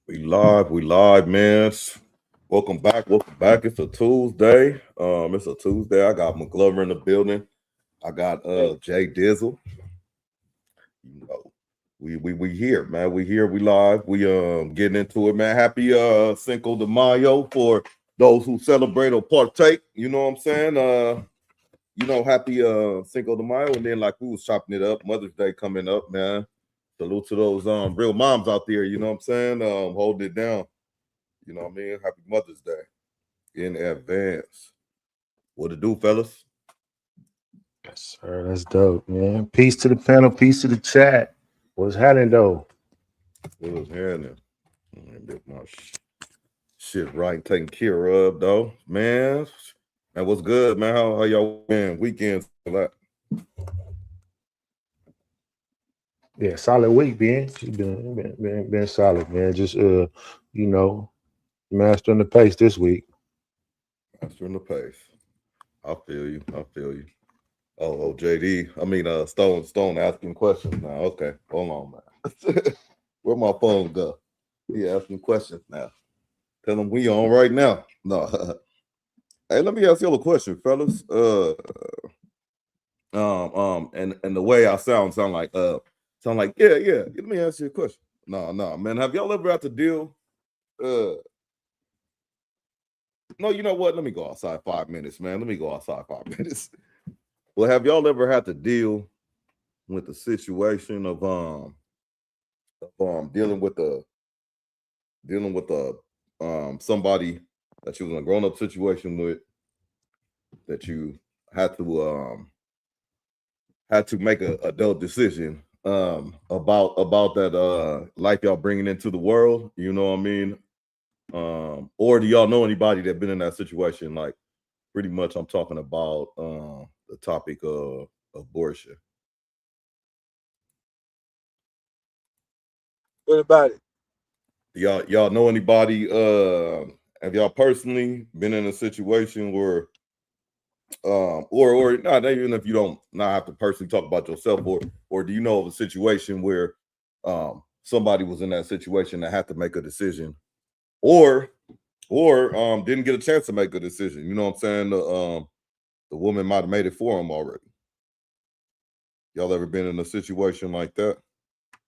We live, man. Welcome back, welcome back. It's a Tuesday. It's a Tuesday. I got McGlover in the building. I got Jay Dizzle. You know, we here, man. We here, we live. We getting into it, man. Happy Cinco de Mayo for those who celebrate or partake. You know what I'm saying? Happy Cinco de Mayo. And then like we was chopping it up, Mother's Day coming up, man. Salute to those real moms out there, you know what I'm saying? Holding it down. You know what I mean? Happy Mother's Day in advance. What to do, fellas? Yes, sir. That's dope, man. Peace to the panel, peace to the chat. What's happening though? What was happening? Get my shit right taken care of, though. Man, what's good, man? How y'all been? Weekends? Like? Yeah, solid week, man. She's been solid, man. Just mastering the pace this week. Mastering the pace. I feel you. I feel you. Oh, JD. I mean, Stone asking questions now. Okay, hold on, man. Where my phone go? He asking questions now. Tell him we on right now. No. Hey, let me ask you a question, fellas. And the way I sound like yeah. Let me ask you a question. No, man. Have y'all ever had to deal? No, you know what? Let me go outside 5 minutes, man. Let me go outside 5 minutes. Well, have y'all ever had to deal with the situation of dealing with somebody that you was in a grown up situation with, that you had to make a adult decision about that life y'all bringing into the world, you know what I mean? Or do y'all know anybody that been in that situation? Like, pretty much I'm talking about the topic of abortion. What about it? Y'all know anybody? Have y'all personally been in a situation where, or not even if you don't not have to personally talk about yourself, or do you know of a situation where somebody was in that situation that had to make a decision, or didn't get a chance to make a decision? You know what I'm saying? The woman might have made it for him already. Y'all ever been in a situation like that?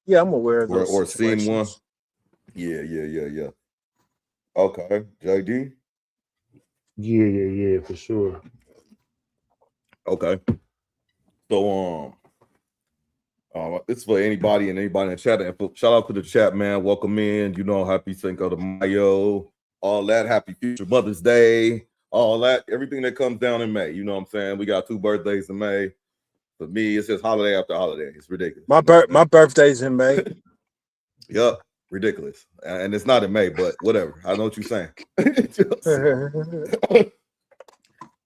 Yeah, I'm aware of those Or seen one? situations. Yeah. Okay, JD. Yeah, for sure. Okay, so it's for anybody and anybody in the chat. And shout out to the chat, man. Welcome in. You know, happy Cinco de Mayo, all that. Happy future Mother's Day, all that. Everything that comes down in May. You know what I'm saying? We got 2 birthdays in May. For me, it's just holiday after holiday. It's ridiculous. My birthday's in May. Yup, ridiculous. And it's not in May, but whatever. I know what you're saying.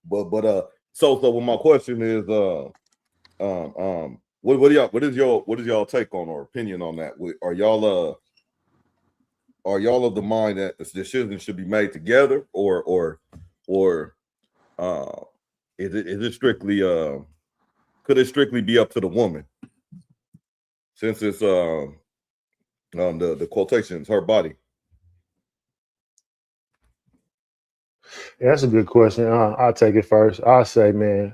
but so well, my question is what is y'all take on or opinion on that? Are y'all of the mind that the decision should be made together, or is it strictly could it strictly be up to the woman, since it's the quotations her body? Yeah, that's a good question. I'll take it first. I'll say, man,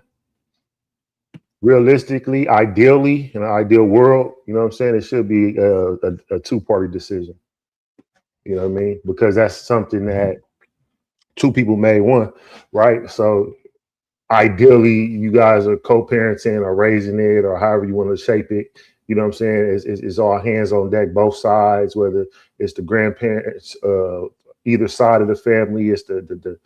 realistically, ideally, in an ideal world, you know what I'm saying, it should be a two-party decision. You know what I mean? Because that's something that two people made one, right? So ideally, you guys are co-parenting or raising it or however you want to shape it. You know what I'm saying? It's all hands on deck, both sides, whether it's the grandparents, either side of the family, it's the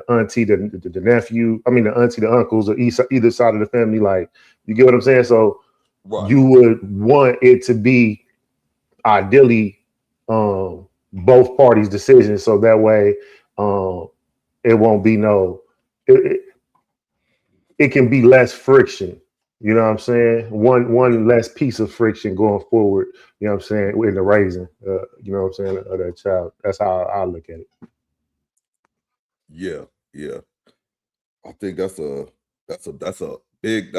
auntie, the nephew, I mean, the auntie, the uncles, or either side of the family. Like, you get what I'm saying? So Right. you would want it to be ideally both parties' decisions. So that way it won't be it, it can be less friction. You know what I'm saying? One less piece of friction going forward. You know what I'm saying? In the raising, you know what I'm saying, of that child. That's how I look at it. Yeah. I think that's a big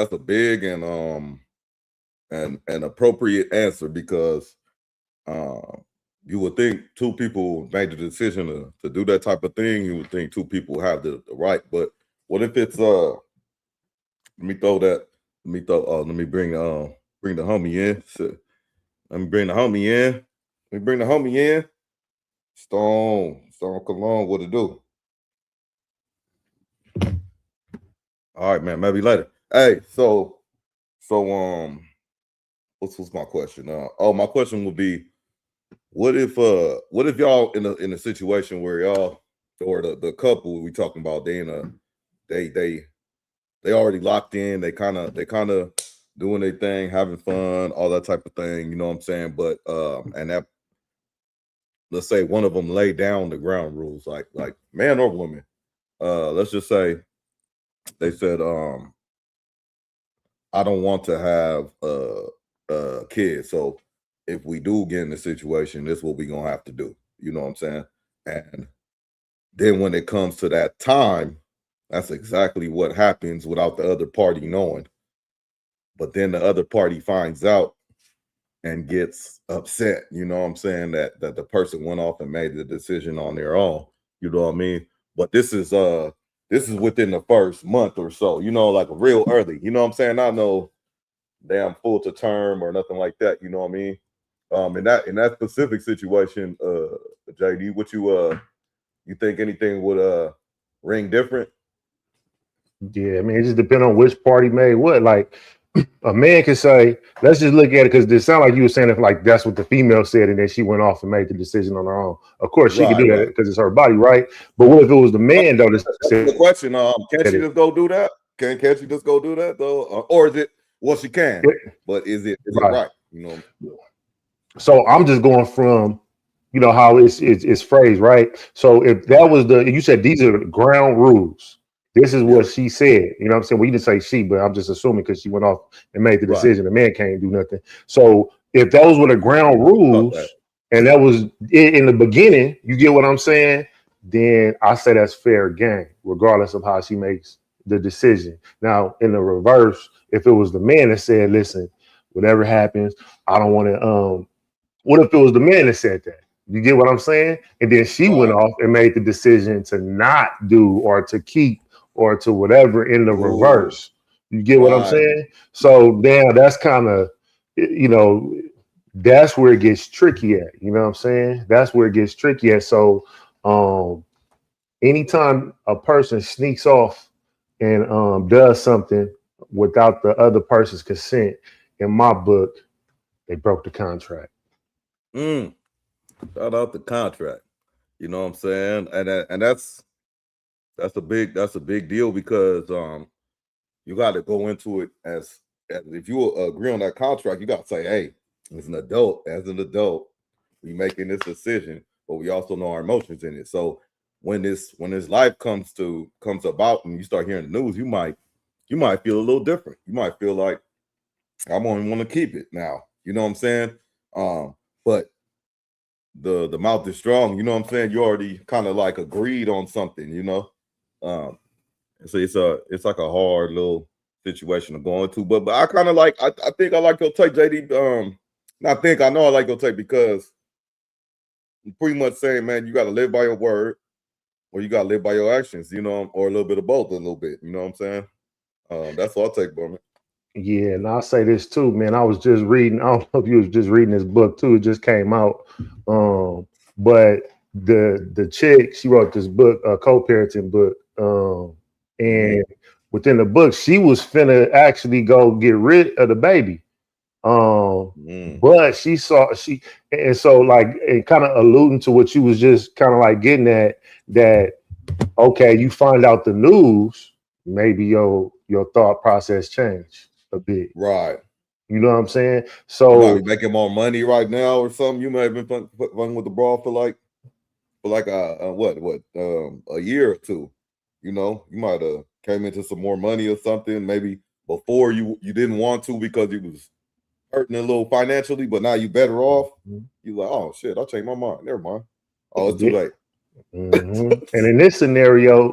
and appropriate answer, because you would think two people made the decision to do that type of thing. You would think two people have the right, but what if it's let me throw that. Let me bring the homie in. So, let me bring the homie in. Stone Cologne, what to do? All right, man. Maybe later. Hey, so what's my question? My question would be, what if y'all in a situation where y'all or the couple we talking about, they already locked in, they kind of doing their thing, having fun, all that type of thing, you know what I'm saying? But and that, let's say one of them lay down the ground rules, like man or woman. Let's just say they said, I don't want to have kids, so if we do get in the situation, this is what we're gonna have to do. You know what I'm saying? And then when it comes to that time, that's exactly what happens without the other party knowing. But then the other party finds out and gets upset, you know what I'm saying, that the person went off and made the decision on their own. You know what I mean? But this is within the first month or so, you know, like real early. You know what I'm saying? Not no damn full to term or nothing like that, you know what I mean? In that specific situation, JD, what you think anything would ring different? Yeah, I mean, it just depends on which party made what. Like, a man can say, let's just look at it, because it sounded like you were saying if like that's what the female said, and then she went off and made the decision on her own. Of course, she could do that because it's her body, right? But what if it was the man though? That's the question. Can't she just go do that? Can't she just go do that though? Or is it? Well, she can, but is it right? You know. So I'm just going from, you know, how it's phrased, right? So if that was you said these are the ground rules. This is what she said. You know what I'm saying? Well, you didn't say she, but I'm just assuming because she went off and made the decision. The man can't do nothing. So if those were the ground rules, and that was it in the beginning, you get what I'm saying? Then I say that's fair game, regardless of how she makes the decision. Now, in the reverse, if it was the man that said, listen, whatever happens, I don't want to, what if it was the man that said that? You get what I'm saying? And then she went off and made the decision to not do or to keep or to whatever in the reverse. You get what I'm saying? So damn, that's kind of, you know, that's where it gets tricky at. You know what I'm saying? That's where it gets tricky at. So anytime a person sneaks off and does something without the other person's consent, in my book, they broke the contract. Shout out the contract. You know what I'm saying? And that's a big deal, because you got to go into it as if you agree on that contract, you got to say, hey, as an adult, we making this decision, but we also know our emotions in it. So when this life comes about and you start hearing the news, you might feel a little different. You might feel like I'm only want to keep it now. You know what I'm saying? But the mouth is strong. You know what I'm saying? You already kind of like agreed on something. You know, so it's like a hard little situation to go into. But I kind of like I think I like your take, JD. I know I like your take, because you're pretty much saying, man, you got to live by your word, or you got to live by your actions. You know, or a little bit of both, a little bit. You know what I'm saying? That's what I take from it. Yeah, and I'll say this too, man. I was just reading. I don't know if you was just reading this book too. It just came out. But the chick, she wrote this book, a co-parenting book. And within the book, she was finna actually go get rid of the baby. But she and so like it kind of alluding to what you was just kind of like getting at, that okay, you find out the news, maybe your thought process changed a bit. Right. You know what I'm saying? So you might be making more money right now or something. You may have been fun with the bra for like a year or two. You know, you might have came into some more money or something. Maybe before you didn't want to because you was hurting a little financially, but now you better off. You like, oh shit, I'll change my mind. Never mind. Oh, it's too late. And in this scenario,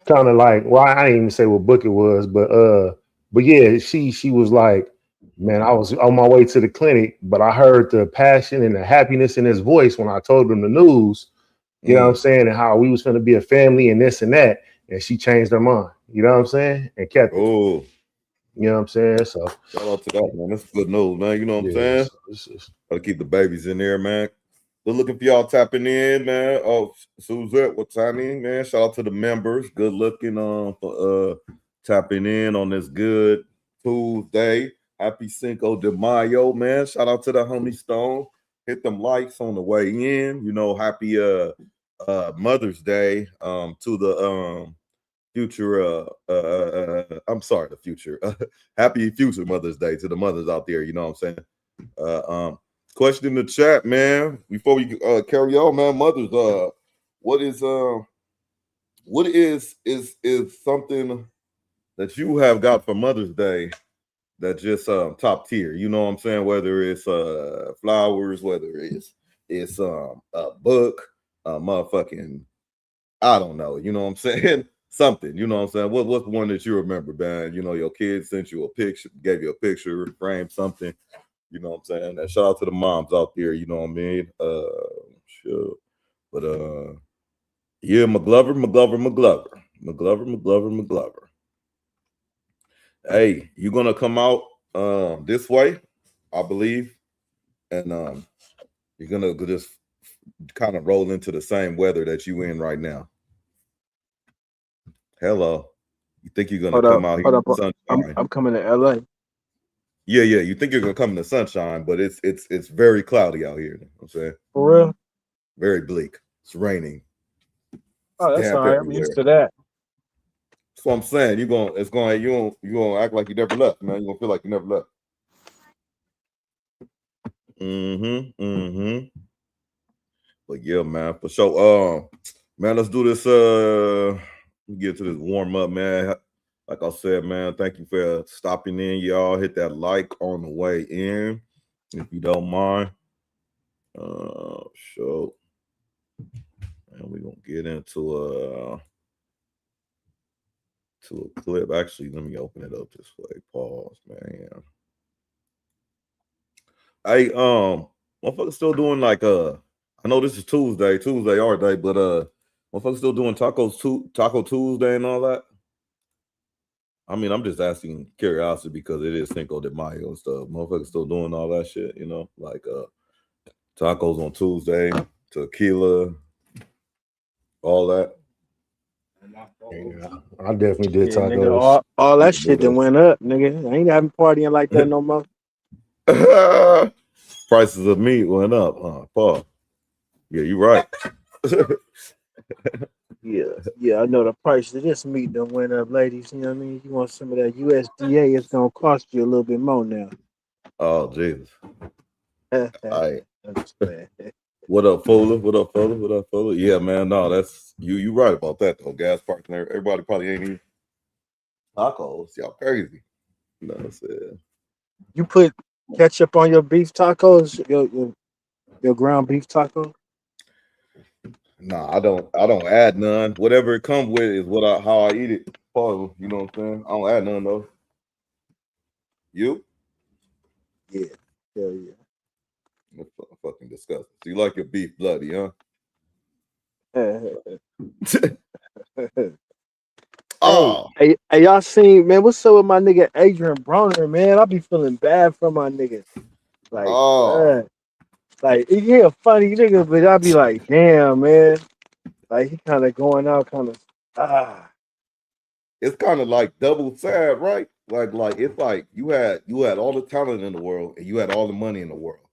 kind of like, well, I didn't even say what book it was, but yeah, she was like, Man, I was on my way to the clinic, but I heard the passion and the happiness in his voice when I told him the news. You know what I'm saying? And how we was going to be a family and this and that. And she changed her mind. You know what I'm saying? And kept it. Oh, You know what I'm saying? So shout out to that, man. That's good news, man. You know what I'm saying? Gotta keep the babies in there, man. Good looking for y'all tapping in, man. Oh, Suzette, what's happening, man? Shout out to the members. Good looking for tapping in on this good Tuesday. Happy Cinco de Mayo, man. Shout out to the homie Stone. Hit them likes on the way in. You know, happy Mother's Day to the future I'm sorry, the future. Happy future Mother's Day to the mothers out there, you know what I'm saying? Question in the chat, man, before we carry on, man. Mothers, what is something that you have got for Mother's Day that just top tier, you know what I'm saying? Whether it's flowers, whether it's a book, motherfucking, I don't know, you know what I'm saying? Something, you know what I'm saying? What's the one that you remember, man? You know, your kids sent you a picture, gave you a picture, framed something, you know what I'm saying? And shout out to the moms out there, you know what I mean? Sure. But yeah, McGlover. Hey, you're gonna come out this way, I believe, and you're gonna just kind of roll into the same weather that you in right now. Hello. You think you're gonna come out here in the sunshine? I'm coming to LA. Yeah. You think you're gonna come in the sunshine, but it's very cloudy out here. You know what I'm saying? For real? Very bleak. It's raining. Oh, that's all right. Everywhere. I'm used to that. That's what I'm saying. You're gonna act like you never left, man. You're gonna feel like you never left. But yeah, man, for sure. Man, let's do this. Get to this warm up, man. Like I said, man, thank you for stopping in, y'all. Hit that like on the way in, if you don't mind. Sure. And we're gonna get into a clip. Actually, let me open it up this way. Pause, man. Hey, motherfuckers still doing like I know this is Tuesday our day, but motherfuckers still doing Taco Tuesday and all that. I mean, I'm just asking curiosity because it is Cinco de Mayo and stuff. Motherfuckers still doing all that shit, you know, like tacos on Tuesday, tequila, all that. Yeah, I definitely did Yeah, tacos. nigga, all that shit that went up, nigga. I ain't having partying like that no more. Prices of meat went up, Paul. Yeah, you're right. Yeah, I know the price of this meat done went up, ladies. You know what I mean? You want some of that USDA, it's gonna cost you a little bit more now. Oh, Jesus. All right. Man. What up, Fuller? What up, fella? Yeah, man. No, that's you right about that though. Gas parking there. Everybody probably ain't eating tacos. Y'all crazy. You know what I'm saying? You put ketchup on your beef tacos, your ground beef taco? Nah, I don't add none. Whatever it comes with is how I eat it. Paul, you know what I'm saying? I don't add none though. You? Yeah. Hell yeah. That's fucking disgusting. So you like your beef bloody, huh? Oh, hey, y'all seen, man? What's up with my nigga Adrien Broner, man? I be feeling bad for my nigga. Like, like he a funny nigga, but I be like, damn, man. Like he kind of going out, kind of It's kind of like double sad, right? Like it's like you had all the talent in the world and you had all the money in the world,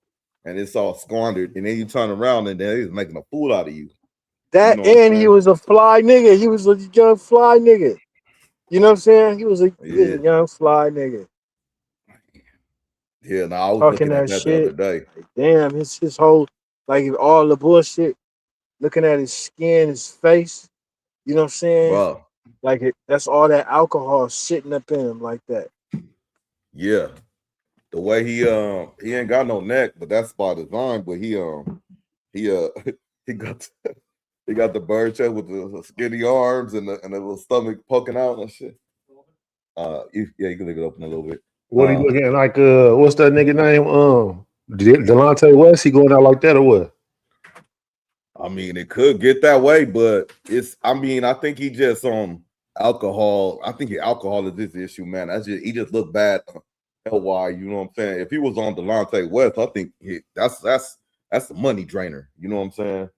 and it's all squandered, and then you turn around and they're making a fool out of you. That, you know, and he was a fly nigga. He was a young fly nigga. You know what I'm saying? He was a young fly nigga. Yeah, no, I was talking looking at that the other day. Like, damn, his whole, like, all the bullshit. Looking at his skin, his face. You know what I'm saying? Wow. Like that's all that alcohol sitting up in him like that. Yeah. The way he ain't got no neck, but that's by design. But he got the bird chest with the skinny arms and the little stomach poking out and shit. You can leave it open a little bit. What he looking like? What's that nigga name? Delonte West. He going out like that or what? I mean, it could get that way, but it's. I mean, I think he just alcohol. I think alcohol is this issue, man. He just looked bad. Why, you know what I'm saying? If he was on Delonte West, I think that's a money drainer. You know what I'm saying?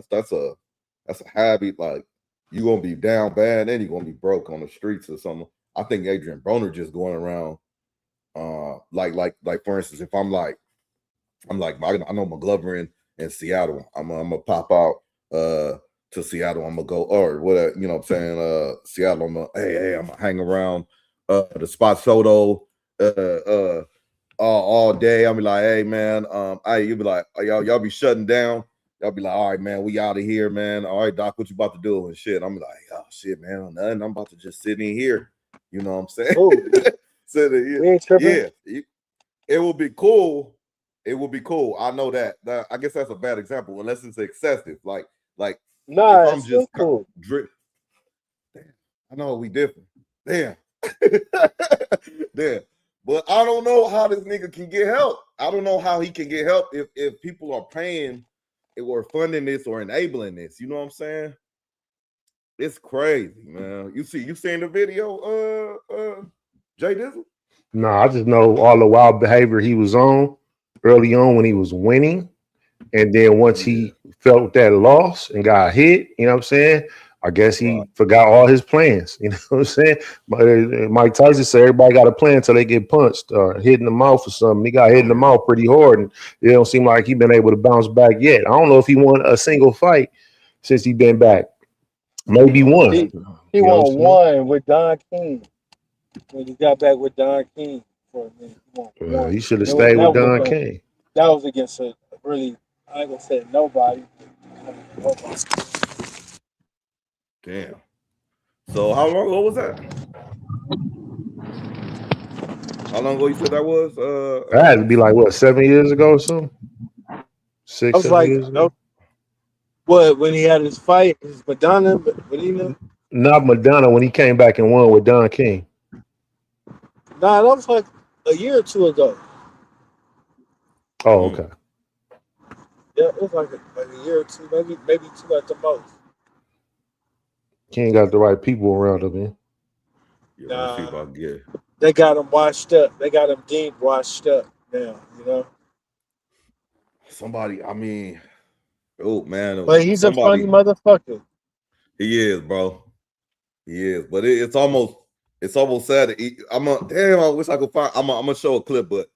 That's a habit. Like, you're gonna be down bad and you're gonna be broke on the streets or something. I think Adrien Broner just going around, like for instance, if I'm like I know McGlover in Seattle, I'm gonna pop out to Seattle. I'm gonna go or whatever, you know what I'm saying? Seattle, I'm gonna hang around the Spot Soto all day. I'll be like, hey man, you'll be like, y'all be shutting down. Y'all be like, all right, man, we out of here, man. All right, Doc, what you about to do? And shit. I'm like, oh shit, man, nothing. I'm about to just sit in here. You know what I'm saying? Oh, sit in here. Yeah, it will be cool. It will be cool. I know that. I guess that's a bad example, unless it's excessive. Like nah, if I'm it's just cool. Damn, I know we different. Damn. Damn. But I don't know how this nigga can get help. I don't know how he can get help if people are paying or funding this or enabling this. You know what I'm saying? It's crazy, man. You seen the video, Jay Dizzle? No, I just know all the wild behavior he was on early on when he was winning. And then once he felt that loss and got hit, you know what I'm saying? I guess he forgot all his plans. You know what I'm saying? Mike Tyson said everybody got a plan until they get punched or hit in the mouth or something. He got hit in the mouth pretty hard, and it don't seem like he's been able to bounce back yet. I don't know if he won a single fight since he been back. Maybe one. He won one with Don King when he got back with Don King for a minute. He should have stayed with Don King. That was against a really, I ain't gonna say nobody. Damn. So how long ago was that? How long ago you said that was? That had to be like what, 7 years ago or something? 6, 7 years ago. What, when he had his fight, his Madonna? Not Madonna, when he came back and won with Don King. Nah, that was like a year or two ago. Oh, okay. Yeah, it was like a year or two, maybe two at the most. King got the right people around him, man. Nah, they got him washed up. They got him deemed washed up now, you know? Somebody, I mean, oh, man. But he's a funny motherfucker. He is, bro. He is. But it's almost sad. I wish I could find. I'm gonna show a clip, but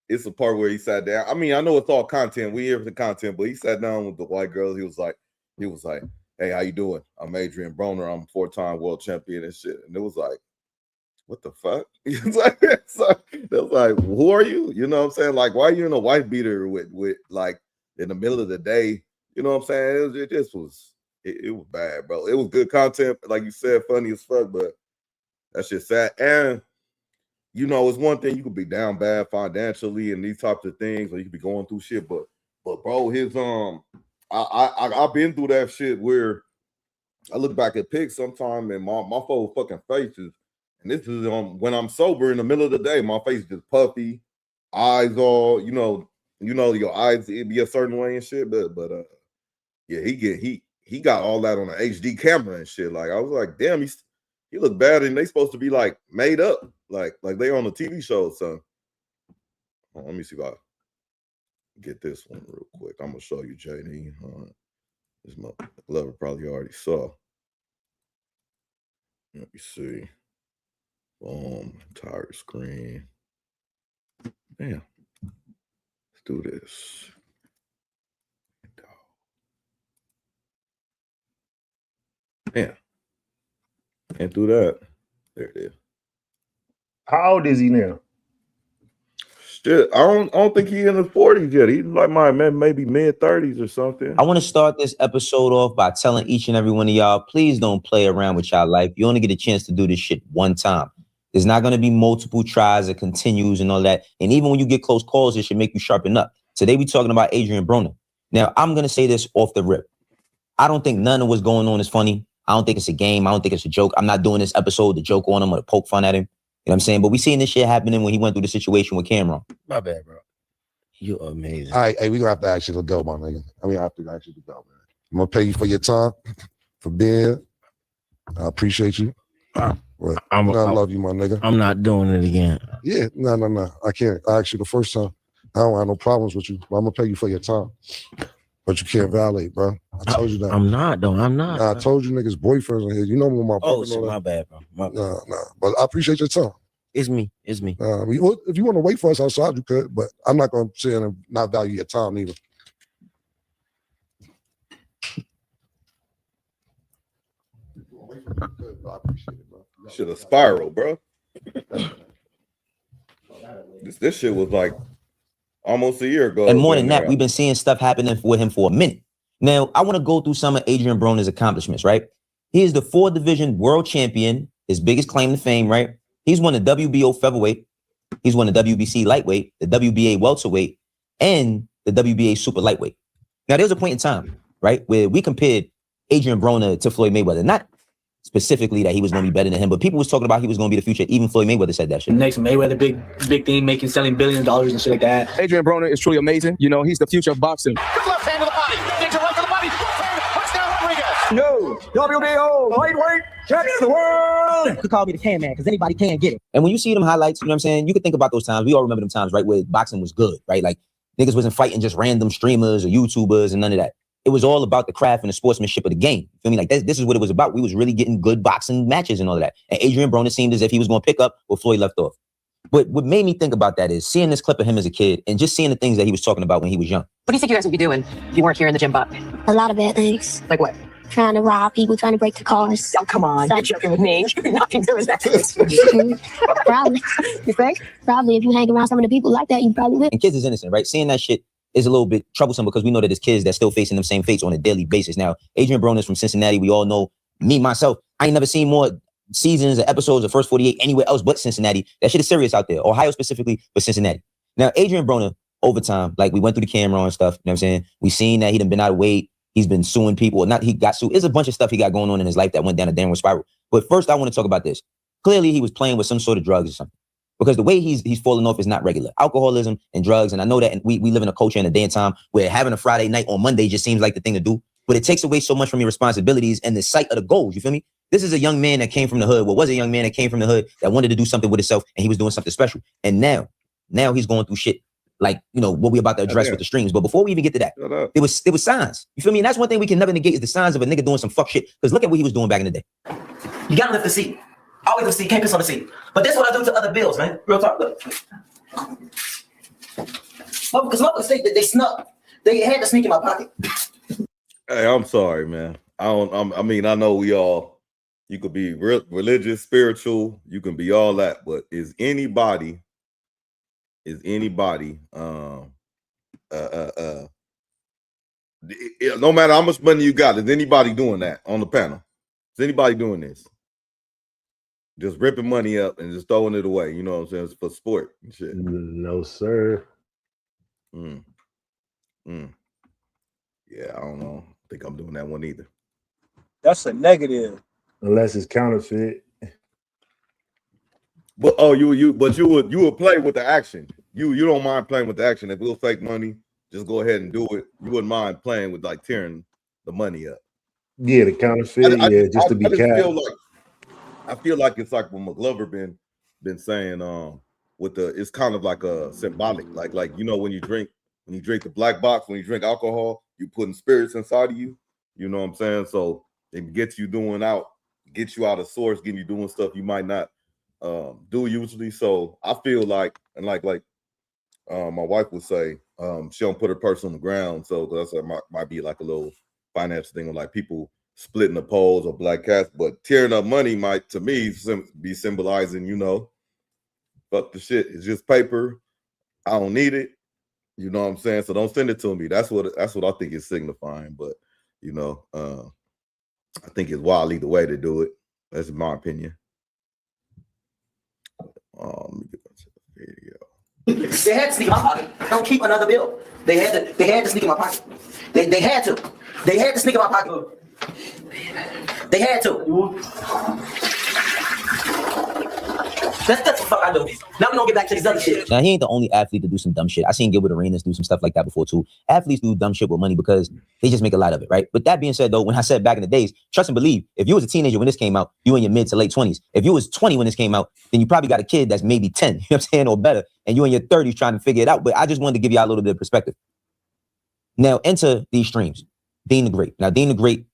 it's a part where he sat down. I mean, I know it's all content. We here for the content, but he sat down with the white girls. He was like, hey, how you doing? I'm Adrien Broner. I'm 4-time world champion and shit. And it was like, what the fuck? It was like, who are you? You know what I'm saying? Like, why are you in a wife beater with like in the middle of the day? You know what I'm saying? It was bad, bro. It was good content, like you said, funny as fuck, but that's just sad. And you know, it's one thing you could be down bad financially and these types of things, or you could be going through shit, but bro, his I've been through that shit where I look back at pics sometime and my whole fucking face is, and this is when I'm sober in the middle of the day, my face is just puffy, eyes all, you know your eyes, it be a certain way and shit, but yeah, he got all that on an HD camera and shit. Like, I was like, damn, he look bad, and they supposed to be like made up, like they on a TV show. So let me see if I get this one real quick. I'm gonna show you, JD. This McGlover probably already saw. Let me see. Boom, entire screen. Damn. Let's do this. Yeah. Can't do that. There it is. How old is he now? Shit, I don't think he's in his 40s yet. He's like maybe mid-30s or something. I want to start this episode off by telling each and every one of y'all, please don't play around with y'all life. You only get a chance to do this shit one time. There's not going to be multiple tries or continues and all that. And even when you get close calls, it should make you sharpen up. Today we talking about Adrien Broner. Now, I'm going to say this off the rip. I don't think none of what's going on is funny. I don't think it's a game. I don't think it's a joke. I'm not doing this episode to joke on him or to poke fun at him. what I'm saying? But we seen this shit happening when he went through the situation with Cameron. My bad, bro. You're amazing. All right, hey, we gonna have to ask you to go, my nigga. I mean, I have to ask you to go, man. I'm gonna pay you for your time, for being here. I appreciate you. I love you, my nigga. I'm not doing it again. Yeah, no. I can't. I asked you the first time. I don't have no problems with you, but I'm gonna pay you for your time. But you can't violate, bro. I told you that. I'm not, though. I'm not. Nah, I told you niggas boyfriends in here. You know when my Oh, shit, my bad, bro. My bad. Nah. But I appreciate your time. It's me. It's me. If you want to wait for us outside, you could, but I'm not gonna sit and not value your time either. I appreciate it, bro. Should have spiral, bro. This shit was like almost a year ago. And more than that, we've been seeing stuff happening with him for a minute. Now, I want to go through some of Adrien Broner's accomplishments, right? He is the 4-division world champion, his biggest claim to fame, right? He's won the WBO featherweight. He's won the WBC lightweight, the WBA welterweight, and the WBA super lightweight. Now, there was a point in time, right, where we compared Adrien Broner to Floyd Mayweather. Not specifically that he was going to be better than him, but people was talking about he was going to be the future. Even Floyd Mayweather said that shit. Next Mayweather, big thing, selling billions of dollars and shit like that. Adrien Broner is truly amazing. You know, he's the future of boxing. Good left hand to the body. Takes a right to the body. Left hand. Touchdown Rodriguez. No, WBO lightweight champion of the world. You could call me the can man because anybody can get it. And when you see them highlights, you know what I'm saying? You could think about those times. We all remember them times, right, where boxing was good, right? Like niggas wasn't fighting just random streamers or YouTubers and none of that. It was all about the craft and the sportsmanship of the game. You feel me? Like this is what it was about. We was really getting good boxing matches and all of that. And Adrien Broner seemed as if he was going to pick up where Floyd left off. But what made me think about that is seeing this clip of him as a kid and just seeing the things that he was talking about when he was young. What do you think you guys would be doing if you weren't here in the gym, Bob? A lot of bad things. Like what? Trying to rob people, trying to break the cars. Oh, come on. You're joking with me. You're not doing that. Probably. You think? Probably. If you hang around some of the people like that, you probably will. And kids is innocent, right? Seeing that shit is a little bit troublesome because we know that there's kids that's still facing them same fates on a daily basis. Now, Adrien Broner is from Cincinnati. We all know, me, myself, I ain't never seen more seasons or episodes of First 48 anywhere else but Cincinnati. That shit is serious out there. Ohio specifically, but Cincinnati. Now, Adrien Broner, over time, like we went through the camera and stuff, you know what I'm saying? We seen that he done been out of weight. He's been suing people. Or not, he got sued. There's a bunch of stuff he got going on in his life that went down a downward spiral. But first, I want to talk about this. Clearly, he was playing with some sort of drugs or something. Because the way he's falling off is not regular. Alcoholism and drugs. And I know that and we live in a culture and a day and time where having a Friday night on Monday just seems like the thing to do. But it takes away so much from your responsibilities and the sight of the goals. You feel me? This is a young man that came from the hood. Well, was a young man that came from the hood that wanted to do something with himself and he was doing something special. And now he's going through shit like, you know, what we about to address with the streams. But before we even get to that, there was signs. You feel me? And that's one thing we can never negate is the signs of a nigga doing some fuck shit. Because look at what he was doing back in the day. You gotta lift the seat. Always lift the seat. Can't piss on the seat. But that's what I do to other bills, man. Real talk. Look. Because they snuck. They had to sneak in my pocket. Hey, I'm sorry, man. I mean, I know we all. You could be religious, spiritual. You can be all that. But is anybody? No matter how much money you got, is anybody doing that on the panel? Is anybody doing this? Just ripping money up and just throwing it away, you know what I'm saying? It's for sport and shit. No, sir. Yeah, I don't know. I think I'm doing that one either. That's a negative. Unless it's counterfeit. But you would play with the action. You don't mind playing with the action. If we'll fake money, just go ahead and do it. You wouldn't mind playing with like tearing the money up. Yeah, the counterfeit. Just to be capped. I feel like it's like what McGlover been saying. With it's kind of like a symbolic, like you know when you drink the black box, when you drink alcohol, you putting spirits inside of you. You know what I'm saying? So it gets you out of source, getting you doing stuff you might not do usually. So I feel like, and like my wife would say, she don't put her purse on the ground. So that's might be like a little finance thing of like people splitting the poles or black cats, but tearing up money might, to me, be symbolizing, you know, fuck the shit. It's just paper. I don't need it. You know what I'm saying? So don't send it to me. That's what I think it's signifying. But you know, I think it's wildly the way to do it. That's my opinion. Let me get back to the video. They had to sneak in my pocket. Don't keep another bill. They had to sneak in my pocket. They had to. They had to sneak in my pocket. They had to. That's the fuck I do. Now we gonna get back to this other shit. Now, he ain't the only athlete to do some dumb shit. I seen Gilbert Arenas do some stuff like that before, too. Athletes do dumb shit with money because they just make a lot of it, right? But that being said, though, when I said back in the days, trust and believe, if you was a teenager when this came out, you in your mid to late 20s. If you was 20 when this came out, then you probably got a kid that's maybe 10, you know what I'm saying, or better, and you in your 30s trying to figure it out. But I just wanted to give y'all a little bit of perspective. Now, enter these streams. Dean the Great. Now, Dean the Great,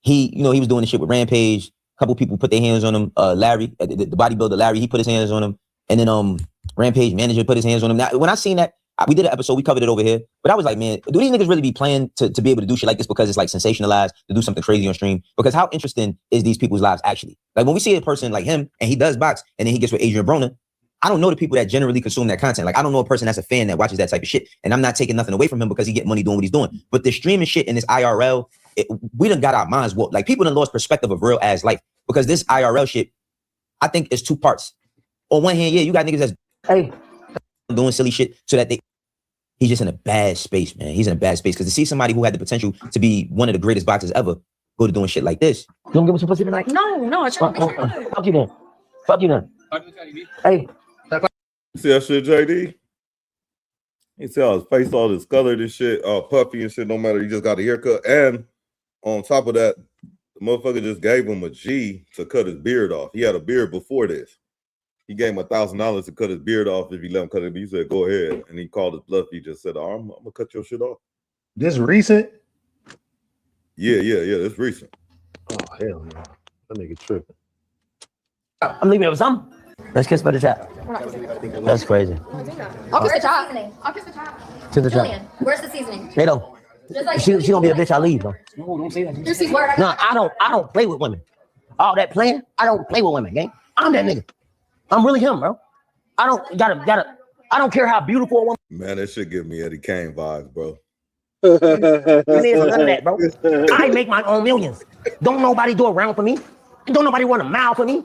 he was doing the shit with Rampage. A couple people put their hands on him. Larry, the bodybuilder Larry, he put his hands on him. And then Rampage manager put his hands on him. Now, when I seen that, we did an episode, we covered it over here. But I was like, man, do these niggas really be playing to be able to do shit like this because it's like sensationalized, to do something crazy on stream? Because how interesting is these people's lives actually? Like when we see a person like him and he does box and then he gets with Adrien Broner, I don't know the people that generally consume that content. Like I don't know a person that's a fan that watches that type of shit. And I'm not taking nothing away from him because he get money doing what he's doing. But the streaming shit in this IRL, we done got our minds warped. Like people done lost perspective of real ass life because this IRL shit, I think it's two parts. On one hand, yeah, you got niggas that's doing silly shit so that he's just in a bad space, man. He's in a bad space because to see somebody who had the potential to be one of the greatest boxers ever go to doing shit like this. You don't give us some pussy tonight? No, it's Fuck you then. Fuck you then. Hey. See that shit, JD? You see how his face all discolored and shit, all puffy and shit, no matter, he just got a haircut. And on top of that, the motherfucker just gave him a G to cut his beard off. He had a beard before this. He gave him $1,000 to cut his beard off if he let him cut it. He said, go ahead. And he called his bluff. He just said, I'm going to cut your shit off. This recent? Yeah. It's recent. Oh, hell no. That nigga tripping. I'm leaving it with something. Let's kiss by the chat. That's crazy. I'll kiss the chat. I'll kiss the chat. To the chat. Julian, where's the seasoning? They don't. She gonna be a bitch. I leave though. No, don't say that. No, I don't play with women. All that playing, I don't play with women, gang. I'm that nigga. I'm really him, bro. I don't care how beautiful a woman. Man, that shit give me Eddie Kane vibes, bro. None of that, bro. I make my own millions. Don't nobody do a round for me. Don't nobody run a mile for me.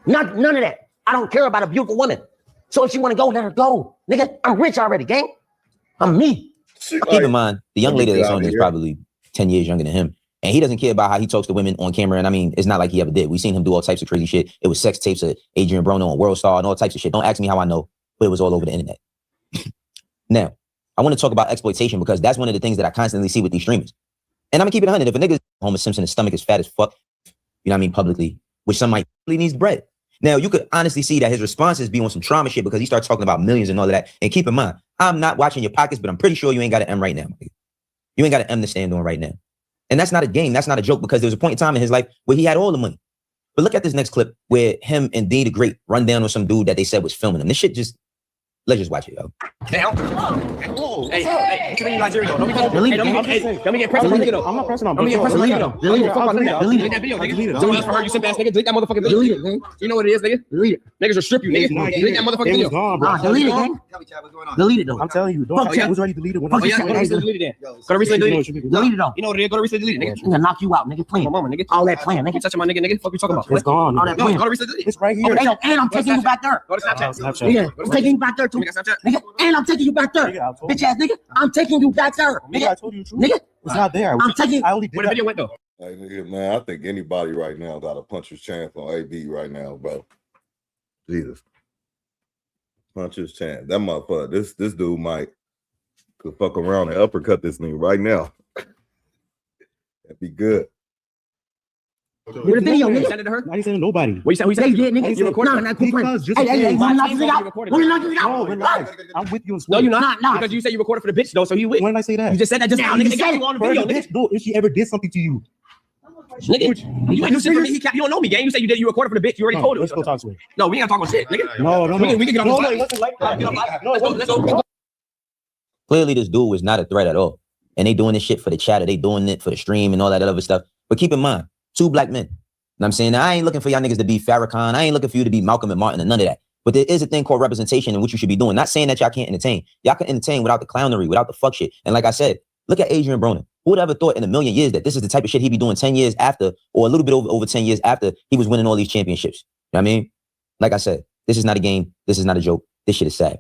None of that. I don't care about a beautiful woman. So if she want to go, let her go. Nigga, I'm rich already, gang. I'm me. Keep in mind, the young lady that's on there is probably 10 years younger than him. And he doesn't care about how he talks to women on camera. And I mean, it's not like he ever did. We seen him do all types of crazy shit. It was sex tapes of Adrien Broner on World Star and all types of shit. Don't ask me how I know, but it was all over the internet. Now, I want to talk about exploitation because that's one of the things that I constantly see with these streamers. And I'm gonna keep it 100. If a nigga's Homer Simpson, his stomach is fat as fuck, you know what I mean, publicly, which some might really needs bread. Now, you could honestly see that his responses be on some trauma shit because he starts talking about millions and all of that. And keep in mind, I'm not watching your pockets, but I'm pretty sure you ain't got an M right now. You ain't got an M to stand on right now. And that's not a game. That's not a joke because there was a point in time in his life where he had all the money. But look at this next clip where him and Dean the Great run down on some dude that they said was filming him. This shit just, let's just watch it, yo. Down. Hey, too many Nigeria though. Don't be get pressed on video. I'm not pressing on video. Don't be get pressed on video. Delete that video, nigga. Delete it for her, you simp ass nigga. Delete that motherfucking video. Delete it, man. You know what it is, nigga? Delete it. Niggas will strip you, nigga. Delete that motherfucking video. Delete it, man. Delete it though. I'm telling you, dog. It was already deleted. Oh yeah, go to recently delete it then. Go to recently delete it. Delete it though. You know what it is? Go to recently delete it, nigga. I'm gonna knock you out, nigga. Playing. Come on, nigga. All that playing, nigga. You touching my nigga, nigga. Fuck you talking about? It's gone. All that playing. Go to recently delete it. It's right here. And I'm taking you back there. Go to Snapchat. Yeah, I'm taking you back there too. Nigga, and I'm taking you back there. Bitch ass nigga, I'm taking you back there. Nigga, I told you the truth. Nigga, it's not there. I'm taking. I only did Where the video went though? Hey, nigga, man, I think anybody right now got a puncher's chance on AB right now, bro. Jesus. Puncher's chance. That motherfucker, this dude might could fuck around and uppercut this nigga right now. That'd be good. Where the video, nigga? Send it to her? I didn't send it to nobody. What you said? They did, nigga. You recorded? Nah, cool friend. Just Hey, wanna knock this nigga out? recorded. Wanna knock this nigga No, out? we're not. I'm with you on No, Twitter. you're not. Nah. Because you said you recorded for the bitch though, so you with. When did I say that? You just said that just now, nigga. They got you on the For the video, nigga. bitch, no, if she ever did something to you. Nigga, you ain't do shit for me. You don't know me, gang. You said you recorded for the bitch. You already told it. Let's go talk to her. No, we ain't gonna talk about shit, nigga. No. We can get on the listen, like that. Let's go. Clearly, this dude was not a threat at all. And they doing this shit for the chatter. They doing it for the stream and all that other stuff. But keep in mind, 2 black men. You know what I'm saying? Now, I ain't looking for y'all niggas to be Farrakhan. I ain't looking for you to be Malcolm and Martin and none of that. But there is a thing called representation in which you should be doing. Not saying that y'all can't entertain. Y'all can entertain without the clownery, without the fuck shit. And like I said, look at Adrien Broner. Who would ever thought in a million years that this is the type of shit he'd be doing 10 years after, or a little bit over 10 years after he was winning all these championships? You know what I mean? Like I said, this is not a game. This is not a joke. This shit is sad.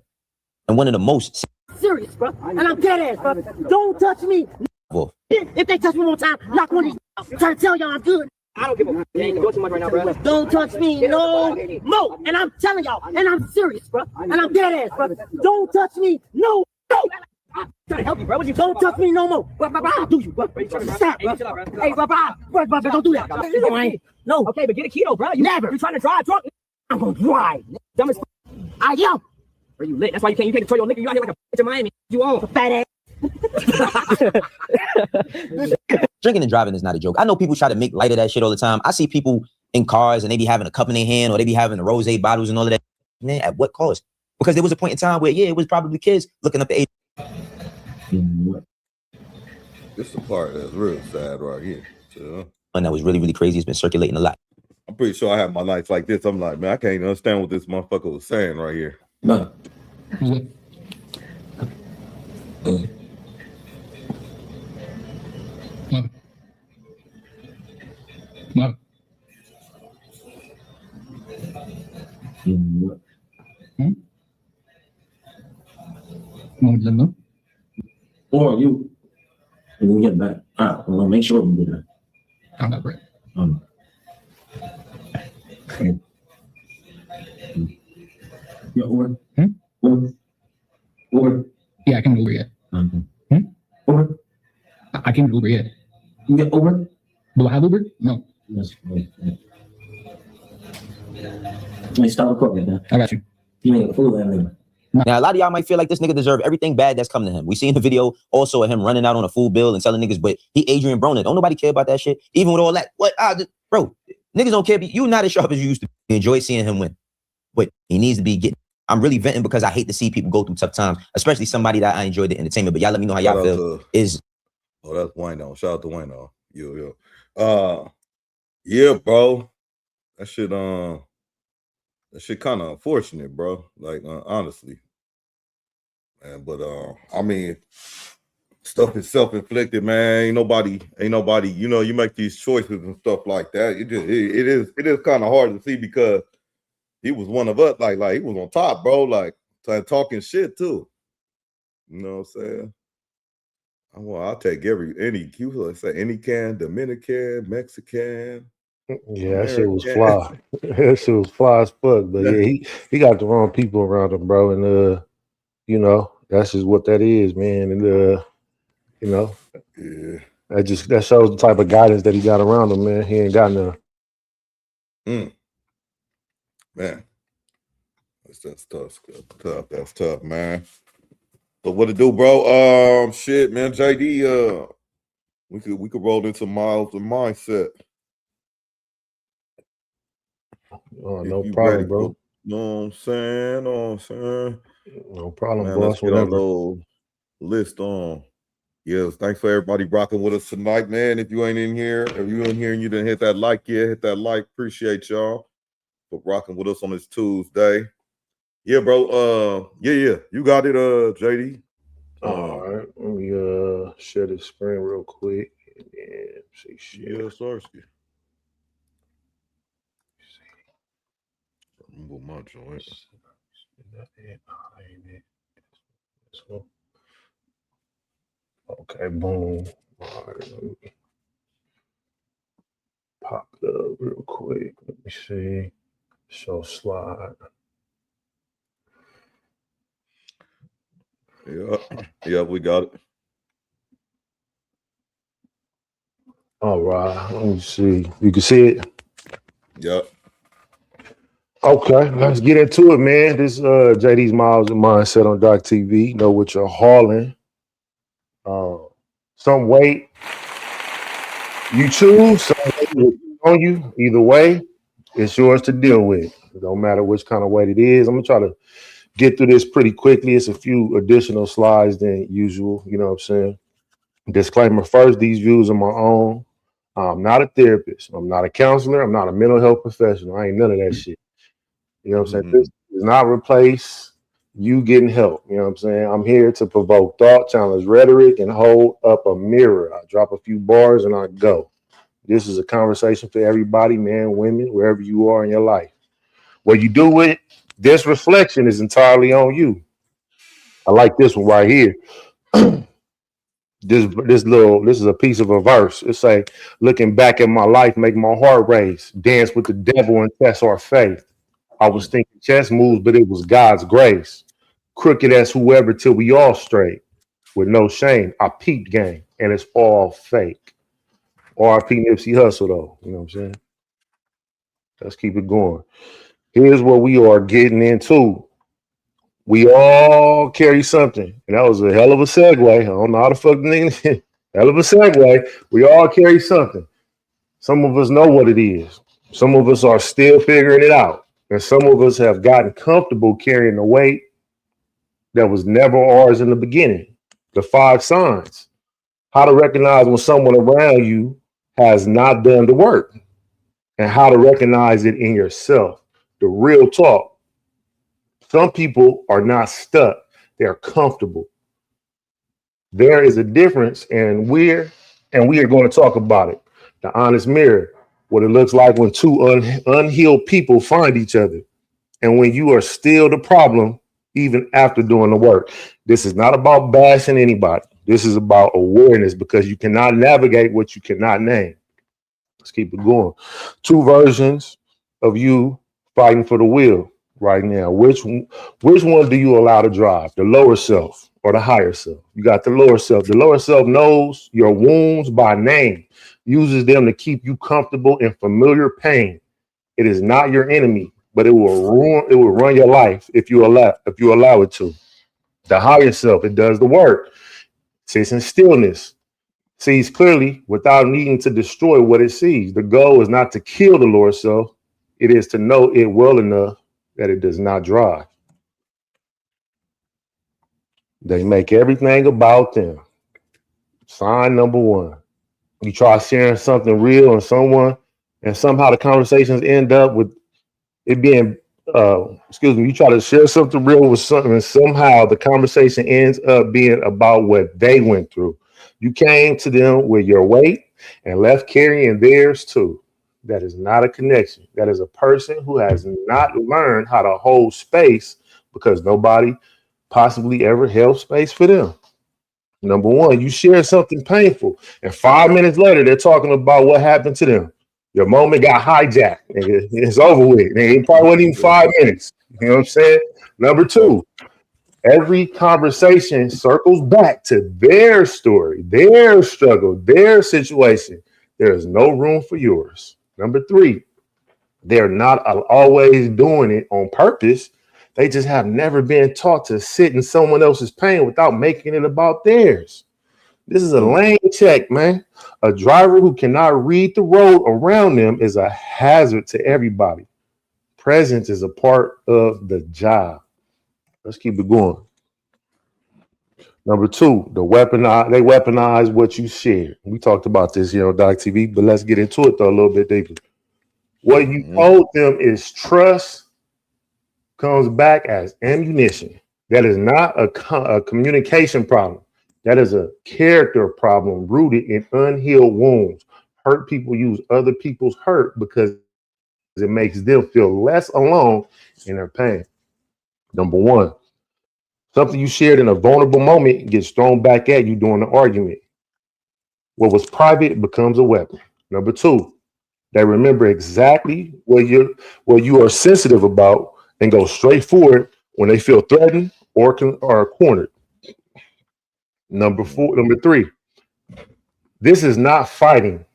And one of the most Serious, bro. And I'm dead ass, bro. Don't touch me. Wolf. If they touch me one more time, knock one of these out. I'm trying to tell y'all I'm good. I don't give a fuck. You ain't doing too much right now, bro. Don't touch me no more. And I'm telling y'all, and I'm serious, bro. And I'm dead ass, bro. Don't touch me no more. I'm trying to help you, bro. Don't touch me no more. I'll do you, bro. Stop, bro. Hey, bro, don't do that. No. Okay, but get a keto, bro. You never. You're trying to drive drunk. I'm gonna drive. Dumb as I am. Bro, you lit. That's why you can't control your nigga. You out here like a bitch in Miami. You on fat ass. Drinking and driving is not a joke. I know people try to make light of that shit all the time. I see people in cars and they be having a cup in their hand or they be having the rosé bottles and all of that. Man, at what cost? Because there was a point in time where, yeah, it was probably kids looking up the age. This is the part that's real sad right here. So, and that was really, really crazy. It's been circulating a lot. I'm pretty sure I have my nights like this. I'm like, man, I can't understand what this motherfucker was saying right here. No. No. Or you will get back. I'm gonna make sure we get that. I'm not ready. Yeah, or yeah, I can't Uber yet. Or I can't Uber yet. You get Uber? Do I have Uber? No. Yes. Let me stop recording now. I got you. You ain't a fool that nigga. Now, a lot of y'all might feel like this nigga deserve everything bad that's come to him. We seen the video also of him running out on a full bill and telling niggas, but he Adrien Broner. Don't nobody care about that shit. Even with all that. What? Bro, niggas don't care. You not as sharp as you used to be. You enjoy seeing him win. But he needs to be getting. I'm really venting because I hate to see people go through tough times, especially somebody that I enjoy the entertainment. But y'all let me know how y'all feel. Oh, that's Wayno. Shout out to Wayno. Yo. Yeah, bro. That shit kind of unfortunate, bro. Like, honestly. Man, but I mean, stuff is self-inflicted, man. Ain't nobody, you know, you make these choices and stuff like that. It is kind of hard to see because he was one of us, like he was on top, bro, like talking shit too. You know what I'm saying? I'll take any can, Dominican, Mexican. Yeah, that shit was fly. That shit was fly as fuck. But yeah, he got the wrong people around him, bro. And you know, that's just what that is, man. And you know, yeah, that shows the type of guidance that he got around him, man. He ain't got none. Man, that's tough. That's tough, man. So what to do, bro? Shit, man. JD, we could roll into Miles' mindset. Oh, no problem, bro. Know what I'm saying? No problem, man, boss. let's get our little list on. Yes, thanks for everybody rocking with us tonight, man. If you ain't in here, and you didn't hit that like yet, hit that like. Appreciate y'all for rocking with us on this Tuesday. Yeah, bro. Yeah. You got it, JD. All right. Let me share the screen real quick and then see shit. Yeah, Sarsky. Remove my joint. Okay, boom. All right, let me pop it up real quick. Let me see. Show slide. Yeah, we got it. All right, let me see. You can see it? Yep. Okay, let's get into it, man. This JD's Miles and Mindset on Doc TV. Know what you're hauling. Some weight you choose, some weight on you. Either way, it's yours to deal with. It don't matter which kind of weight it is. I'm gonna try to get through this pretty quickly. It's a few additional slides than usual. You know what I'm saying? Disclaimer first, these views are my own. I'm not a therapist. I'm not a counselor. I'm not a mental health professional. I ain't none of that shit. You know what I'm saying? This does not replace you getting help. You know what I'm saying? I'm here to provoke thought, challenge rhetoric, and hold up a mirror. I drop a few bars and I go. This is a conversation for everybody, man, women, wherever you are in your life. What you do with this reflection is entirely on you. I like this one right here. This is a piece of a verse. It's like, looking back at my life, make my heart race, dance with the devil and test our faith. I was thinking chess moves, but it was God's grace. Crooked as whoever till we all straight. With no shame, I peeped game, and it's all fake. R.I.P. Nipsey Hussle, though. You know what I'm saying? Let's keep it going. Here's what we are getting into. We all carry something. And that was a hell of a segue. I don't know how the fuck the nigga. Hell of a segue. We all carry something. Some of us know what it is. Some of us are still figuring it out. And some of us have gotten comfortable carrying the weight that was never ours in the beginning. The 5 signs. How to recognize when someone around you has not done the work. And how to recognize it in yourself. The real talk. Some people are not stuck. They're comfortable. There is a difference, and we are going to talk about it. The honest mirror, what it looks like when two unhealed people find each other, and when you are still the problem, even after doing the work. This is not about bashing anybody. This is about awareness, because you cannot navigate what you cannot name. Let's keep it going. 2 versions of you fighting for the wheel right now. Which one do you allow to drive? The lower self or the higher self? You got the lower self. The lower self knows your wounds by name, uses them to keep you comfortable in familiar pain. It is not your enemy, but it will run your life if you allow it to. The higher self, it does the work. Sits in stillness, sees clearly without needing to destroy what it sees. The goal is not to kill the lower self. It is to know it well enough that it does not drive. They make everything about them. Sign number 1. You try sharing something real and someone, and somehow the conversations end up with it being, you try to share something real with something, and somehow the conversation ends up being about what they went through. You came to them with your weight and left carrying theirs too. That is not a connection. That is a person who has not learned how to hold space, because nobody possibly ever held space for them. Number 1, you share something painful, and 5 minutes later, they're talking about what happened to them. Your moment got hijacked. It's over with. It probably wasn't even 5 minutes. You know what I'm saying? Number 2, every conversation circles back to their story, their struggle, their situation. There is no room for yours. Number 3, they're not always doing it on purpose. They just have never been taught to sit in someone else's pain without making it about theirs. This is a lane check, man. A driver who cannot read the road around them is a hazard to everybody. Presence is a part of the job. Let's keep it going. Number 2, they weaponize what you share. We talked about this here on Doc TV, but let's get into it though a little bit deeper. What you told them is trust comes back as ammunition. That is not a communication problem. That is a character problem rooted in unhealed wounds. Hurt people use other people's hurt because it makes them feel less alone in their pain. Number 1, something you shared in a vulnerable moment gets thrown back at you during the argument. What was private becomes a weapon. Number 2, they remember exactly what you are sensitive about and go straight for it when they feel threatened or are cornered. Number 3, this is not fighting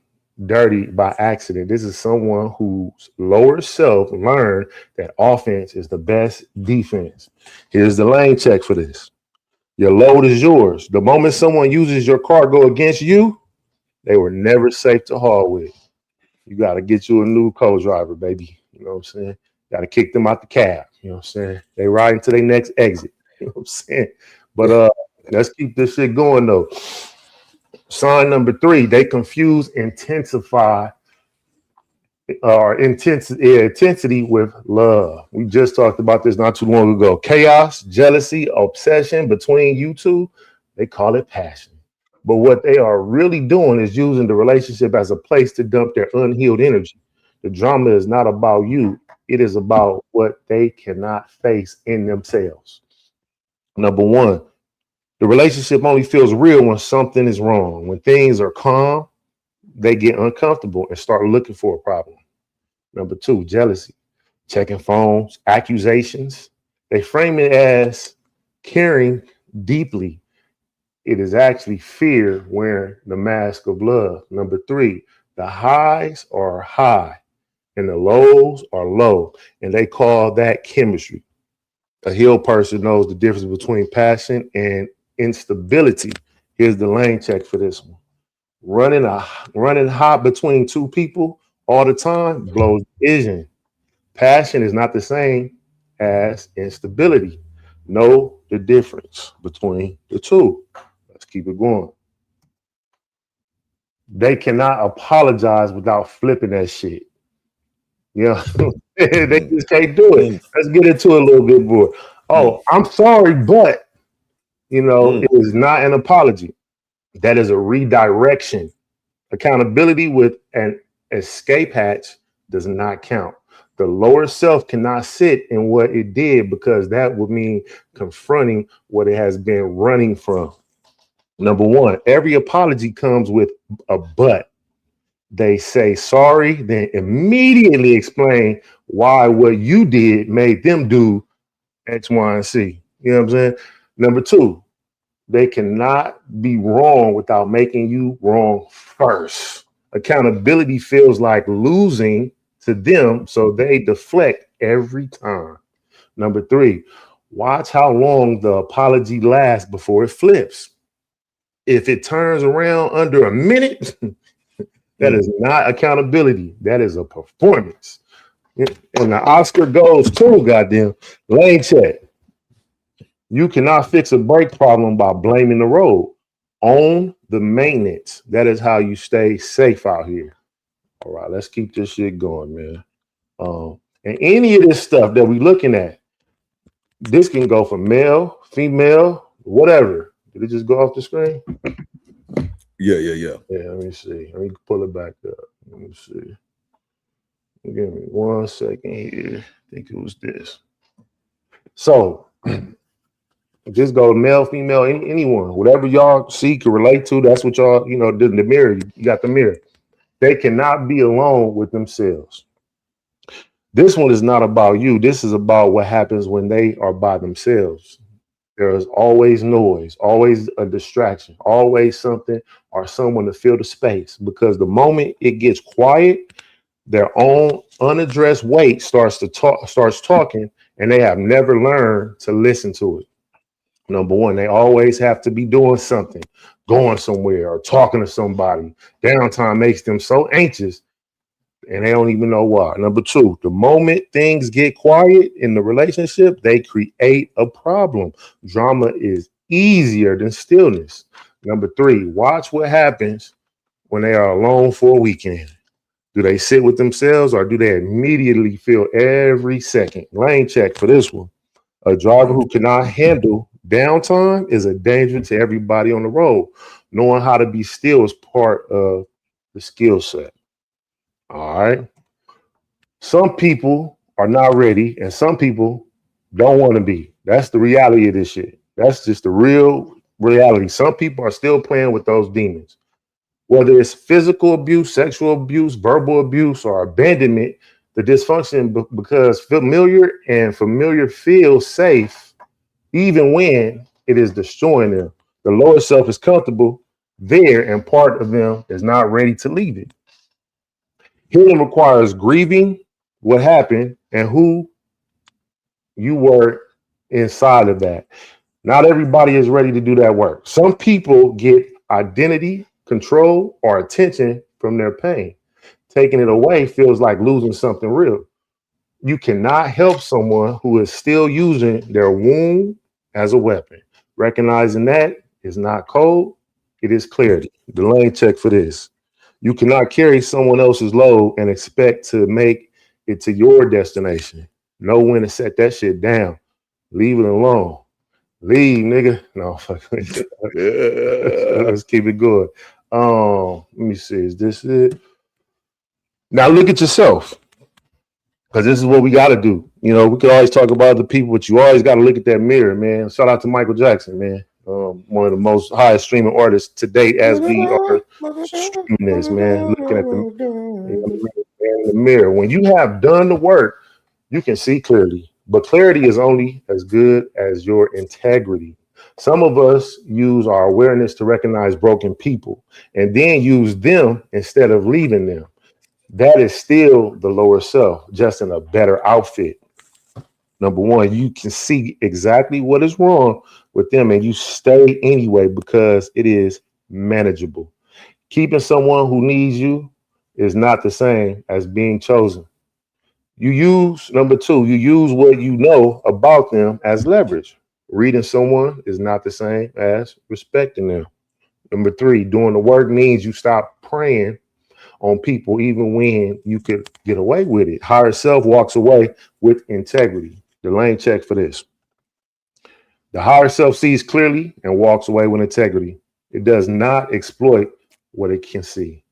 dirty by accident. This is someone whose lower self learned that offense is the best defense. Here's the lane check for this. Your load is yours. The moment someone uses your cargo against you, they were never safe to haul with. You got to get you a new co-driver, baby. You know what I'm saying? Got to kick them out the cab. You know what I'm saying? They ride into their next exit. You know what I'm saying? But let's keep this shit going though. Sign number 3, they confuse intensity with love. We just talked about this not too long ago. Chaos, jealousy, obsession between you two, they call it passion. But what they are really doing is using the relationship as a place to dump their unhealed energy. The drama is not about you. It is about what they cannot face in themselves. Number 1, The relationship only feels real when something is wrong. When things are calm, they get uncomfortable and start looking for a problem. Number 2, jealousy, checking phones, accusations. They frame it as caring deeply. It is actually fear wearing the mask of love. Number 3, the highs are high and the lows are low, and they call that chemistry. A healed person knows the difference between passion and instability. Here's the lane check for this one. Running hot between two people all the time blows vision. Passion is not the same as instability. Know the difference between the two. Let's keep it going. They cannot apologize without flipping that shit. Yeah, they just can't do it. Let's get into it a little bit more. Oh, I'm sorry, but it is not an apology. That is a redirection. Accountability with an escape hatch does not count. The lower self cannot sit in what it did because that would mean confronting what it has been running from. Number 1, every apology comes with a but. They say sorry, then immediately explain why what you did made them do X, Y, and Z. You know what I'm saying? Number 2, they cannot be wrong without making you wrong first. Accountability feels like losing to them, so they deflect every time. Number 3, watch how long the apology lasts before it flips. If it turns around under a minute, that is not accountability. That is a performance. And the Oscar goes to, goddamn, lane check. You cannot fix a brake problem by blaming the road. Own the maintenance. That is how you stay safe out here. All right, let's keep this shit going, man. And any of this stuff that we're looking at, this can go for male, female, whatever. Did it just go off the screen? Yeah. Yeah, let me see. Let me pull it back up. Let me see. Give me 1 second here. I think it was this. So, just go male, female, anyone, whatever y'all see can relate to. That's what y'all, the mirror. You got the mirror. They cannot be alone with themselves. This one is not about you. This is about what happens when they are by themselves. There is always noise, always a distraction, always something or someone to fill the space. Because the moment it gets quiet, their own unaddressed weight starts talking, and they have never learned to listen to it. Number 1, they always have to be doing something, going somewhere or talking to somebody. Downtime makes them so anxious and they don't even know why. Number 2, the moment things get quiet in the relationship, they create a problem. Drama is easier than stillness. Number 3, watch what happens when they are alone for a weekend. Do they sit with themselves or do they immediately feel every second? Lane check for this one. A driver who cannot handle downtime is a danger to everybody on the road. Knowing how to be still is part of the skill set. All right. Some people are not ready and some people don't want to be. That's the reality of this shit. That's just the real reality. Some people are still playing with those demons. Whether it's physical abuse, sexual abuse, verbal abuse, or abandonment, the dysfunction because familiar feels safe even when it is destroying them. The lower self is comfortable there and part of them is not ready to leave it. Healing requires grieving what happened and who you were inside of that. Not everybody is ready to do that work. Some people get identity, control, or attention from their pain. Taking it away feels like losing something real. You cannot help someone who is still using their wound as a weapon. Recognizing that is not cold, it is clarity. The lane check for this. You cannot carry someone else's load and expect to make it to your destination. Know when to set that shit down. Leave it alone. Leave, nigga. No, fuck. Let's keep it going. Let me see. Is this it? Now look at yourself. Because this is what we got to do. We can always talk about the people, but you always got to look at that mirror, man. Shout out to Michael Jackson, man. one of the most highest streaming artists to date as we are streaming this, man. Looking at in the mirror. When you have done the work, you can see clearly. But clarity is only as good as your integrity. Some of us use our awareness to recognize broken people and then use them instead of leaving them. That is still the lower self, just in a better outfit. Number one, you can see exactly what is wrong with them and you stay anyway because it is manageable. Keeping someone who needs you is not the same as being chosen. Number two, you use what you know about them as leverage. Reading someone is not the same as respecting them. Number three, doing the work means you stop preying on people even when you could get away with it. Higher self walks away with integrity. The lane check for this. The higher self sees clearly and walks away with integrity. It does not exploit what it can see.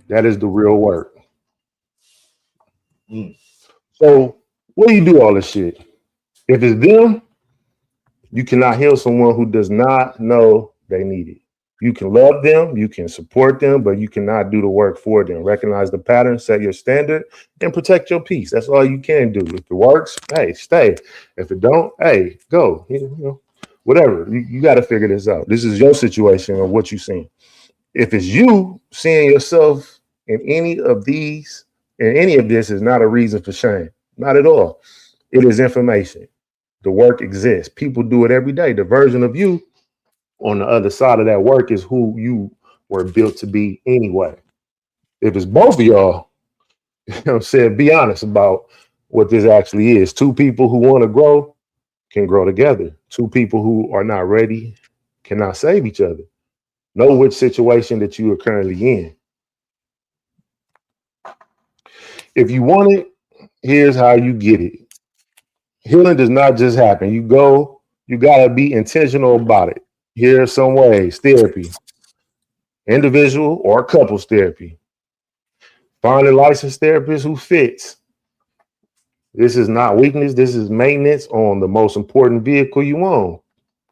That is the real work. So what do you do all this shit? If it's them, you cannot heal someone who does not know they need it. You can love them, you can support them, but you cannot do the work for them. Recognize the pattern, set your standard, and protect your peace. That's all you can do. If it works, hey, stay. If it don't, hey, go. You know, whatever. You got to figure this out. This is your situation or what you're seeing. If it's you seeing yourself in any of this is not a reason for shame. Not at all. It is information. The work exists. People do it every day. The version of you on the other side of that work is who you were built to be anyway. If it's both of y'all, you know what I'm saying, be honest about what this actually is. Two people who want to grow can grow together. Two people who are not ready cannot save each other. Know which situation that you are currently in. If you want it, here's how you get it. Healing does not just happen. You got to be intentional about it. Here are some ways. Therapy, individual or couples therapy. Find a licensed therapist who fits. This is not weakness. This is maintenance on the most important vehicle you own.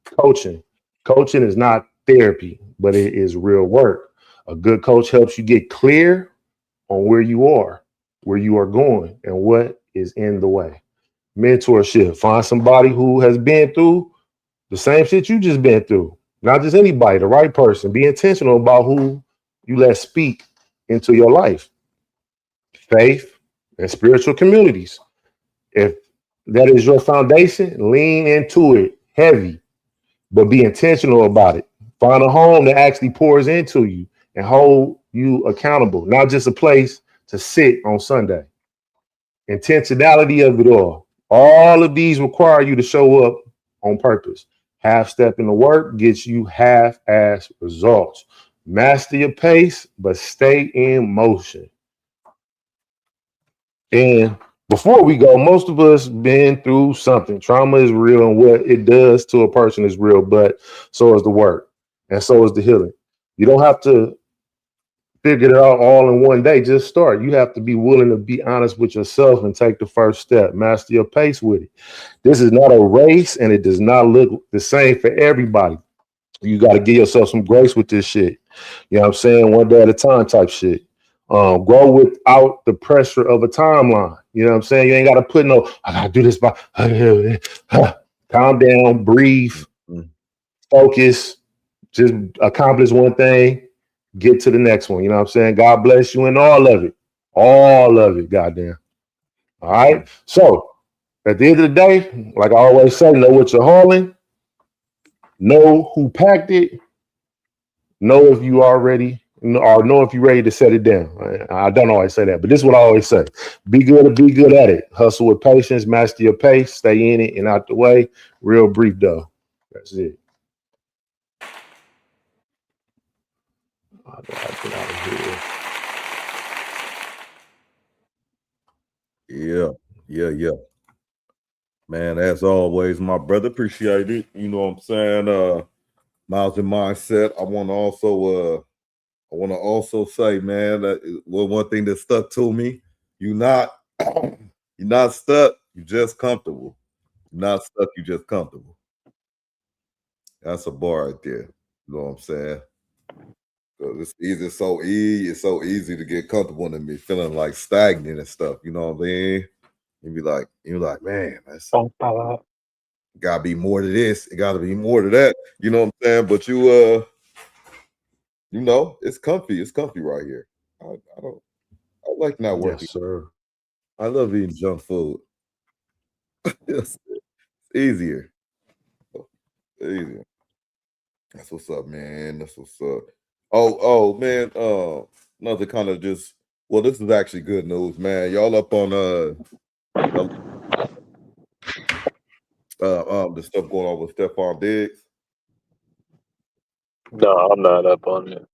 Coaching. Coaching is not therapy, but it is real work. A good coach helps you get clear on where you are going, and what is in the way. Mentorship. Find somebody who has been through the same shit you just been through. Not just anybody, the right person. Be intentional about who you let speak into your life. Faith and spiritual communities. If that is your foundation, lean into it heavy, but be intentional about it. Find a home that actually pours into you and hold you accountable, not just a place to sit on Sunday. Intentionality of it all. All of these require you to show up on purpose. Half step in the work gets you half-ass results. Master your pace, but stay in motion. And before we go, most of us been through something. Trauma is real, and what it does to a person is real, but so is the work, and so is the healing. You don't have to figure it out all in one day. Just start. You have to be willing to be honest with yourself and take the first step. Master your pace with it. This is not a race, and it does not look the same for everybody. You got to give yourself some grace with this shit. You know what I'm saying? One day at a time type shit. Grow without the pressure of a timeline. You know what I'm saying? You ain't got to put no, I got to do this by, calm down, breathe, focus, just accomplish one thing, get to the next one. You know what I'm saying? God bless you in all of it. All of it, goddamn. All right? So, at the end of the day, like I always say, know what you're hauling, know who packed it, know if you already, or know if you're ready to set it down. I don't always say that, but this is what I always say. Be good at it. Hustle with patience, master your pace, stay in it and out the way. Real brief though. That's it. Yeah. Man, as always, my brother, appreciate it. You know what I'm saying? Miles and Mindset. I want to also say, man, that one thing that stuck to me, you're not stuck, you're just comfortable. You're not stuck, you're just comfortable. That's a bar right there. You know what I'm saying? It's easy, it's so easy to get comfortable in me, feeling like stagnant and stuff. You know what I mean? You're like, man, that's gotta be more to this. It gotta be more to that. You know what I'm saying? But you know, it's comfy. It's comfy right here. I like not working. Yes, sir. I love eating junk food. It's easier. Easier. That's what's up, man. That's what's up. Oh, man. Another kind of just. Well, this is actually good news, man. Y'all up on the stuff going on with STEFON DIGGS? No, I'm not up on it.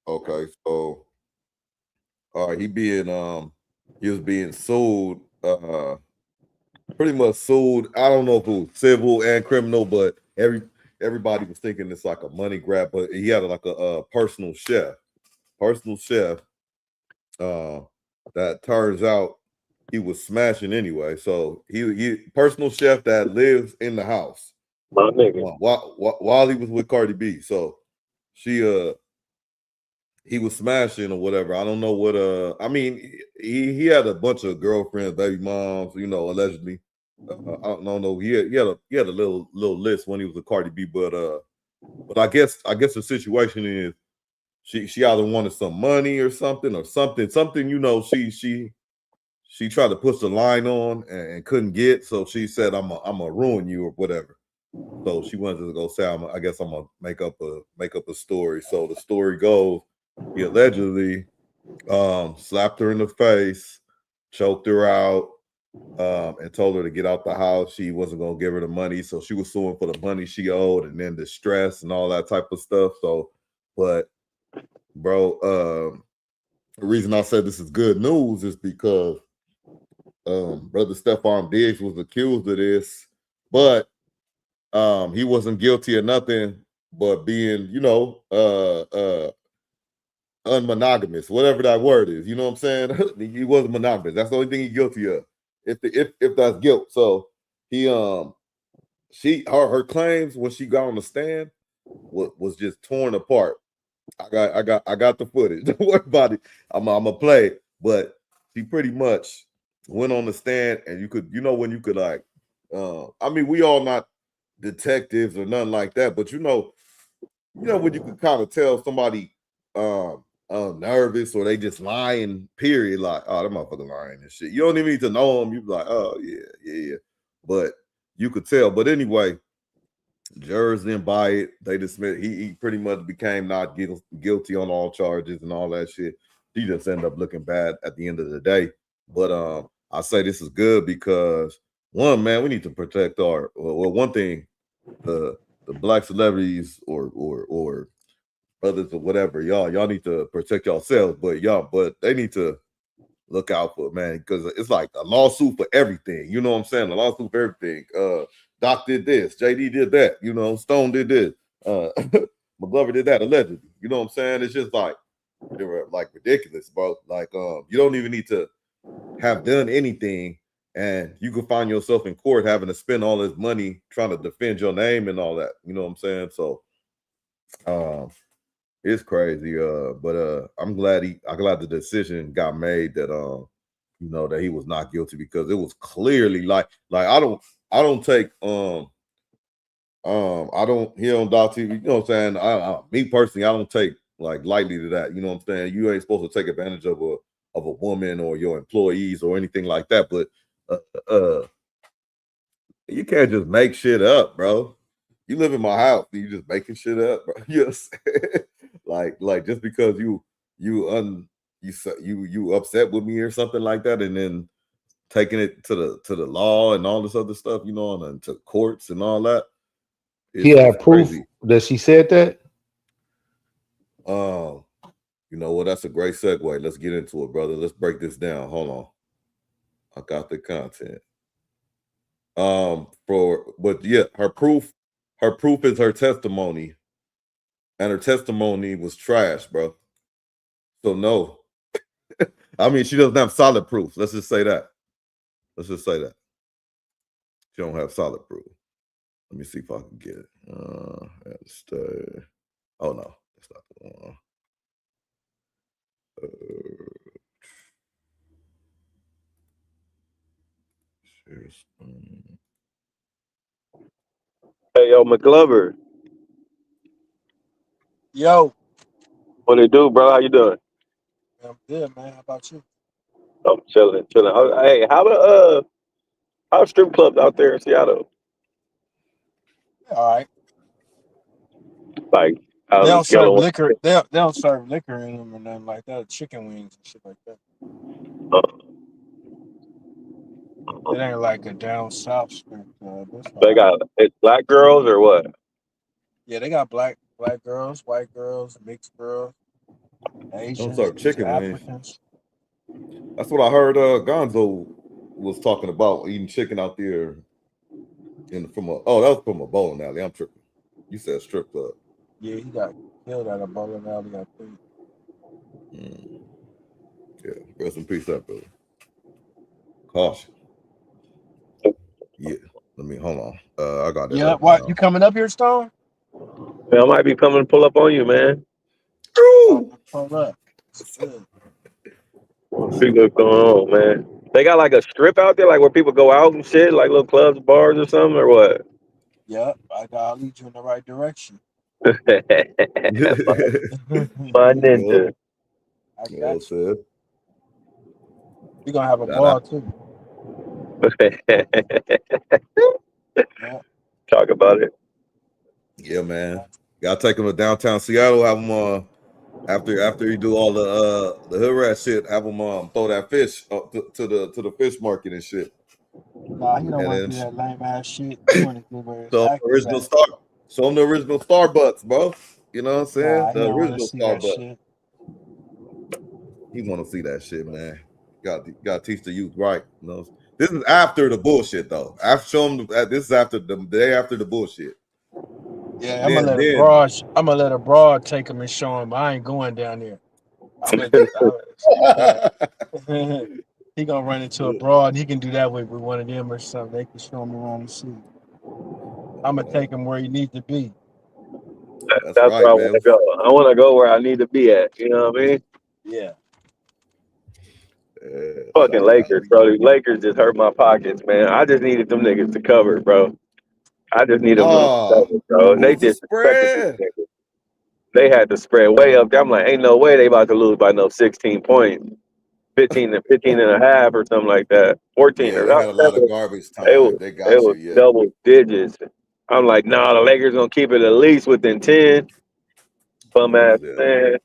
Okay. So, all right, he was being sued. Pretty much sued. I don't know if it was civil and criminal, but everybody was thinking it's like a money grab. But he had like a personal chef. That turns out he was smashing anyway. So he personal chef that lives in the house. My nigga. While he was with Cardi B. So he was smashing or whatever. I don't know what I mean, he had a bunch of girlfriends, baby moms, you know, allegedly. I don't know. He had a little list when he was with Cardi B, but I guess the situation is she either wanted some money or something, you know, she tried to push the line on and couldn't get, so she said, I'm gonna ruin you or whatever. So she wanted to go say, I guess I'm gonna make up a story. So the story goes, he allegedly slapped her in the face, choked her out, and told her to get out the house. She wasn't gonna give her the money, so she was suing for the money she owed, and then the stress and all that type of stuff. So, but bro, the reason I said this is good news is because brother STEFON DIGGS was accused of this, but he wasn't guilty of nothing but being, you know, unmonogamous, whatever that word is. You know what I'm saying? He wasn't monogamous. That's the only thing he's guilty of. If that's guilt. So he her claims when she got on the stand was just torn apart. I got the footage. Don't worry about it. I'm gonna play it. But she pretty much went on the stand, and you could, you know, when you could like, I mean, we all not detectives or nothing like that, but you know when you could kind of tell somebody nervous or they just lying, period, like, oh, that motherfucker lying and shit. You don't even need to know them. You be like, oh yeah. But you could tell. But anyway, jurors didn't buy it. They dismissed. He pretty much became not guilty on all charges and all that shit. He just ended up looking bad at the end of the day. But I say this is good because one, man, we need to protect our one thing, the black celebrities or others or whatever, y'all need to protect yourselves, but they need to look out for, man, because it's like a lawsuit for everything. You know what I'm saying? A lawsuit for everything. Doc did this, JD did that, you know, Stone did this, McGlover did that allegedly. You know what I'm saying? It's just like they were like ridiculous, bro. Like you don't even need to have done anything, and you can find yourself in court having to spend all this money trying to defend your name and all that. You know what I'm saying? So it's crazy. But I'm glad the decision got made that you know, that he was not guilty, because it was clearly like I don't take I don't hear on Doc TV, you know what I'm saying? Me personally, I don't take like lightly to that. You know what I'm saying? You ain't supposed to take advantage of a woman or your employees or anything like that. But you can't just make shit up, bro. You live in my house, you just making shit up, bro. Yes. like just because you upset with me or something like that, and then taking it to the law and all this other stuff, you know, and to courts and all that. He had proof that she said that. You know what? That's a great segue. Let's get into it, brother. Let's break this down. Hold on. I got the content. But yeah, her proof is her testimony, and her testimony was trash, bro. So no. I mean, she doesn't have solid proof. Let's just say that. She don't have solid proof. Let me see if I can get it. Oh no, that's not the one. Hey, yo, McGlover. Yo. What it do, bro? How you doing? I'm good, man. How about you? I'm chilling. Hey, how strip clubs out there in Seattle? All right. Like, They how's the don't scale serve of liquor. They don't serve liquor in them or nothing like that. Chicken wings and shit like that. It ain't like a down south strip club. They got it's black girls or what? Yeah, they got black girls, white girls, mixed girls, Don't Asians, serve East chicken wings. Africans. That's what I heard. Gonzo was talking about eating chicken out there. That was from a bowling alley. I'm tripping. You said strip club. Yeah, he got killed at a bowling alley, I think. Yeah, rest in peace, that brother. Caution. Yeah, let me hold on. I got that. Yeah, what? You coming up here, Stone? Man, I might be coming to pull up on you, man. Pull up. Good. See what's going on, man. They got like a strip out there, like where people go out and shit, like little clubs, bars, or something, or what? Yep, I'll lead you in the right direction. My ninja. I got you. We're gonna have a Nah, ball too. Yeah. Talk about it. Yeah, man. Gotta take them to downtown Seattle. Have them after you do all the hood rat shit. Have them throw that fish up to the fish market and shit. Nah, he don't want to do that lame ass shit. He want to do where his actors at. Show them the original Starbucks, bro. You know what I'm saying? Nah, he The don't want to original see that Starbucks. shit. He want to see that shit, man. Got to teach the youth right. You know? This is after the bullshit, though. After show them this is after the day after the bullshit. Yeah, I'm gonna let a broad take him and show him. I ain't going down there. He gonna run into a broad, and he can do that with one of them or something. They can show him around the city. I'm gonna take him where he needs to be. That's right, where I want to go. I want to go where I need to be at. You know what I mean? Yeah. Fucking Lakers, bro. These Lakers just hurt my pockets, man. I just needed them niggas to cover, bro. I just needed them to cover, bro. And they disrespected these niggas. They had the spread way up there. I'm like, ain't no way they about to lose by no 16 points. 15 and a half or something like that. 14 Yeah, or they had a lot of garbage time. They got was you, yeah. double digits. I'm like, nah, the Lakers gonna keep it at least within 10. Bum ass man.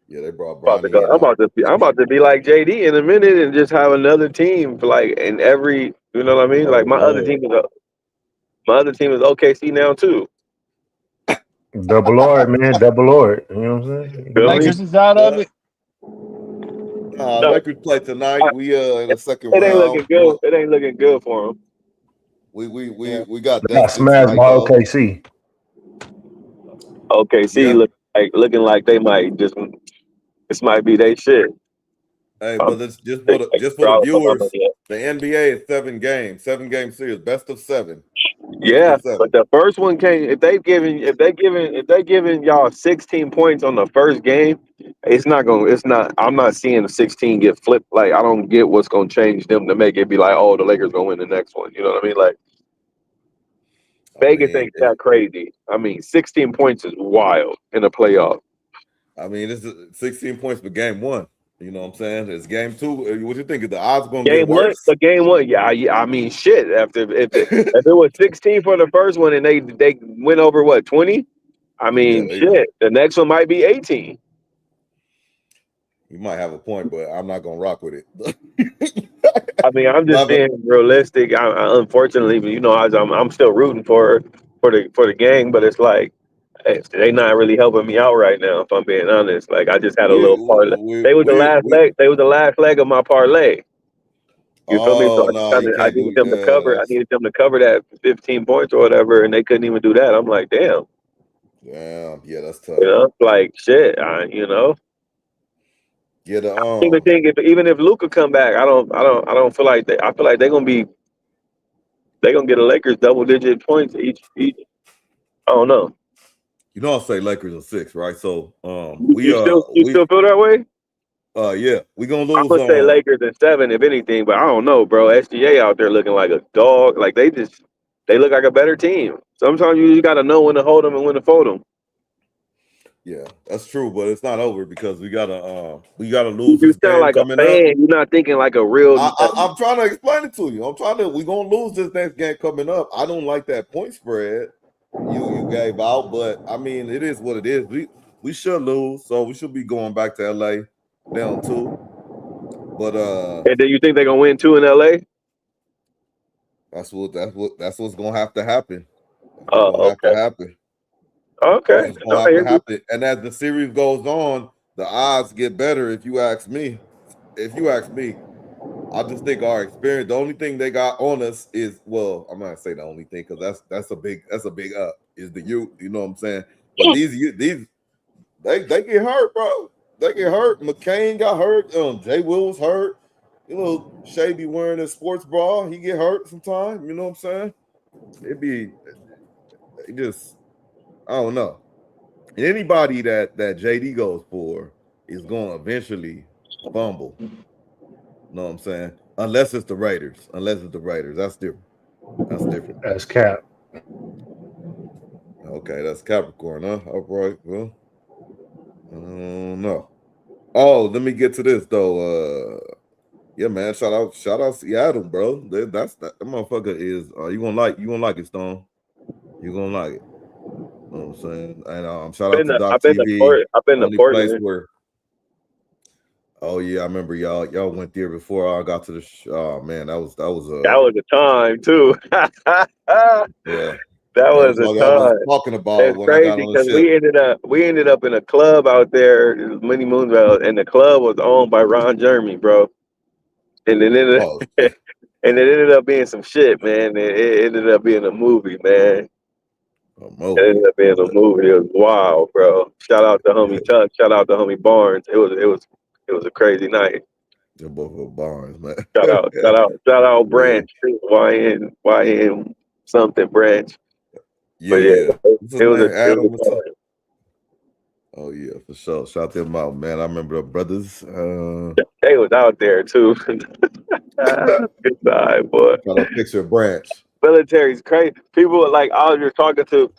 Yeah, they brought I'm Bronny in. I'm about to be like JD in a minute and just have another team for like in every, you know what I mean? Like my other team is OKC now too. Double R, man, double R. You know what I'm saying? Lakers is out of it. Lakers play tonight. We in the second It ain't round. looking good. It ain't looking good for them. We got They got dusted smashed tonight, by though. OKC. OKC looking like they might just. This might be their shit. Hey, but it's just for the viewers. The NBA is 7 games, 7-game series, best of 7. Yeah, but the first one came. If they giving y'all 16 points on the first game, it's not. I'm not seeing the 16 get flipped. Like I don't get what's gonna change them to make it be like, oh, the Lakers gonna win the next one. You know what I mean? Like Vegas ain't that crazy. I mean, 16 points is wild in a playoff. I mean, this is 16 points for game 1. You know what I'm saying? It's game 2. What you think? Is the odds going to get worse? Game one, yeah. I mean, shit. If it was 16 for the first one and they went over what 20, I mean, shit. The next one might be 18. You might have a point, but I'm not gonna rock with it. I mean, I'm just being realistic. I unfortunately, you know, I'm still rooting for the gang, but it's like they not really helping me out right now. If I'm being honest, like I just had a little parlay. They was the last leg. They was the last leg of my parlay. You feel me? So I needed them to cover. I needed them to cover that 15 points or whatever, and they couldn't even do that. I'm like, damn. Yeah, that's tough. You know, like shit. You know. Yeah, Even think even if Luka come back, I don't feel like I feel like they're gonna be they gonna get a Lakers double-digit points each. I don't know. You know, I'll say Lakers are 6, right? So, You still feel that way? Yeah, we gonna lose. I'm gonna say Lakers in 7, if anything, but I don't know, bro. SGA out there looking like a dog. Like they look like a better team. Sometimes you just gotta know when to hold them and when to fold them. Yeah, that's true, but it's not over because we gotta lose You this sound game like coming a fan. up. You're not thinking like a real. I'm trying to explain it to you. We're gonna lose this next game coming up. I don't like that point spread you gave out, but I mean it is what it is. We should lose, so we should be going back to LA down 2. But and then you think they're gonna win 2 in LA? That's what's gonna have to happen. Have to happen. Okay. It's gonna have to happen. And as the series goes on, the odds get better. If you ask me, I just think our experience. The only thing they got on us is, well, I'm not gonna say the only thing because that's a big up is the youth. You know what I'm saying? But these they get hurt, bro. They get hurt. McCain got hurt. Jay Will was hurt. You know, Shay be wearing his sports bra. He get hurt sometime. You know what I'm saying? I don't know. And anybody that JD goes for is going to eventually fumble. You know what I'm saying? Unless it's the Raiders. That's different. That's Cap. Okay, that's Capricorn, huh? All right. Well, I don't know. Oh, let me get to this though. Yeah, man. Shout out Seattle, bro. That motherfucker is. You gonna like it, Stone. You gonna like it. You know what I'm saying? And shout out to Doc TV. I've been to Portland. Oh yeah, I remember y'all went there before I got to the. Oh man, that was a time too. Yeah. That was a time. Talking about it's when crazy I got on the because ship. we ended up in a club out there, many moons ago, and the club was owned by Ron Jeremy, bro. And it ended up being some shit, man. It ended up being a movie, man. It ended up being a movie. It was wild, bro. Shout out to homie Chuck. Shout out to homie Barnes. It was a crazy night. They're both of Barnes, man. Shout out Branch. YN something Branch. Yeah, it was a oh yeah, for sure. Shout them out, man. I remember the brothers. They was out there too. Good side, boy. Got a picture of Branch. Military's crazy. People were like, I was just talking to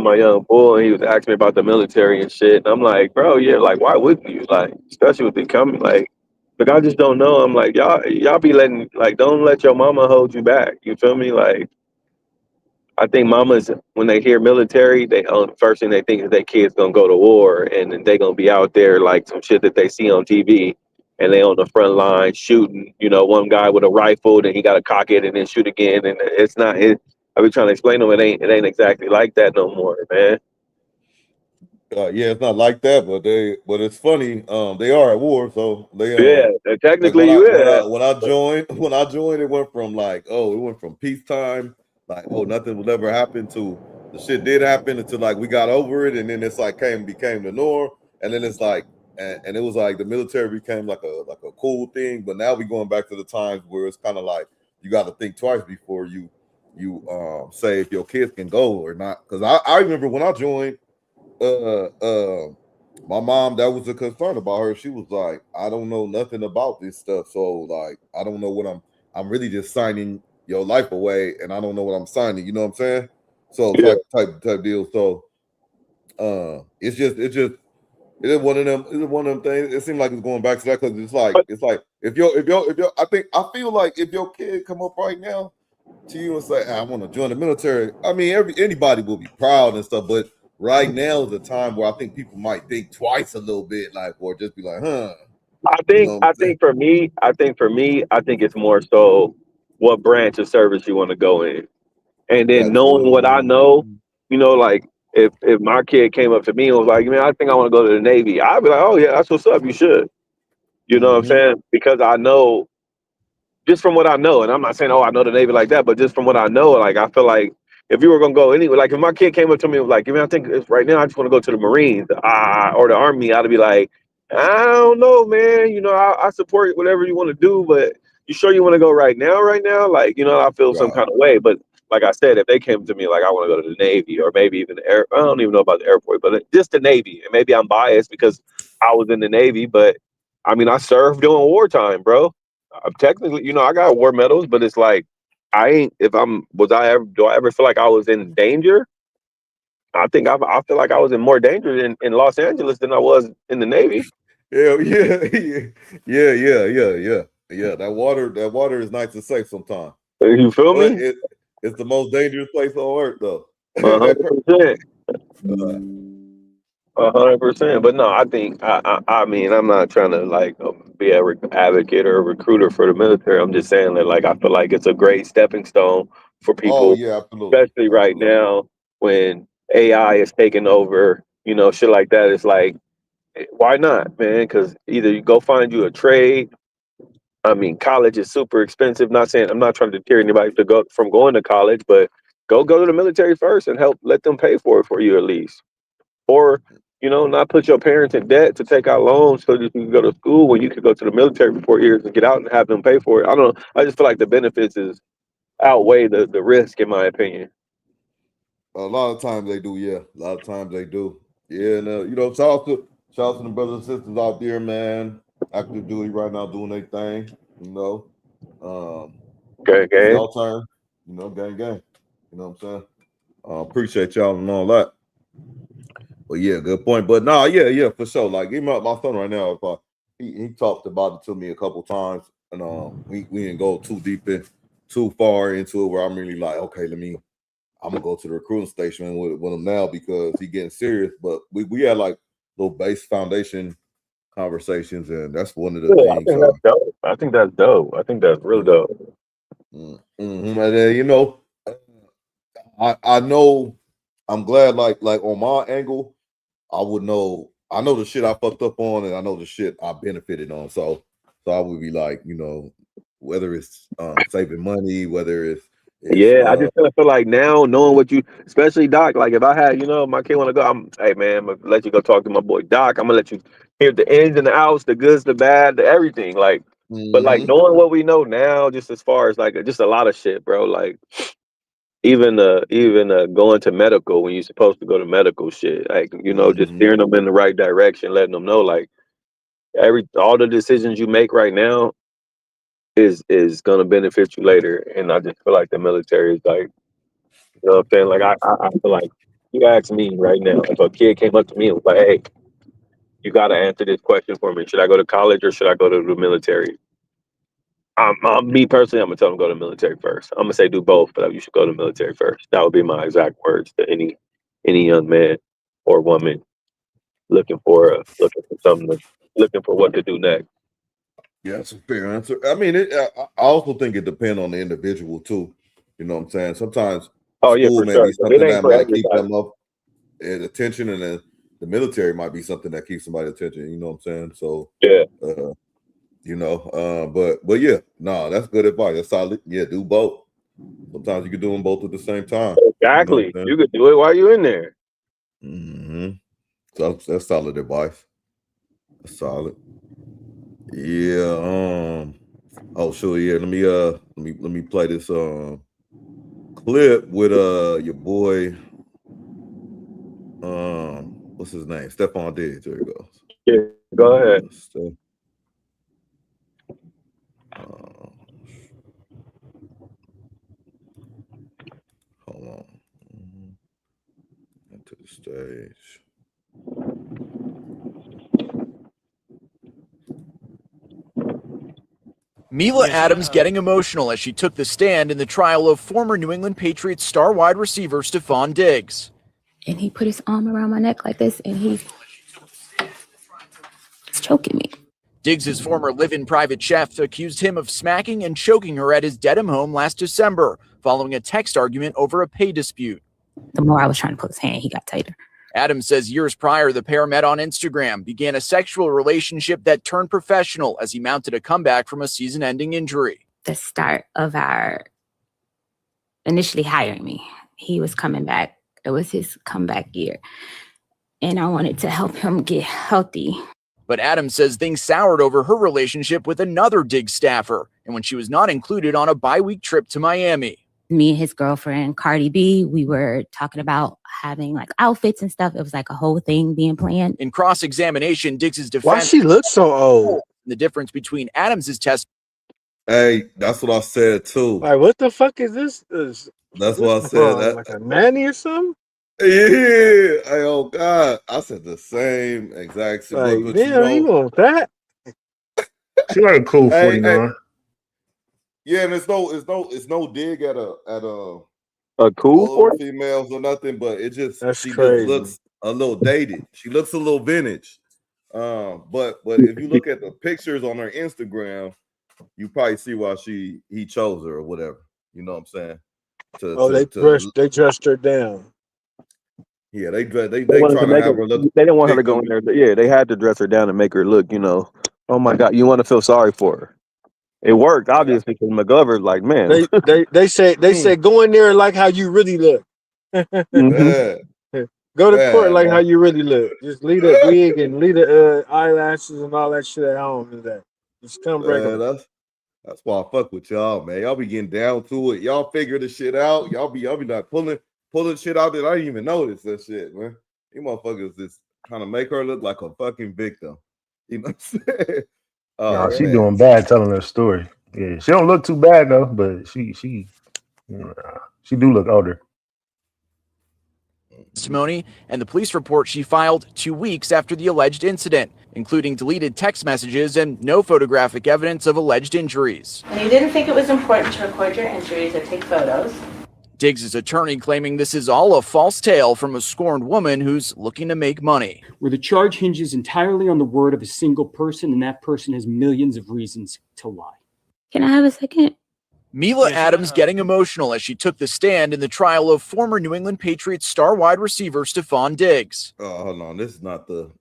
my young bull, and he was asking me about the military and shit. And I'm like, bro, yeah, like, why wouldn't you? Like, especially with the coming, like, I just don't know. I'm like, y'all be letting, like, don't let your mama hold you back. You feel me? Like, I think mamas, when they hear military, first thing they think is their kids gonna go to war, and then they gonna be out there like some shit that they see on TV, and they on the front line shooting. You know, one guy with a rifle, then he got to cock it and then shoot again, and it's not. I be trying to explain to them, it ain't exactly like that no more, man. Yeah, it's not like that, but it's funny. They are at war, so they technically like when I joined, it went from peacetime, like nothing will ever happen to the shit did happen until like we got over it, and then it's like became the norm, and then it's like and it was like the military became like a cool thing, but now we going back to the times where it's kind of like you got to think twice before you say if your kids can go or not, because I remember when I joined. My mom, that was a concern about her. She was like, I don't know nothing about this stuff, so like I don't know what I'm really just signing your life away, and I don't know what I'm signing. You know what I'm saying? So type deal. So it is one of them things. It seems like it's going back to that because it's like if I feel like if your kid come up right now to you and say, I want to join the military, I mean anybody will be proud and stuff, but right now is the time where I think people might think twice a little bit, like, or just be like, huh. I think for me, it's more so what branch of service you want to go in. And then knowing what I know, you know, like if my kid came up to me and was like, man, I think I want to go to the Navy, I'd be like, oh yeah, that's what's up, you should. You know what I'm saying? Because I know, just from what I know, and I'm not saying, I know the Navy like that, but just from what I know, like I feel like if you were gonna go anyway, like if my kid came up to me and was like, I think right now I just want to go to the Marines or the Army, I'd be like, I don't know, man. You know, I support whatever you want to do, but you sure you want to go right now? Right now, like, you know, I feel some kind of way. But like I said, if they came to me like I want to go to the Navy or maybe even the Air, I don't even know about the Air Force, but just the Navy. And maybe I'm biased because I was in the Navy, but I mean, I served during wartime, bro. I'm technically, you know, I got war medals, but it's like I ain't. If I'm, do I ever feel like I was in danger? I think I feel like I was in more danger in Los Angeles than I was in the Navy. Yeah. That water is nice and safe sometimes. You feel But me? it's the most dangerous place on earth, though. 100%. 100%. But no, I think I mean, I'm not trying to like be a advocate or a recruiter for the military. I'm just saying that like I feel like it's a great stepping stone for people, especially right now when AI is taking over. You know, shit like that. It's like, why not, man? Because either you go find you a trade. I mean, college is super expensive. Not saying I'm not trying to deter anybody to go from going to college, but go to the military first and let them pay for it for you at least. Or, you know, not put your parents in debt to take out loans so that you can go to school when you could go to the military for 4 years and get out and have them pay for it. I don't know. I just feel like the benefits outweigh the risk, in my opinion. A lot of times they do, yeah. A lot of times they do. Yeah, and you know, shout out to the brothers and sisters out there, man. Active duty right now doing their thing, you know. Gang. Y'all turn, you know, gang. You know what I'm saying? Appreciate y'all and all that. But yeah, good point. But nah, yeah, for sure. Like even my son right now, he talked about it to me a couple times, and we didn't go too far into it where I'm really like, okay, I'm gonna go to the recruiting station with him now because he getting serious. But we had like little base foundation conversations, and that's one of the things. I think that's dope. I think that's real dope. And then, you know, I know I'm glad like on my angle, I know the shit I fucked up on, and I know the shit I benefited on. So I would be like, you know, whether it's saving money, whether it's I just kind of feel like now knowing what you, especially Doc, like if I had, you know, my kid want to go, hey man, I'm gonna let you go talk to my boy Doc. I'm gonna let you hear the ins and the outs, the goods, the bad, the everything. Like, but like knowing what we know now, just as far as like just a lot of shit, bro. Like even going to medical when you're supposed to go to medical shit, like, you know, just steering them in the right direction, letting them know like all the decisions you make right now is gonna benefit you later. And I just feel like the military is like, you know what I'm saying? Like I feel like you ask me right now, if a kid came up to me and was like, hey, you gotta answer this question for me. Should I go to college or should I go to the military? Me personally, I'm gonna tell them go to the military first. I'm gonna say do both, but you should go to the military first. That would be my exact words to any young man or woman looking for what to do next. Yeah, that's a fair answer. I mean, I also think it depends on the individual too. You know what I'm saying? Sometimes school may be something that might keep them up at attention, and then the military might be something that keeps somebody attention. You know what I'm saying? So you know, but yeah, no, that's good advice. That's solid. Yeah, do both. Sometimes you can do them both at the same time. Exactly. You could do it while you're in there. So that's solid advice. That's solid. Yeah. Oh, sure. Yeah. Let me play this clip with your boy. What's his name? STEFON DIGGS. There he goes. Yeah. Go ahead. Hold on. Into the stage. Mila Adams getting emotional as she took the stand in the trial of former New England Patriots star wide receiver STEFON DIGGS. And he put his arm around my neck like this, and he's choking me. DIGGS' former live-in private chef accused him of smacking and choking her at his Dedham home last December, following a text argument over a pay dispute. The more I was trying to pull his hand, he got tighter. Adams says years prior, the pair met on Instagram, began a sexual relationship that turned professional as he mounted a comeback from a season-ending injury. The start of our initially hiring me, he was coming back. It was his comeback year. And I wanted to help him get healthy. But Adams says things soured over her relationship with another DIGGS staffer and when she was not included on a bi-week trip to Miami. Me and his girlfriend, Cardi B, we were talking about having like outfits and stuff. It was like a whole thing being planned. In cross-examination, Diggs' defense. Why she look so old? The difference between Adams' test. Hey, that's what I said too. Like, what the fuck is this? That's what I said. That, like a nanny or something? yeah. Hey, oh God, I said the same exact thing. Like, but damn, you want that? She like a cool 49. Yeah, and it's no dig at a cool females or nothing, but it just she crazy. just looks a little dated. She looks a little vintage. But if you look at the pictures on her Instagram, you probably see why he chose her or whatever. You know what I'm saying? They dressed her down. Yeah, they trying to have her look. They didn't want her to go in there. Yeah, they had to dress her down and make her look, oh my God, you want to feel sorry for her. It worked, obviously, because McGlover's like, man. They said go in there like how you really look. Mm-hmm. Go to court like how you really look. Just leave the wig and leave the eyelashes and all that shit at home and that. Just come regular. That's why I fuck with y'all, man. Y'all be getting down to it. Y'all figure the shit out. Y'all be not pulling shit out that I didn't even notice that shit, man. You motherfuckers just trying to make her look like a fucking victim. You know what I'm saying? Nah, she doing bad telling her story. Yeah, she don't look too bad though, but she do look older. Testimony and the police report she filed 2 weeks after the alleged incident, including deleted text messages and no photographic evidence of alleged injuries. And you didn't think it was important to record your injuries or take photos. Diggs' attorney claiming this is all a false tale from a scorned woman who's looking to make money. Where the charge hinges entirely on the word of a single person, and that person has millions of reasons to lie. Can I have a second? Mila Adams getting emotional as she took the stand in the trial of former New England Patriots star wide receiver STEFON Diggs. Oh, hold on. This is not the...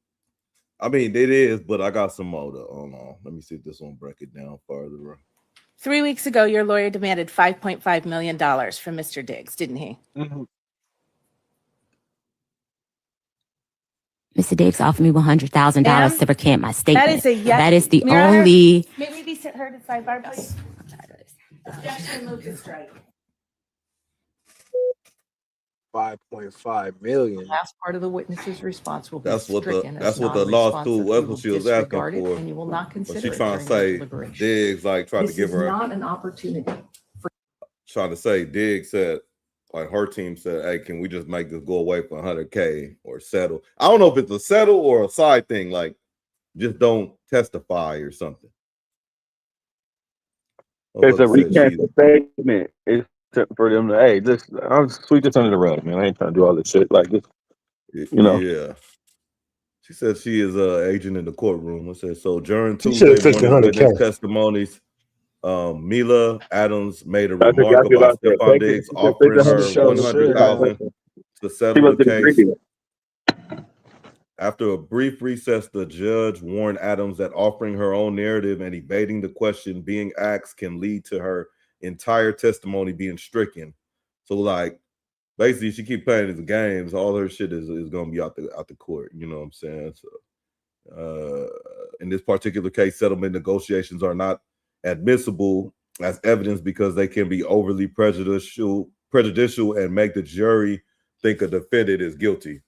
I mean, it is, but I got some more. Hold on. Let me see if this one break it down farther. 3 weeks ago, your lawyer demanded $5.5 million from Mr. Diggs, didn't he? Mm-hmm. Mr. Diggs offered me $100,000 to recant my statement. That is a yes. That is the only... May we be heard at sidebar, please? Objection, Lucas, strike. 5.5 million. The last part of the witness's response will be That's what the non-responsive. lawsuit was. What she was asking for. And you will not consider she it trying to during say deliberation. Diggs like tried to give her not an opportunity. Trying to say Diggs said like her team said, hey, can we just make this go away for $100K or settle? I don't know if it's a settle or a side thing, like just don't testify or something. It's a recant statement. It's for them to, hey, just I'll sweep this under the rug, man. I ain't trying to do all this shit like this. Yeah. She said she is an agent in the courtroom. I said so during She should have Tuesday took the morning 100K. testimonies. Mila Adams made a remark about STEFON Diggs offering her $100,000 to settle the case. After a brief recess, the judge warned Adams that offering her own narrative and evading the question being asked can lead to her entire testimony being stricken. So, like, basically, she keep playing these games. All her shit is gonna be out the court. You know what I'm saying? So, in this particular case, settlement negotiations are not admissible as evidence because they can be overly prejudicial and make the jury think a defendant is guilty.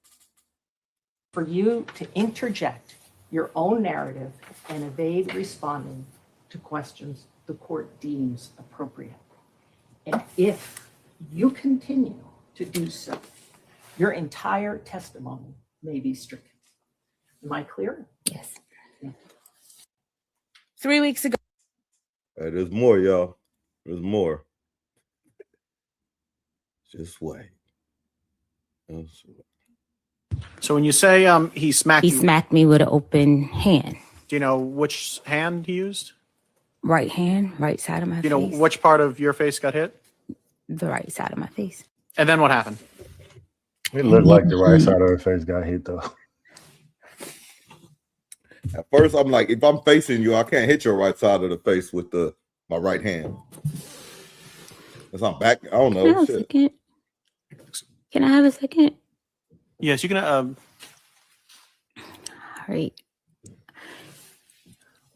For you to interject your own narrative and evade responding to questions the court deems appropriate. And if you continue to do so, your entire testimony may be stricken. Am I clear? Yes. 3 weeks ago. Hey, there's more, y'all. There's more. Just wait. So when you say he smacked He smacked me with an open hand. Do you know which hand he used? Right hand, right side of my Do you know face. which part of your face got hit? The right side of my face. And then what happened? It looked like the right side of her face got hit though. At first, I'm like, if I'm facing you, I can't hit your right side of the face with my right hand. If I'm back, I don't Can I have know. a Shit. second? Can I have a second? Yes, you can. All right.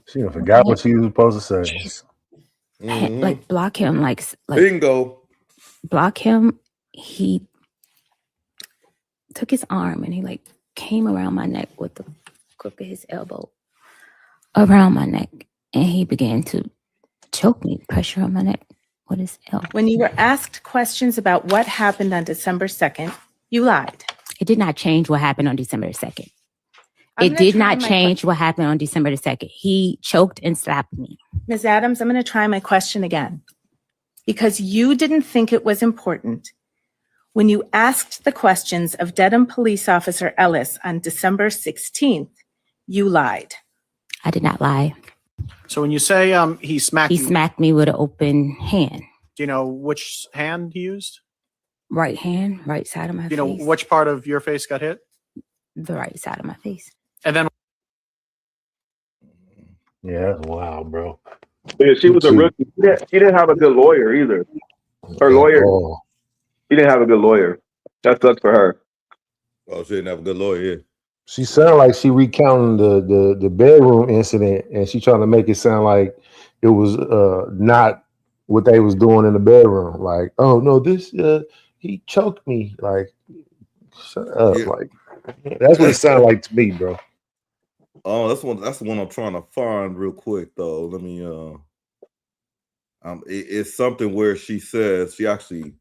She forgot what she was supposed to say. like block him, like bingo. Block him. He took his arm and he like came around my neck with the crook of his elbow around my neck, and he began to choke me, pressure on my neck with his elbow. When you were asked questions about what happened on December 2nd, you lied. It did not change what happened on December 2nd. It did not change what happened on December 2nd. He choked and slapped me. Ms. Adams, I'm going to try my question again. Because you didn't think it was important. When you asked the questions of Dedham Police Officer Ellis on December 16th, you lied. I did not lie. So when you say he smacked He you, smacked me with an open hand. do you know which hand he used? Right hand, right side of my Do you know face. which part of your face got hit? The right side of my face. And then Yeah, that's wild, bro. Yeah, she was a rookie. She didn't have a good lawyer either. Her lawyer, she didn't have a good lawyer. That sucks for her. Oh, she didn't have a good lawyer. Yeah. She sounded like she recounting the bedroom incident, and she trying to make it sound like it was not what they was doing in the bedroom. Like, oh no, this he choked me. Like, shut up. Yeah. Like, that's what it sounded like to me, bro. Oh, that's the one I'm trying to find real quick though. Let me it's something where she says she actually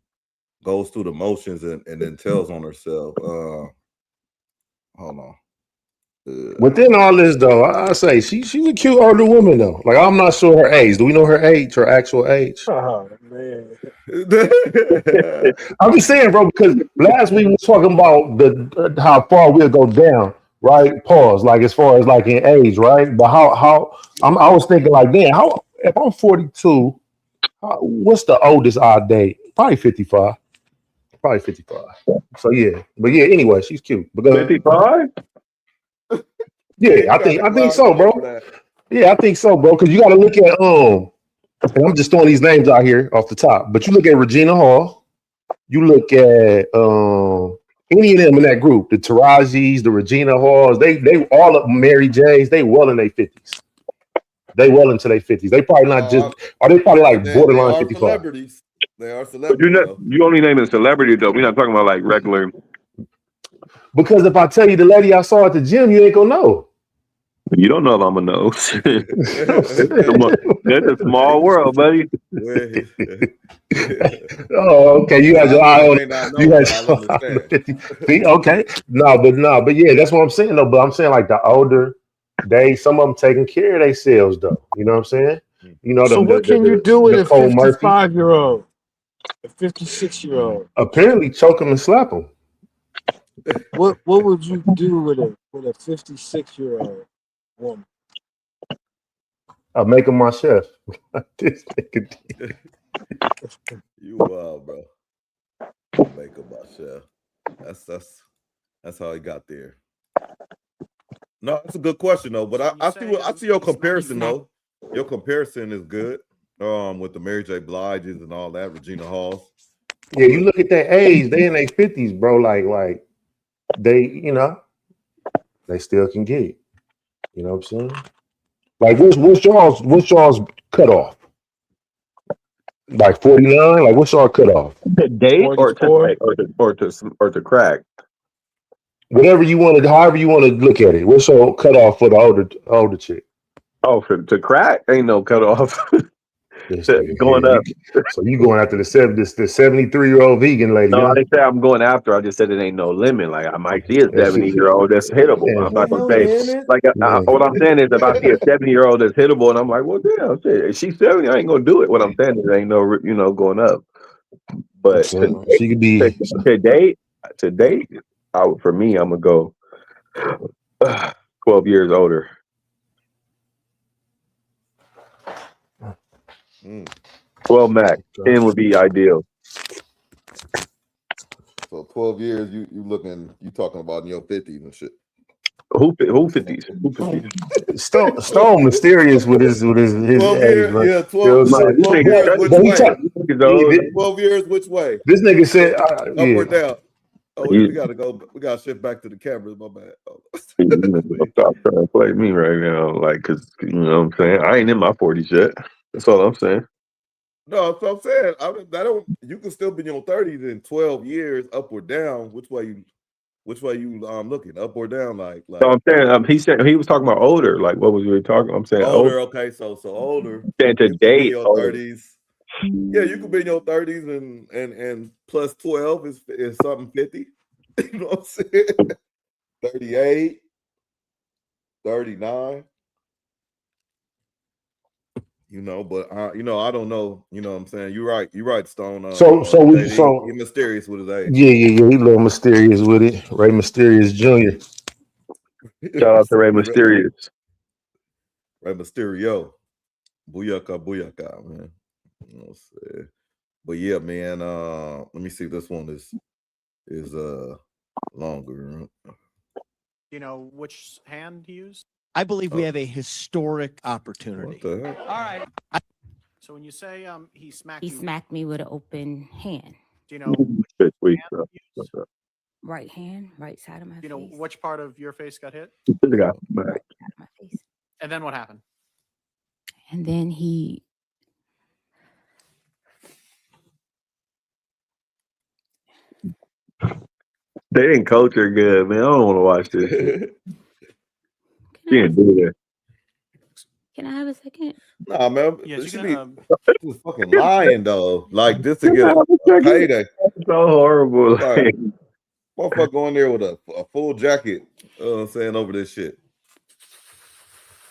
goes through the motions and then tells on herself. Hold on. Within all this though, I say she's a cute older woman though. Like, I'm not sure her age. Do we know her age, her actual age? Oh man. I'm just saying, bro, because last week we was talking about how far we'll go down, right? Pause. Like, as far as like in age, right? But I was thinking like, damn, how if I'm 42, what's the oldest I'll date? Probably 55. Probably 55. So yeah, but yeah. Anyway, she's cute. 55? Yeah, I think so, bro. Yeah, I think so, bro. Because you got to look at and I'm just throwing these names out here off the top. But you look at Regina Hall. You look at any of them in that group, the Tarajis, the Regina Halls. They all up Mary J's. They well in their 50s. They well into their 50s. They probably not just. Are they probably like borderline 55? Celebrities. They are But celebrities. you only naming celebrity though. We're not talking about like regular. Because if I tell you the lady I saw at the gym, you ain't gonna know. You don't know if I'm gonna know. That's a small world, buddy. Oh, okay. You had your eye on. You had your eye on 50. See, okay. But yeah, that's what I'm saying though. But I'm saying like the older some of them taking care of themselves though. You know what I'm saying? You know. So what can you do with a 55-year-old, a 56-year-old? Apparently, choke him and slap him. What would you do with a 56-year-old woman? I'll make him my chef. This nigga. You wild, bro. Make him my chef. That's how he got there. No, that's a good question though. But I see your comparison though. Your comparison is good. With the Mary J. Bliges and all that, Regina Halls. Yeah, you look at their age, they in their 50s, bro. Like they, they still can get it. You know what I'm saying? Like, what's y'all's cutoff? Like 49? Like, what's y'all cutoff? To date or to crack? Whatever you want to, however you want to look at it. What's your cutoff for the older chick? Oh, to crack? Ain't no cutoff. Going up. So you going after the 73-year-old vegan lady? No, I didn't say I'm going after. I just said it ain't no limit. Like, I might see a 70-year-old that's hittable. I'm not gonna say like what I'm saying is if I see a 70-year-old that's hittable, and I'm like, well, damn, shit, if she's 70, I ain't gonna do it. What I'm saying is ain't no going up. But she could be to date. For me, I'm gonna go 12 years older. 12 max. 10 would be ideal. So 12 years, you talking about in your 50s and shit. Who 50s? Stone mysterious with his 12 age, years, right? yeah, 12 years which way? 12 years which way? This nigga said up or down. Oh, we gotta go. We gotta shift back to the cameras. My bad. Stop trying to play me right now, like, cause you know what I'm saying. I ain't in my 40s yet. That's all I'm saying. No, so I'm saying that don't. You can still be in your 30s in 12 years, up or down. Which way you looking, up or down? Like So I'm saying, he said he was talking about older. Like, what was we talking? I'm saying older. Okay, so older. Saying to You could be in date your older. 30s. Yeah, you could be in your 30s and plus 12 is something 50. You know what I'm saying? 38, 39. You know, but I don't know. You know what I'm saying? You're right, Stone. So JD, he's mysterious with his age. yeah, he a little mysterious with it. Ray Mysterious Jr. Shout out to Ray Mysterious. Ray Mysterio. Booyaka, man. You know what I'm saying? But yeah, man, let me see if this one is longer. You know which hand he used? I believe we have a historic opportunity. What the heck? All right. So when you say he smacked He you, smacked me with an open hand. do you know Good week, bro. Right hand, right side of my do you know face. which part of your face got hit? Good guy. Right side of my face. And then what happened? And then he They didn't coach her good, man. I don't want to watch this shit. She didn't do that. Can I have a second? Nah, man. Yes, She you can. was fucking lying though. Like just to get a payday. That's so horrible. Like, motherfucker going there with a full jacket. I'm saying over this shit.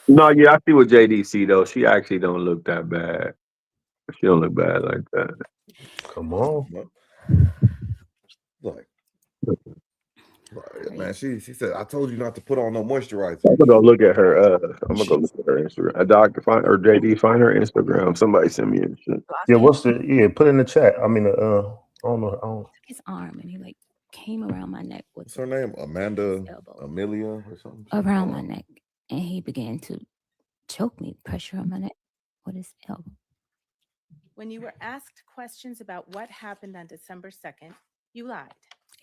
No, yeah, I see what JDC though. She actually don't look that bad. She don't look bad like that. Come on. Like man, she said, I told you not to put on no moisturizer. I'm gonna go look at her. I'm gonna go look at her Instagram. A doctor find or JD find her Instagram. Somebody send me a shit. Yeah, put in the chat. I mean, I don't know. His arm and he like came around my neck with What's her name? Amanda Amelia or something? around my neck, and he began to choke me, pressure on my neck with his elbow. When you were asked questions about what happened on December 2nd, you lied.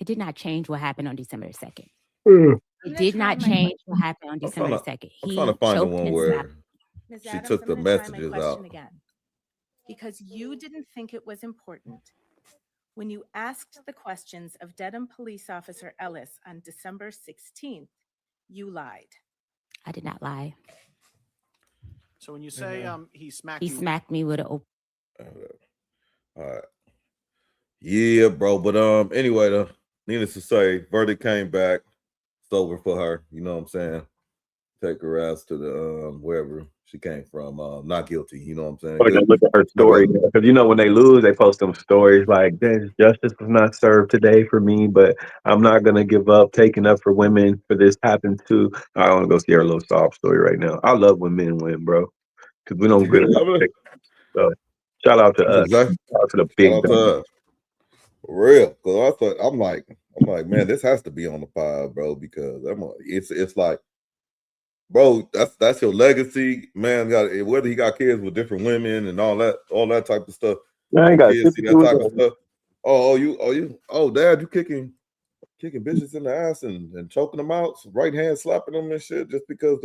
It did not change what happened on December 2nd. Mm. It did not change what happened on December 2nd. I'm trying to find the one where Ms. she Adams, took the I'm gonna try my messages question out. again. Because you didn't think it was important. When you asked the questions of Dedham Police Officer Ellis on December 16th, you lied. I did not lie. So when you say he smacked He you, smacked me with an open. All right. Yeah, bro. But anyway, needless to say, verdict came back. It's over for her. You know what I'm saying? Take her ass to the wherever she came from. Not guilty. You know what I'm saying? Or look at her story because when they lose, they post them stories like, "Justice was not served today for me, but I'm not gonna give up. Taking up for women for this happened too." I want to go see her little sob story right now. I love when men win, bro, because we don't get it. So shout out to us. Shout out to the big dog. For real, because I'm like, man, this has to be on the pod, bro, because it's like, bro, that's your legacy, man. Whether he got kids with different women and all that type of stuff. I ain't got kids see that type of stuff. Oh, Dad, you kicking bitches in the ass and choking them out, right hand slapping them and shit, just because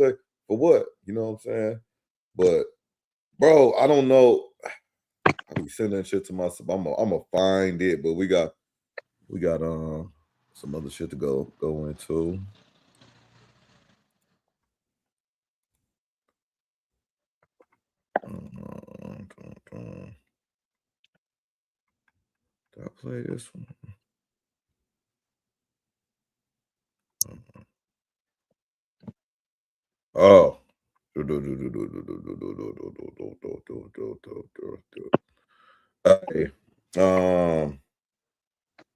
for what? You know what I'm saying? But bro, I don't know. I be sending that shit to myself. I'm gonna find it, but we got some other shit to go into. Did I play this one? Oh. Hey,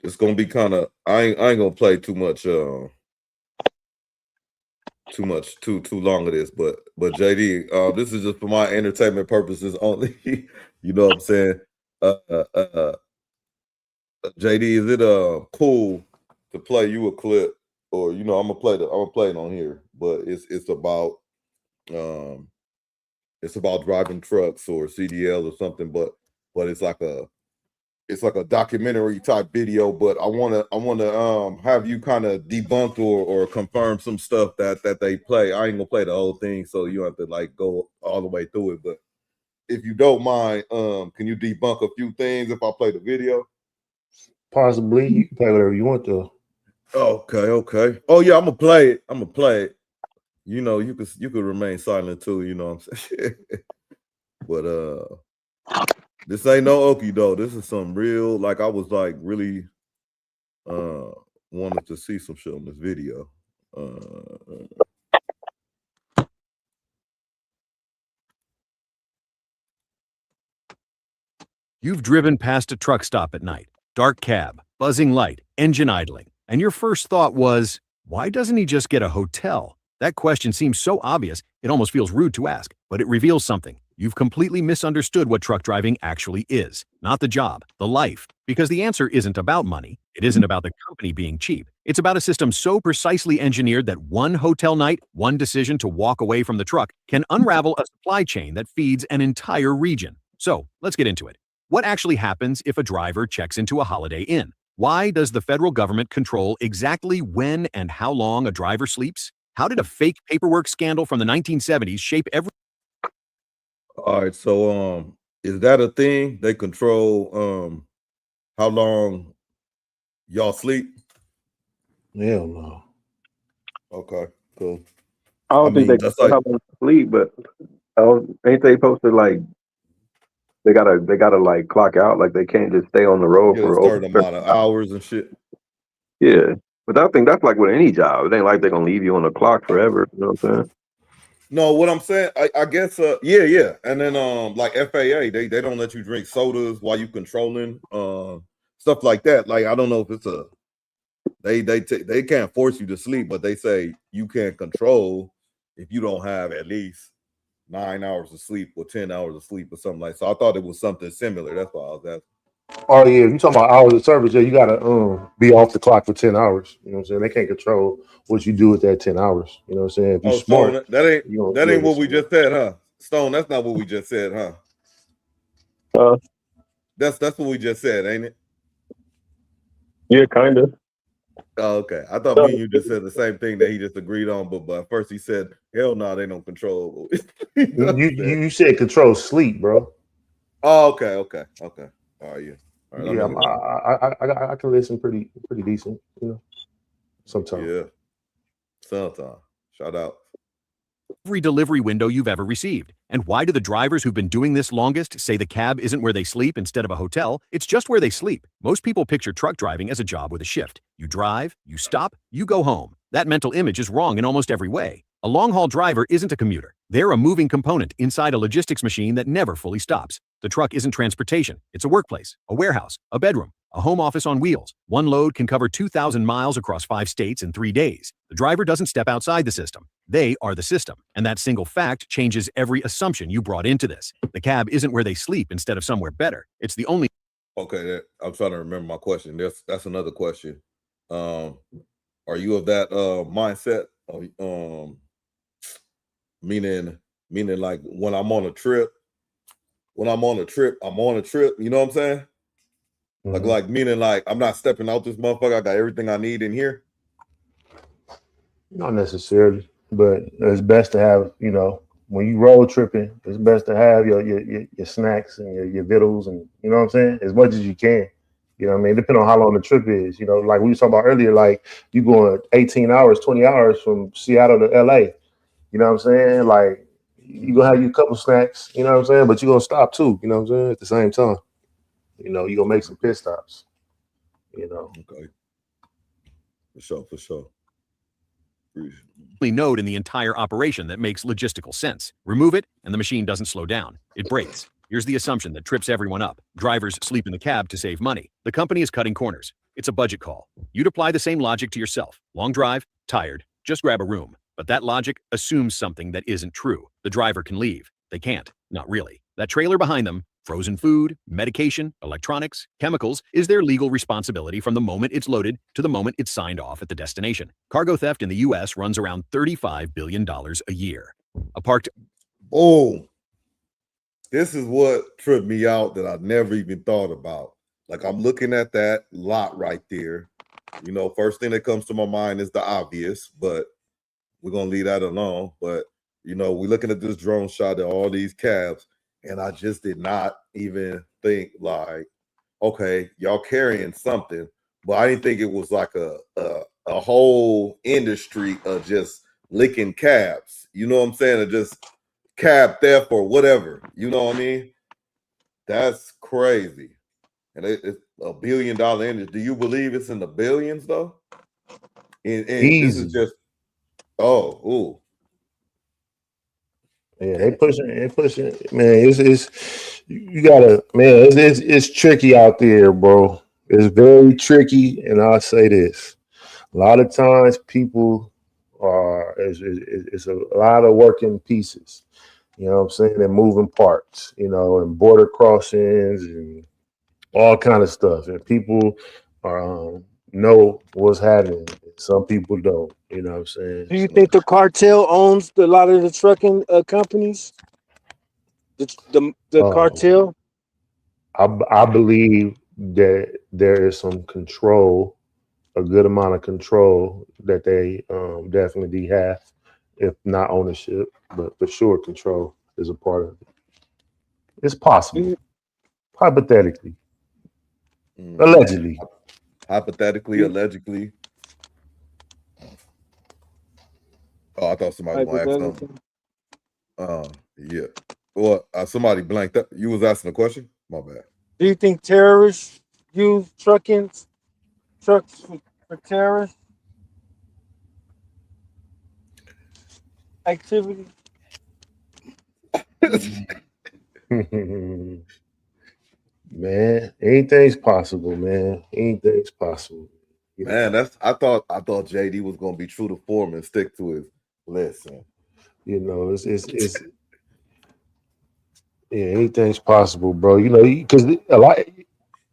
it's gonna be kind of. I ain't gonna play too much. Too long of this, but JD, this is just for my entertainment purposes only. You know what I'm saying? JD, is it cool to play you a clip, or I'm gonna play it on here, but it's about driving trucks or CDL or something, but it's like a documentary type video, but I want to have you kind of debunk or confirm some stuff that they play. I ain't gonna play the whole thing, so you have to like go all the way through it, but if you don't mind, can you debunk a few things if I play the video? Possibly. You can play whatever you want to. Okay. Oh yeah, I'm gonna play it. You know, you could remain silent too, you know what I'm saying? But this ain't no okie though. This is some real, like I was like really wanted to see some shit on this video. You've driven past a truck stop at night, dark cab, buzzing light, engine idling, and your first thought was, why doesn't he just get a hotel? That question seems so obvious, it almost feels rude to ask, but it reveals something. You've completely misunderstood what truck driving actually is. Not the job, the life. Because the answer isn't about money. It isn't about the company being cheap. It's about a system so precisely engineered that one hotel night, one decision to walk away from the truck can unravel a supply chain that feeds an entire region. So, let's get into it. What actually happens if a driver checks into a Holiday Inn? Why does the federal government control exactly when and how long a driver sleeps? How did a fake paperwork scandal from the 1970s shape every... All right, so is that a thing? They control how long y'all sleep? Hell no. Okay, cool. I don't think they that's like, how much sleep, but ain't they supposed to like they gotta like clock out, like they can't just stay on the road get for a over certain amount of hours and shit. Yeah. But I think that's like with any job. It ain't like they're gonna leave you on the clock forever. You know what I'm saying? No, what I'm saying, I guess yeah. And then like FAA, they don't let you drink sodas while you controlling stuff like that. Like I don't know if it's a they can't force you to sleep, but they say you can't control if you don't have at least 9 hours of sleep or 10 hours of sleep or something like. So I thought it was something similar. That's why I was asking. Oh yeah, if you talking about hours of service, yeah, you gotta be off the clock for 10 hours. You know what I'm saying? They can't control what you do with that 10 hours. You know what I'm saying? If you're smart, Stone, that ain't what we just said, huh? Stone, that's not what we just said, huh? That's what we just said, ain't it? Yeah, kind of. Oh, okay. I thought me and you just said the same thing that he just agreed on, but first he said, hell no, they don't control. you said control sleep, bro. Oh, okay. All right, yeah. All right, Yeah, I can listen pretty decent, you know. Sometimes. Yeah. Sometimes. Shout out. Every delivery window you've ever received. And why do the drivers who've been doing this longest say the cab isn't where they sleep instead of a hotel? It's just where they sleep. Most people picture truck driving as a job with a shift. You drive, you stop, you go home. That mental image is wrong in almost every way. A long-haul driver isn't a commuter. They're a moving component inside a logistics machine that never fully stops. The truck isn't transportation. It's a workplace, a warehouse, a bedroom, a home office on wheels. One load can cover 2,000 miles across 5 states in 3 days. The driver doesn't step outside the system. They are the system. And that single fact changes every assumption you brought into this. The cab isn't where they sleep instead of somewhere better. It's the only... Okay, I'm trying to remember my question. That's another question. Are you of that mindset? Meaning like when I'm on a trip, I'm on a trip, you know what I'm saying? Mm-hmm. Like meaning like I'm not stepping out this motherfucker, I got everything I need in here. Not necessarily, but it's best to have, you know, when you road tripping, it's best to have your snacks and your vittles and, you know what I'm saying, as much as you can. You know what I mean? Depending on how long the trip is. You know, like we were talking about earlier, like you going 18 hours, 20 hours from Seattle to LA. You know what I'm saying? Like you gonna have your couple snacks, you know what I'm saying? But you're gonna stop too, you know what I'm saying, at the same time. You know, you're gonna make some pit stops. You know. Okay. For sure. Only node in the entire operation that makes logistical sense. Remove it, and the machine doesn't slow down. It breaks. Here's the assumption that trips everyone up. Drivers sleep in the cab to save money. The company is cutting corners. It's a budget call. You'd apply the same logic to yourself. Long drive, tired, just grab a room. But that logic assumes something that isn't true. The driver can leave. They can't. Not really. That trailer behind them, frozen food, medication, electronics, chemicals, is their legal responsibility from the moment it's loaded to the moment it's signed off at the destination. Cargo theft in the U.S. runs around $35 billion a year. A parked... Oh, this is what tripped me out that I never even thought about. Like I'm looking at that lot right there. You know, first thing that comes to my mind is the obvious, but we're going to leave that alone. But, you know, we're looking at this drone shot of all these cabs. And I just did not even think like, okay, y'all carrying something, but I didn't think it was like a whole industry of just licking cabs. You know what I'm saying? Or just cab theft or whatever. You know what I mean? That's crazy. And it's $1 billion industry. Do you believe it's in the billions though? And this is just ooh. Yeah, they pushing, man. It's you gotta, man. It's tricky out there, bro. It's very tricky, and I'll say this: a lot of times people are it's a lot of working pieces. You know what I'm saying? And moving parts. You know, and border crossings and all kind of stuff. And people are know what's happening. Some people don't. You know what I'm saying? Do you think the cartel owns a lot of the trucking companies? The cartel? I believe that there is some control, a good amount of control that they definitely have, if not ownership, but for sure control is a part of it. It's possible, hypothetically, allegedly. Hypothetically, allegedly. Oh, I thought somebody was gonna ask something. Yeah. Well, somebody blanked up. You was asking a question? My bad. Do you think terrorists use trucks for terrorist activity? Man, anything's possible, man. Anything's possible. Man, I thought JD was gonna be true to form and stick to his lesson. You know, it's yeah, anything's possible, bro. You know, because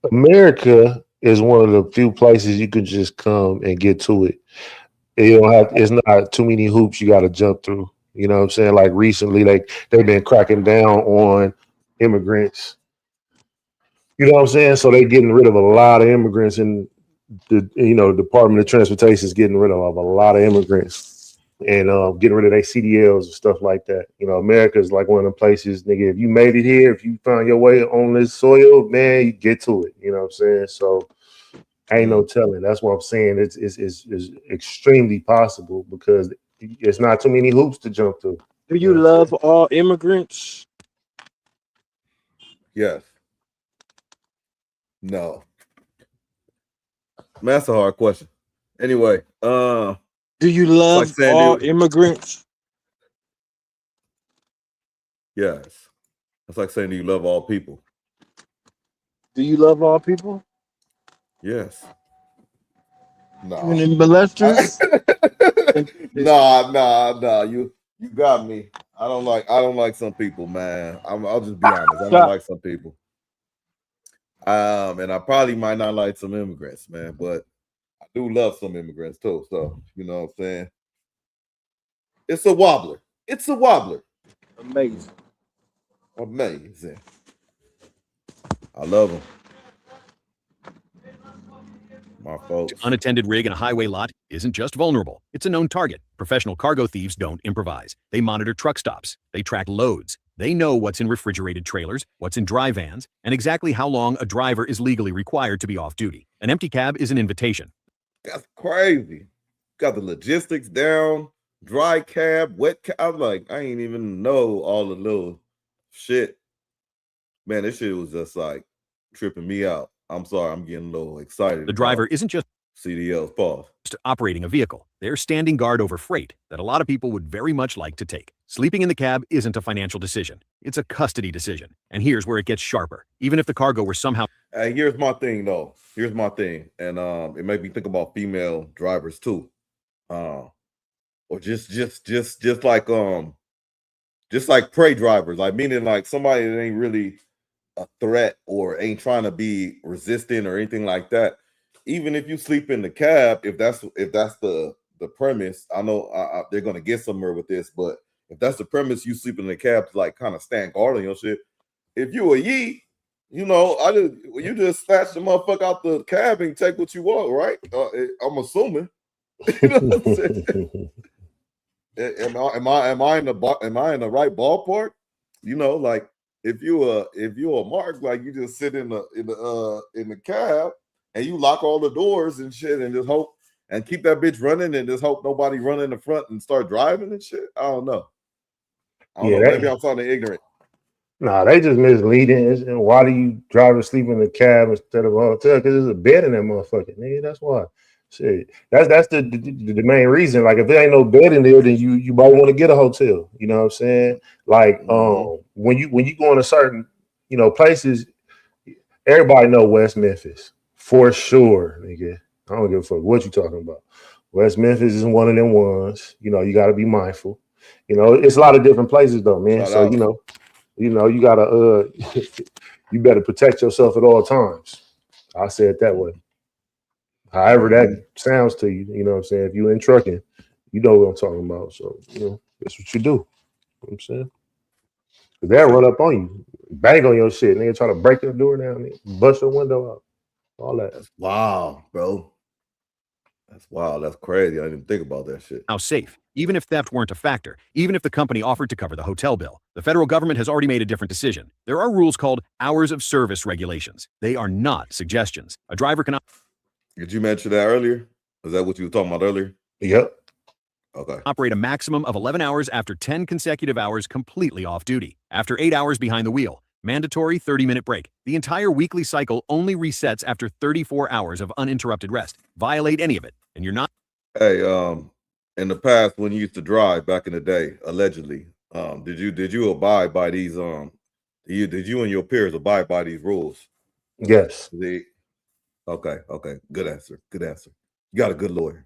America is one of the few places you can just come and get to it. You don't have. It's not too many hoops you got to jump through. You know what I'm saying? Like recently, they've been cracking down on immigrants. You know what I'm saying? So they're getting rid of a lot of immigrants, and the Department of Transportation is getting rid of a lot of immigrants and getting rid of their CDLs and stuff like that. You know, America is like one of the places, nigga. If you made it here, if you found your way on this soil, man, you get to it. You know what I'm saying? So ain't no telling. That's what I'm saying. It's extremely possible because it's not too many hoops to jump through. Do you love all immigrants? Yes. No. Man, that's a hard question. Anyway, do you love all immigrants? Yes. That's like saying, do you love all people? Do you love all people? Yes. No. Even in molesters? Nah. You got me. I don't like some people, man. I'll just be honest. I don't like some people. And I probably might not like some immigrants, man, but I do love some immigrants too. So you know what I'm saying? It's a wobbler. Amazing. I love them. My folks. Unattended rig in a highway lot isn't just vulnerable. It's a known target. Professional cargo thieves don't improvise. They monitor truck stops. They track loads. They know what's in refrigerated trailers, what's in dry vans, and exactly how long a driver is legally required to be off duty. An empty cab is an invitation. That's crazy. Got the logistics down, dry cab, wet cab. I'm like, I ain't even know all the little shit. Man, this shit was just like tripping me out. I'm sorry, I'm getting a little excited. The driver isn't just CDL's pause. Operating a vehicle. They're standing guard over freight that a lot of people would very much like to take. Sleeping in the cab isn't a financial decision. It's a custody decision. And here's where it gets sharper. Even if the cargo were somehow... Here's my thing, though. Here's my thing. And it made me think about female drivers, too. Or just like prey drivers. Like, meaning like somebody that ain't really a threat or ain't trying to be resistant or anything like that. Even if you sleep in the cab, if that's the premise, I know they're gonna get somewhere with this, but if that's the premise, you sleep in the cab to like kind of stand guard on your shit. If you a yee, you know, you just snatch the motherfucker out the cab and take what you want, right? I'm assuming. You know what I'm saying? Am I in the right ballpark? You know, like if you a Mark, like you just sit in the cab and you lock all the doors and shit and just hope and keep that bitch running and just hope nobody run in the front and start driving and shit. I don't know. Maybe I'm sounding ignorant. Nah, they just misleading. And why do you drive and sleep in the cab instead of a hotel? Because there's a bed in that motherfucker, nigga. That's why. Shit. That's the main reason. Like if there ain't no bed in there, then you might want to get a hotel. You know what I'm saying? Like when you go into certain places, everybody know West Memphis for sure, nigga. I don't give a fuck what you talking about. West Memphis is one of them ones. You got to be mindful. It's a lot of different places though, man. So you gotta you better protect yourself at all times. I say it that way. However that sounds to you, you know what I'm saying? If you in trucking, you know what I'm talking about. So that's what you do. You know what I'm saying? They'll run up on you, bang on your shit, nigga, try to break your door down, nigga, bust your window out. All that. That's wild, bro. That's wild. That's crazy. I didn't even think about that shit. Now safe, even if theft weren't a factor, even if the company offered to cover the hotel bill. The federal government has already made a different decision. There are rules called hours of service regulations. They are not suggestions. A driver cannot. Did you mention that earlier? Is that what you were talking about earlier? Yep. Okay. Operate a maximum of 11 hours after 10 consecutive hours completely off duty. After 8 hours behind the wheel. Mandatory 30-minute break. The entire weekly cycle only resets after 34 hours of uninterrupted rest. Violate any of it, and you're not. Hey, in the past when you used to drive back in the day, allegedly, did you abide by these? Did you and your peers abide by these rules? Yes. Okay. Good answer. You got a good lawyer.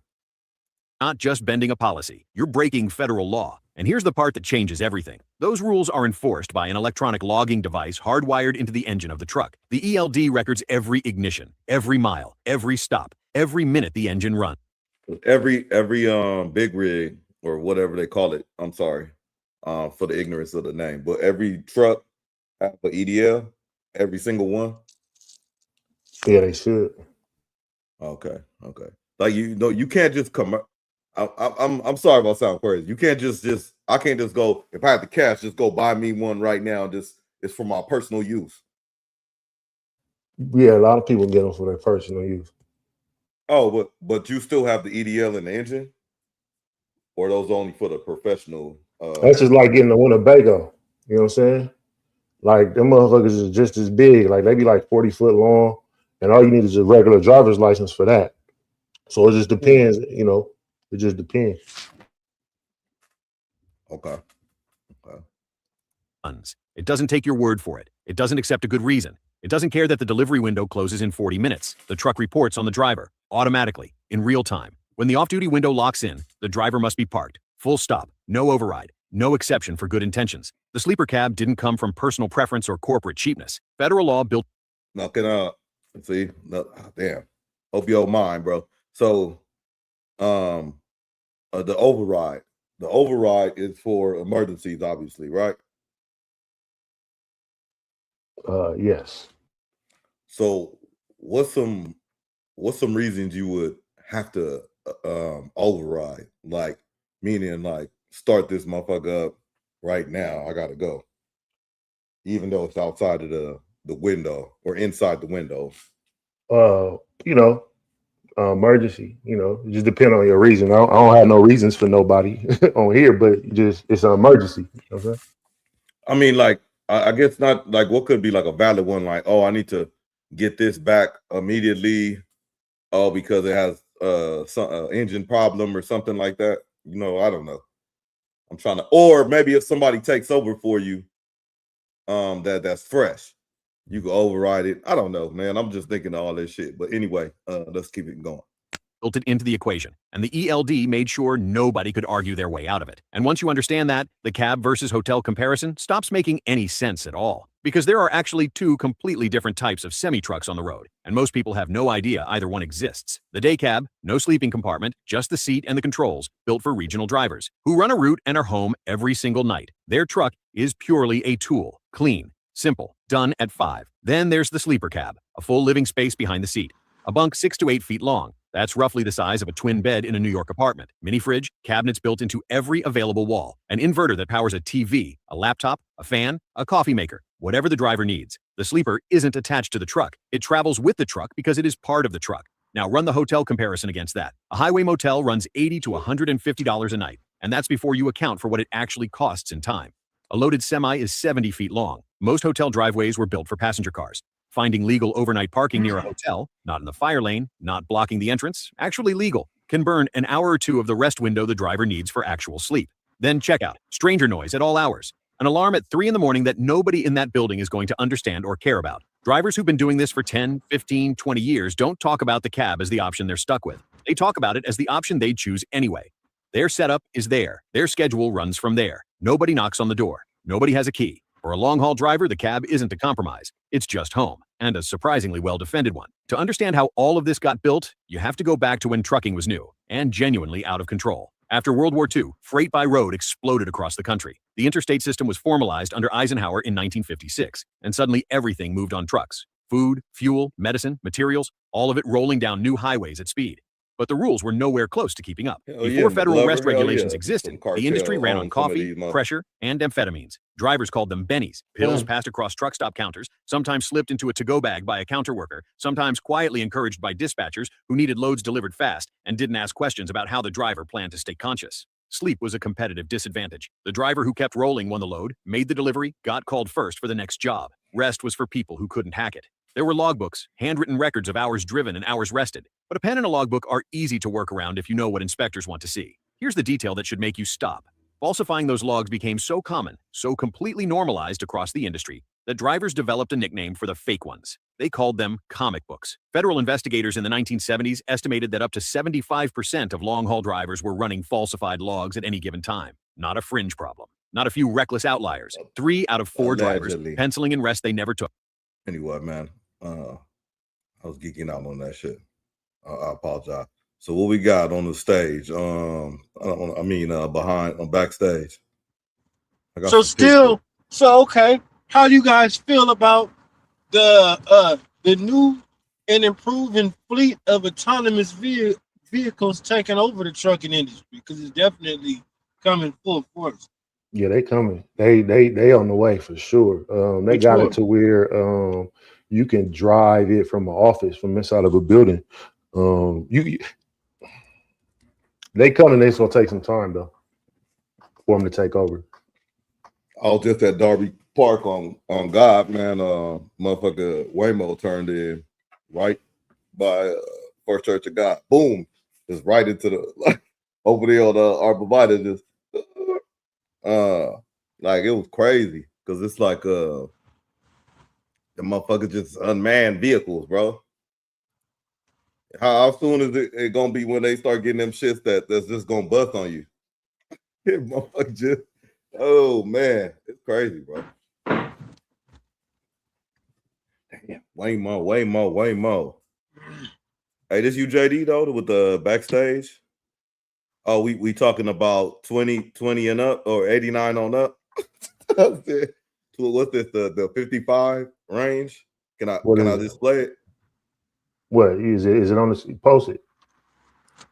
Not just bending a policy, you're breaking federal law. And here's the part that changes everything. Those rules are enforced by an electronic logging device hardwired into the engine of the truck. The ELD records every ignition, every mile, every stop, every minute the engine runs. Every big rig or whatever they call it, I'm sorry for the ignorance of the name, but every truck have an EDL, every single one. Yeah, they should. Okay. Like you can't just come. I'm sorry if I sound crazy. You can't just I can't just go, if I have the cash, just go buy me one right now. It's for my personal use. Yeah, a lot of people get them for their personal use. Oh, but you still have the EDL in the engine, or are those only for the professional? That's just like getting a Winnebago. You know what I'm saying? Like them motherfuckers is just as big. Like they be like 40 foot long, and all you need is a regular driver's license for that. So it just depends. It just depends. Okay. It doesn't take your word for it. It doesn't accept a good reason. It doesn't care that the delivery window closes in 40 minutes. The truck reports on the driver, automatically, in real time. When the off-duty window locks in, the driver must be parked. Full stop. No override. No exception for good intentions. The sleeper cab didn't come from personal preference or corporate cheapness. Federal law built... Damn. Hope you don't mind, bro. So, the override. The override is for emergencies, obviously, right? Yes. So what's some reasons you would have to override? Like, meaning like start this motherfucker up right now. I gotta go. Even though it's outside of the window or inside the window. Emergency, it just depends on your reason. I don't have no reasons for nobody on here, but it's an emergency. Okay. I mean, like, I guess not like what could be like a valid one, like, oh, I need to get this back immediately, because it has some engine problem or something like that. I don't know. I'm trying to, or maybe if somebody takes over for you, that's fresh. You can override it. I don't know, man. I'm just thinking of all this shit. But anyway, let's keep it going. Built it into the equation, and the ELD made sure nobody could argue their way out of it. And once you understand that, the cab versus hotel comparison stops making any sense at all. Because there are actually two completely different types of semi-trucks on the road, and most people have no idea either one exists. The day cab, no sleeping compartment, just the seat and the controls, built for regional drivers, who run a route and are home every single night. Their truck is purely a tool, clean, simple, done at 5. Then there's the sleeper cab, a full living space behind the seat. A bunk 6 to 8 feet long. That's roughly the size of a twin bed in a New York apartment. Mini fridge, cabinets built into every available wall. An inverter that powers a TV, a laptop, a fan, a coffee maker. Whatever the driver needs, the sleeper isn't attached to the truck. It travels with the truck because it is part of the truck. Now run the hotel comparison against that. A highway motel runs $80 to $150 a night, and that's before you account for what it actually costs in time. A loaded semi is 70 feet long. Most hotel driveways were built for passenger cars. Finding legal overnight parking near a hotel, not in the fire lane, not blocking the entrance, actually legal, can burn an hour or two of the rest window the driver needs for actual sleep. Then check out stranger noise at all hours. An alarm at 3 in the morning that nobody in that building is going to understand or care about. Drivers who've been doing this for 10, 15, 20 years don't talk about the cab as the option they're stuck with. They talk about it as the option they'd choose anyway. Their setup is there. Their schedule runs from there. Nobody knocks on the door. Nobody has a key. For a long-haul driver, the cab isn't a compromise. It's just home, and a surprisingly well-defended one. To understand how all of this got built, you have to go back to when trucking was new and genuinely out of control. After World War II, freight by road exploded across the country. The interstate system was formalized under Eisenhower in 1956, and suddenly everything moved on trucks. Food, fuel, medicine, materials, all of it rolling down new highways at speed. But the rules were nowhere close to keeping up. Before federal arrest regulations existed, the industry ran on coffee, pressure, and amphetamines. Drivers called them bennies. Pills passed across truck stop counters, sometimes slipped into a to-go bag by a counter worker, sometimes quietly encouraged by dispatchers who needed loads delivered fast and didn't ask questions about how the driver planned to stay conscious. Sleep was a competitive disadvantage. The driver who kept rolling won the load, made the delivery, got called first for the next job. Rest was for people who couldn't hack it. There were logbooks, handwritten records of hours driven and hours rested. But a pen and a logbook are easy to work around if you know what inspectors want to see. Here's the detail that should make you stop. Falsifying those logs became so common, so completely normalized across the industry, that drivers developed a nickname for the fake ones. They called them comic books. Federal investigators in the 1970s estimated that up to 75% of long-haul drivers were running falsified logs at any given time. Not a fringe problem. Not a few reckless outliers. 3 out of 4 drivers penciling in rest they never took. Anyway, man, I was geeking out on that shit. I apologize. So what we got on the stage? Behind on backstage. Okay. How do you guys feel about the new and improving fleet of autonomous vehicles taking over the trucking industry? Because it's definitely coming full force. Yeah, they coming. They on the way for sure. They Which got one? it to where you can drive it from an office from inside of a building. They coming. It's gonna take some time though for them to take over. I was just at Darby Park on God, man. Motherfucker Waymo turned in right by First Church of God. Boom, just right into the over there on Arborvitae. Just like it was crazy because it's like the motherfuckers just unmanned vehicles, bro. How soon is it gonna be when they start getting them shits that's just gonna bust on you? Motherfucker just, oh man, it's crazy, bro. Damn, way more. Hey, this you JD though with the backstage. Oh, we talking about 20 and up or 89 on up. What's this? The 55 range? Can I display it? What is it? Is it on the post it?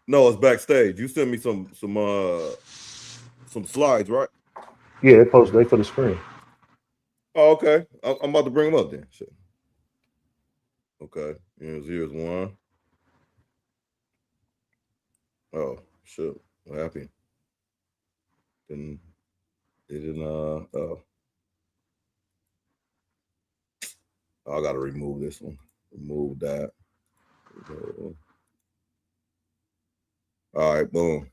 No, it's backstage. You sent me some slides, right? Yeah, they posted. They for the screen. Oh, okay. I'm about to bring them up then. Shit. Okay. Here's one. Oh shit. What happened? It didn't oh. I gotta remove this one. Remove that. All right, boom.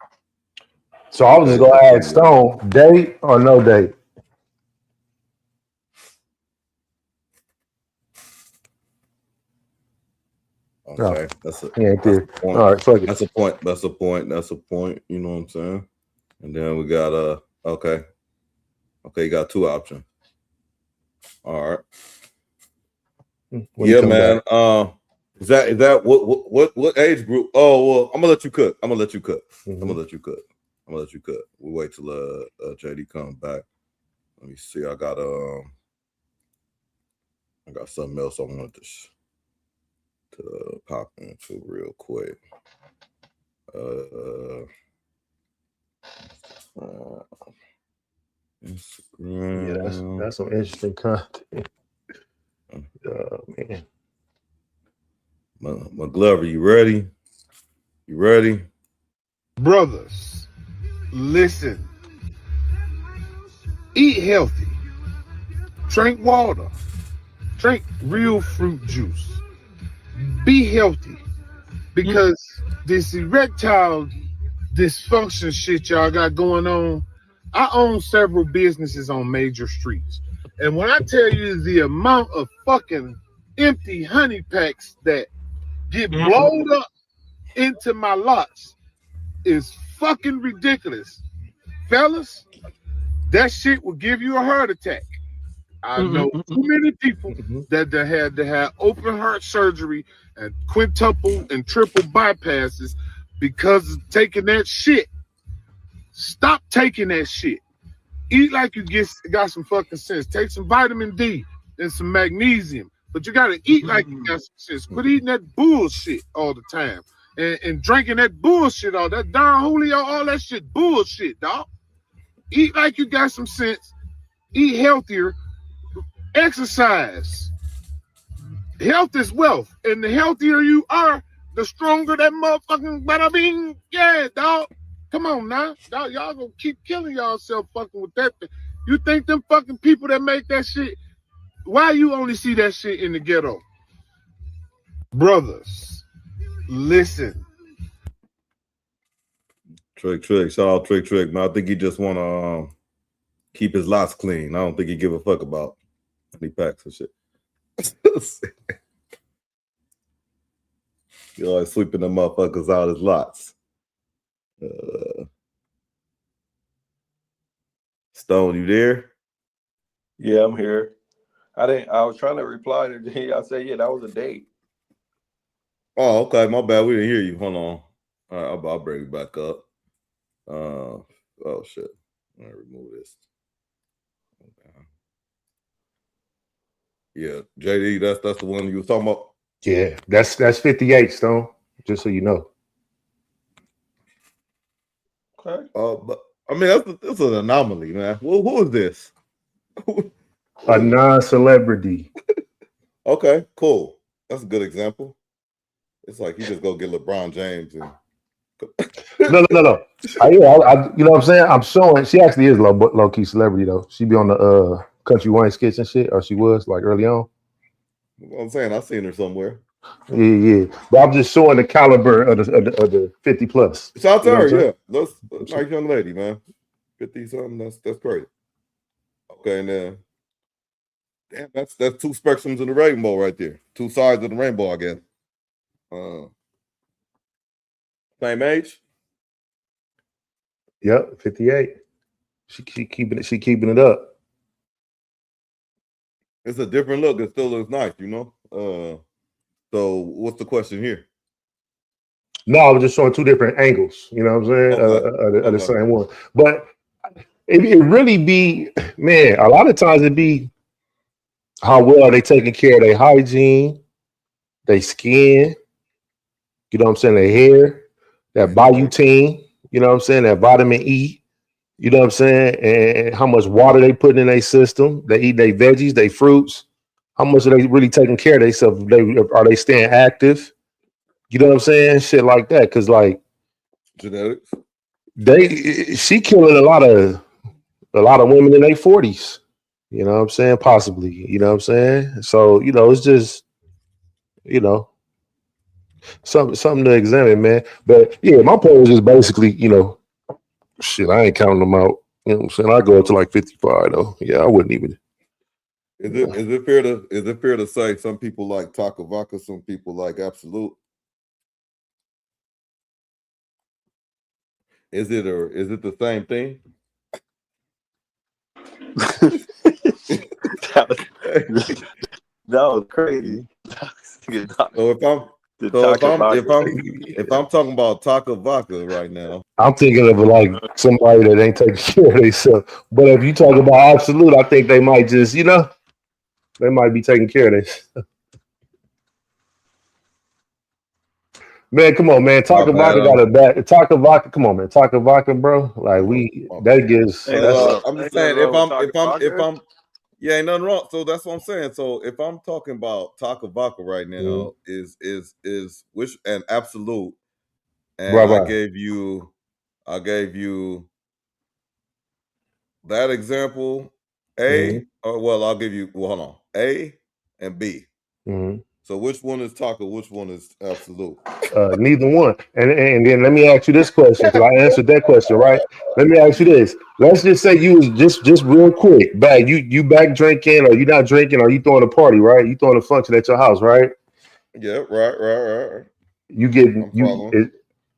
So I was just gonna ask Stone, date or no date? Okay, that's a point. All right, fuck it. That's a point. You know what I'm saying? And then we got okay, you got 2 options. All right. Yeah, man. Is that what age group? Oh well, I'm gonna let you cook. We wait till JD comes back. Let me see. I got something else I wanted to pop into real quick. Yeah, that's some interesting content. Man. McGlover, you ready? You ready? Brothers, listen. Eat healthy. Drink water. Drink real fruit juice. Be healthy. Because this erectile dysfunction shit y'all got going on, I own several businesses on major streets. And when I tell you the amount of fucking empty honey packs that get blown up into my lots is fucking ridiculous. Fellas, that shit will give you a heart attack. I know too many people that had to have open heart surgery and quintuple and triple bypasses because of taking that shit. Stop taking that shit. Eat like you got some fucking sense. Take some vitamin D and some magnesium, but you gotta eat like you got some sense. Quit eating that bullshit all the time and drinking that bullshit, all that Don Julio, all that shit bullshit, dog. Eat like you got some sense. Eat healthier. Exercise. Health is wealth, and the healthier you are, the stronger that motherfucking bada bing. Yeah, dog. Come on now, dog. Y'all gonna keep killing yourself fucking with that. You think them fucking people that make that shit? Why you only see that shit in the ghetto? Brothers, listen. Trick. Shout out Trick, man. I think he just want to keep his lots clean. I don't think he give a fuck about any packs and shit. You always sweeping them motherfuckers out his lots. Stone, you there? Yeah, I'm here. I was trying to reply to G. I said, yeah, that was a date. Oh, okay. My bad. We didn't hear you. Hold on. All right, I'll bring it back up. Oh shit. Let me remove this. Okay. Yeah, JD, that's the one you was talking about. Yeah, that's 58, Stone. Just so you know. Okay. But I mean, that's an anomaly, man. Who is this? A non-celebrity. Okay, cool. That's a good example. It's like you just go get LeBron James and. No. You know what I'm saying? I'm showing. She actually is low key celebrity though. She be on the Country Wine skits and shit, or she was like early on. I'm saying I've seen her somewhere. Yeah. But I'm just showing the caliber of the 50 plus. Shout out to her, yeah. That's a nice young lady, man. 50 something. That's great. Okay, and then damn, that's two spectrums of the rainbow right there. Two sides of the rainbow, I guess. Same age? Yep, 58. She keeping it up. It's a different look. It still looks nice, you know. So what's the question here? No, I was just showing two different angles. You know what I'm saying? Of the same one. But it really be, man. A lot of times it be how well are they taking care of their hygiene, their skin. You know what I'm saying? Their hair, that biotin. You know what I'm saying? That vitamin E. You know what I'm saying? And how much water they putting in their system. They eat their veggies, their fruits. How much are they really taking care of themselves? Are they staying active? You know what I'm saying? Shit like that. Cause like genetics. She killing a lot of women in their 40s. You know what I'm saying? Possibly. You know what I'm saying? So, you know, it's just, you know, something to examine, man. But yeah, my point was just basically, you know, shit, I ain't counting them out. You know what I'm saying? I go up to like 55 though. Yeah, I wouldn't even. Is it fair to say some people like Taco Vodka, some people like Absolute? Is it the same thing? That was crazy. So if I'm talking about Taco Vodka right now, I'm thinking of like somebody that ain't taking care of themselves. But if you talk about Absolute, I think they might just, you know, they might be taking care of this. Man, come on, man. Taco Vodka got a bad. Taco Vodka, come on, man. Taco Vodka, bro. Like that gives. I'm just saying if I'm yeah, ain't nothing wrong. So that's what I'm saying. So if I'm talking about Taco Vodka right now, is which an absolute, and I gave you that example. I'll give you hold on. A and B. So which one is Taco? Which one is absolute? Neither one. And then let me ask you this question, because I answered that question, right? Let me ask you this. Let's just say you was just real quick back. You back drinking, or you not drinking, or you throwing a party, right? You throwing a function at your house, right? Yeah, right. You getting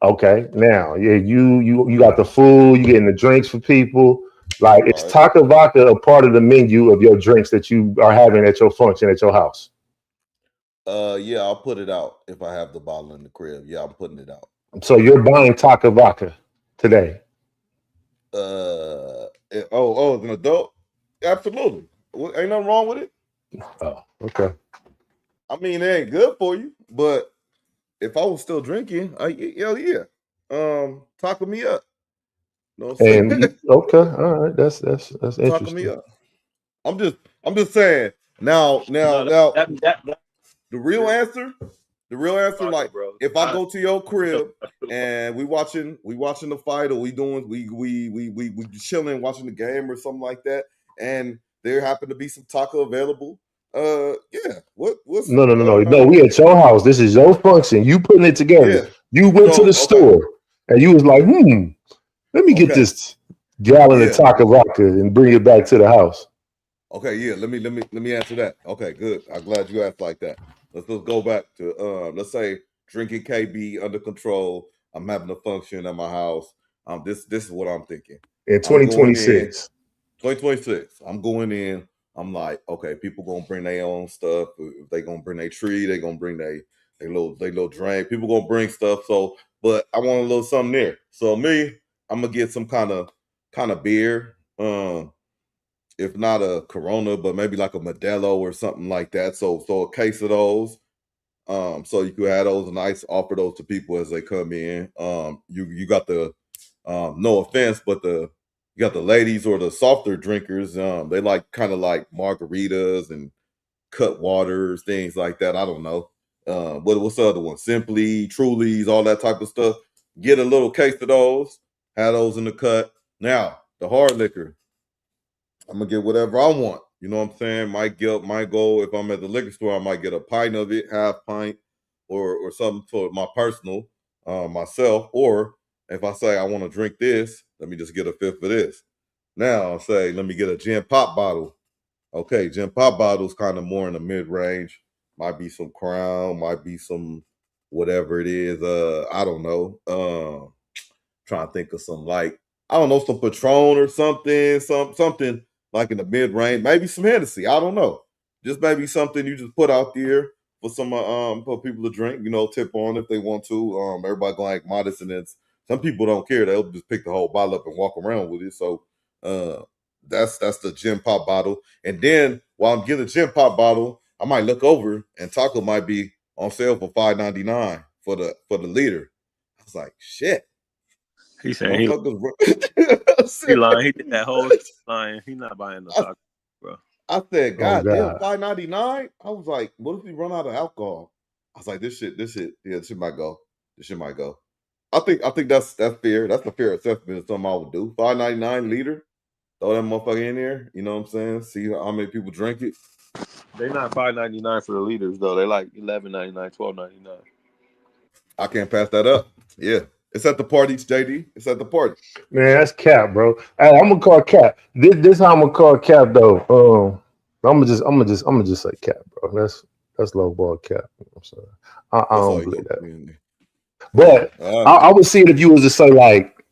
okay. Now, yeah, you got the food, you getting the drinks for people. Like, is Taco Vodka a part of the menu of your drinks that you are having at your function at your house? Yeah, I'll put it out if I have the bottle in the crib. Yeah, I'm putting it out. So you're buying Taco Vodka today? As an adult, absolutely. Ain't nothing wrong with it. Oh, okay. I mean, it ain't good for you, but if I was still drinking, hell yeah, taco me up. No, and okay, all right, that's interesting. Taco me up. I'm just saying. Now, the real answer, like, if I go to your crib and we watching the fight, or we chilling, watching the game or something like that, and there happen to be some taco available, yeah. What's No. We at your house. This is your function. You putting it together. Yeah. You went to the store and you was like, let me get this gallon of Taco Vodka and bring it back to the house. Okay, yeah. Let me answer that. Okay, good. I'm glad you asked like that. Let's go back to let's say drinking KB under control. I'm having a function at my house. This is what I'm thinking. In 2026. 2026. I'm going in. I'm like, okay, people gonna bring their own stuff. If they gonna bring their tree, they gonna bring their little drink. People gonna bring stuff. So, but I want a little something there. So me, I'm gonna get some kind of beer. If not a Corona, but maybe like a Modelo or something like that. So a case of those. So you could have those nice, offer those to people as they come in. You got the no offense, but you got the ladies or the softer drinkers. They like kind of like margaritas and cut waters, things like that. I don't know. What's the other one? Simply, Trulies, all that type of stuff. Get a little case of those. Have those in the cut. Now the hard liquor, I'm gonna get whatever I want. You know what I'm saying? Might go if I'm at the liquor store, I might get a pint of it, half pint, or something for my personal myself. Or if I say I want to drink this, let me just get a fifth of this. Now I'll say, let me get a gin pop bottle. Okay, gin pop bottle's kind of more in the mid-range. Might be some Crown, might be some whatever it is. I don't know. Trying to think of some, like, I don't know, some Patron or something like in the mid-range. Maybe some Hennessy. I don't know. Just maybe something you just put out there for some for people to drink. You know, tip on if they want to. Everybody going like modest, and then some people don't care. They'll just pick the whole bottle up and walk around with it. So that's the gin pop bottle. And then while I'm getting the gin pop bottle, I might look over and taco might be on sale for $5.99 for the liter. I was like, shit. He saying he lying. He did that whole lying. He not buying no taco, bro. I said, God damn, $5.99. I was like, what if we run out of alcohol? I was like, this shit, yeah, this shit might go. I think that's fair. That's a fair assessment of something I would do. $5.99 liter. Throw that motherfucker in there. You know what I'm saying? See how many people drink it. They not $5.99 for the liters though. They like $11.99, $12.99. I can't pass that up. Yeah. It's at the parties, JD. It's at the party. Man, that's cap, bro. Hey, I'm gonna call cap. This how I'm gonna call cap though. I'm gonna just say cap, bro. That's low ball cap. I'm sorry. I don't believe that. But I would see it if you was to say like,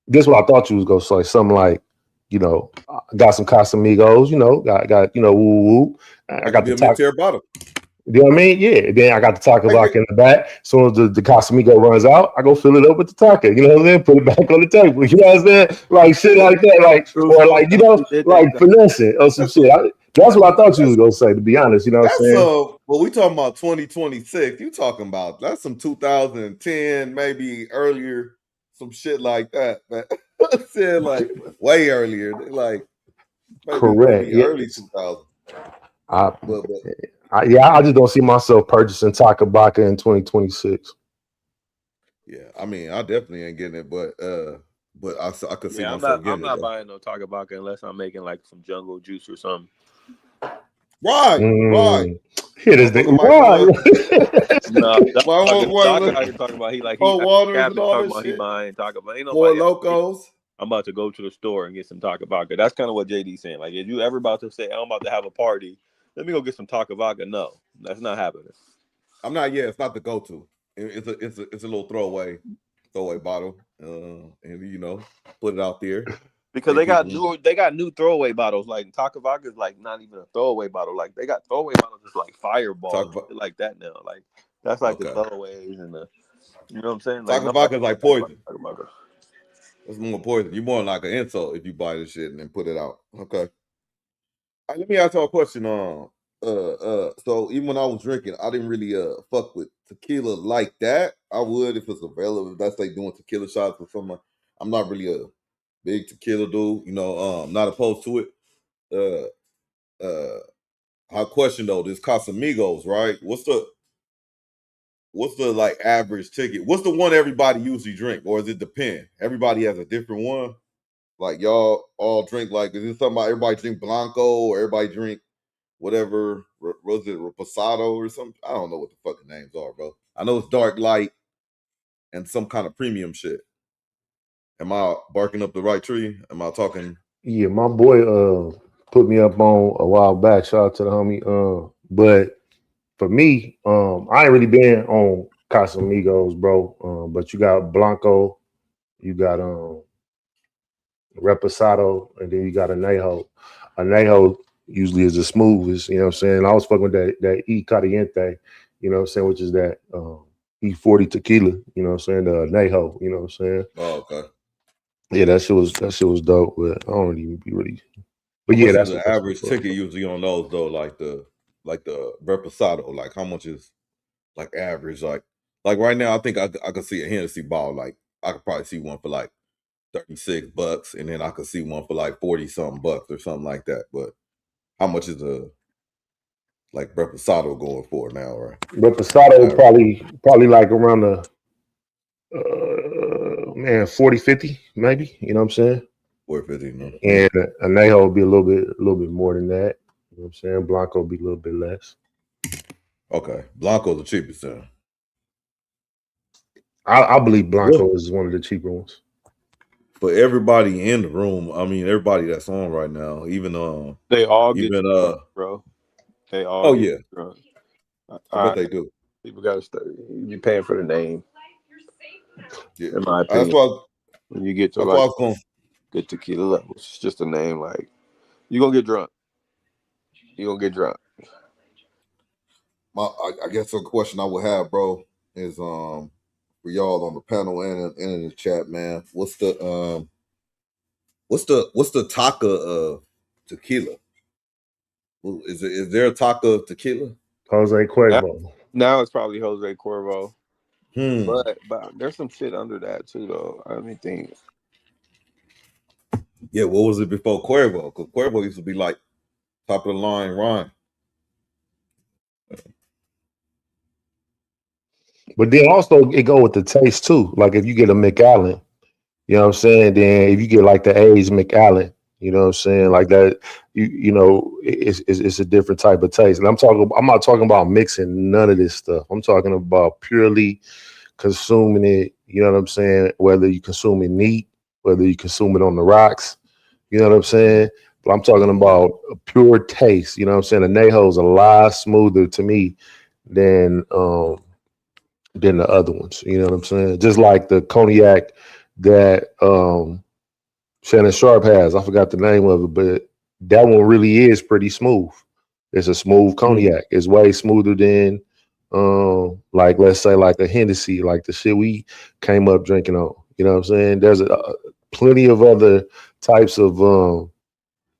this is what I thought you was gonna say. Something like, you know, got some Casamigos. You know, got woo woo. I got the mid-tier bottle. You know what I mean? Yeah. Then I got the taco vodka in the back. As soon as the Casamigo runs out, I go fill it up with the taco. You know what I'm saying? Put it back on the table. You know what I'm saying? Like shit like that. Like, or like, you know, like finessing or some shit. That's what I thought you was gonna say. To be honest, you know what I'm saying? Well, we talking about 2026. You talking about that's some 2010, maybe earlier, some shit like that. Man. I said like way earlier, like Correct. maybe early 2000. I just don't see myself purchasing Takabaka in 2026. Yeah, I mean, I definitely ain't getting it, but I could see Yeah, myself I'm getting not it. buying no Takabaka unless I'm making like some jungle juice or something. Right. Here this thing. Right. No, that's What Doc talking about. He waters Cap and is all talking this about he shit. buying Takabaka. Ain't Four nobody. Locos. I'm about to go to the store and get some Takabaka. That's kind of what JD's saying. Like, if you ever about to say, I'm about to have a party, let me go get some Takabaka. No, that's not happening. I'm not. Yeah, it's not the go-to. It's a little throwaway bottle, and you know, put it out there Because they got new throwaway bottles. Like Takabaka is like not even a throwaway bottle. Like they got throwaway bottles just like Fireball shit like that now. Like that's like the throwaways and the, you know what I'm saying? Like Takabaka is like poison. Takabaka. It's more poison. You're more like an insult if you buy this shit and then put it out. Okay. Let me ask you a question. So even when I was drinking, I didn't really fuck with tequila like that. I would if it's available. If that's like doing tequila shots or something. I'm not really a big tequila dude. You know, not opposed to it. I question though, this Casamigos, right? What's the like average ticket? What's the one everybody usually drink, or does it depend? Everybody has a different one. Like y'all all drink like, is it something about everybody drink Blanco or everybody drink whatever? Was it Reposado or something? I don't know what the fucking names are, bro. I know it's Dark Light and some kind of premium shit. Am I barking up the right tree? Am I talking? Yeah, my boy put me up on a while back. Shout out to the homie. But for me, I ain't really been on Casamigos, bro. But you got Blanco, you got Reposado, and then you got Anejo. Anejo usually is the smoothest, you know what I'm saying? I was fucking with that E Caliente, you know what I'm saying, which is that E40 tequila, you know what I'm saying, the Anejo, you know what I'm saying? Oh, okay. Yeah, that shit was dope, but I don't even be really. But yeah, that's the average ticket usually on those though, like the Reposado. Like how much is like average? Like right now, I think I could see a Hennessy bottle. Like I could probably see one for like $36, and then I could see one for like 40 something bucks or something like that. But how much is a like Reposado going for now? Right? Reposado probably like around the 40, 50 maybe. You know what I'm saying? 450, no. And Anejo will be a little bit more than that. You know what I'm saying? Blanco will be a little bit less. Okay, Blanco's the cheapest then. I believe Blanco is one of the cheaper ones. For everybody in the room, I mean everybody that's on right now, even they all even get drunk, bro. They all get drunk. I bet they do. People gotta start. You paying for the name. Yeah. In my opinion, that's why when you get to that's like why I was going good tequila levels, it's just a name. Like you gonna get drunk. You gonna get drunk. I guess a question I would have, bro, is for y'all on the panel and in the chat, man. What's the taka of tequila? Is there a taka of tequila? Jose Cuervo. Now it's probably Jose Cuervo. Hmm. But there's some shit under that too, though. I mean, think. Yeah, what was it before Cuervo? Because Cuervo used to be like top of the line wine. But then also it go with the taste too. Like if you get a McAllen, you know what I'm saying? Then if you get like the aged McAllen, you know what I'm saying? Like that, you know, it's a different type of taste. And I'm not talking about mixing none of this stuff. I'm talking about purely consuming it, you know what I'm saying? Whether you consume it neat, whether you consume it on the rocks, you know what I'm saying? But I'm talking about a pure taste, you know what I'm saying? The Anejo's a lot smoother to me than the other ones, you know what I'm saying? Just like the cognac that Shannon Sharp has. I forgot the name of it, but that one really is pretty smooth. It's a smooth cognac. It's way smoother than like let's say like a Hennessy, like the shit we came up drinking on. You know what I'm saying? There's plenty of other types of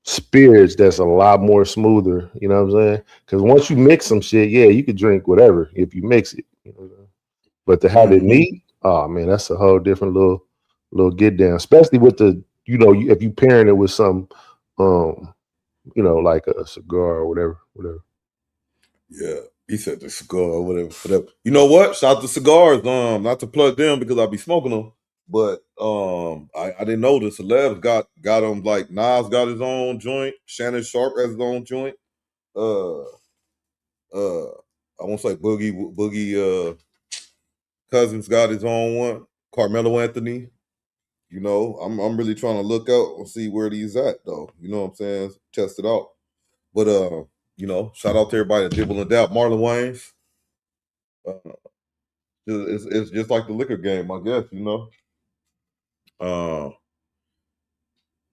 spirits that's a lot more smoother. You know what I'm saying? Because once you mix some shit, yeah, you could drink whatever if you mix it. You know what I'm saying? But to have it neat, oh man, that's a whole different little get down. Especially with the, you know, if you pairing it with some, you know, like a cigar or whatever. Yeah, he said the cigar or whatever. You know what? Shout out to cigars. Not to plug them because I'll be smoking them. But I didn't know the celebs got them, like Nas got his own joint, Shannon Sharp has his own joint. I won't say Boogie Cousins got his own one. Carmelo Anthony. You know, I'm really trying to look out and see where these at though. You know what I'm saying? Test it out. But you know, shout out to everybody that Dibble and Dap, Marlon Wayans. It's just like the liquor game, I guess, you know.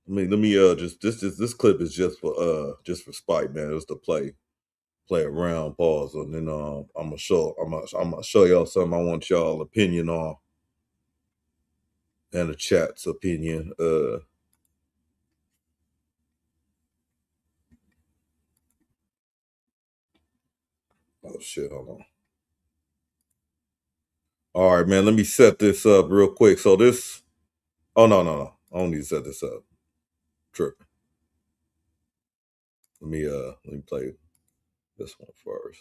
Let me just this clip is just for spite, man. It's to play around, pause, and then I'm gonna show y'all something I want y'all opinion on, and the chat's opinion. Oh shit, hold on. All right, man, let me set this up real quick. So this, oh no, I don't need to set this up. Tripping. Let me play this one first.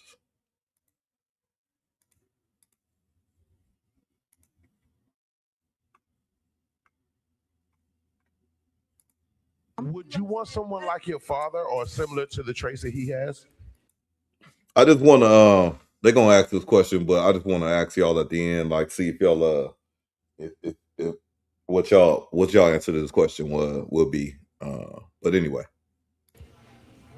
Would you want someone like your father or similar to the traits that he has? I just want to they're gonna ask this question, but I just want to ask y'all at the end, like, see if y'all if what y'all answer to this question will be. But anyway,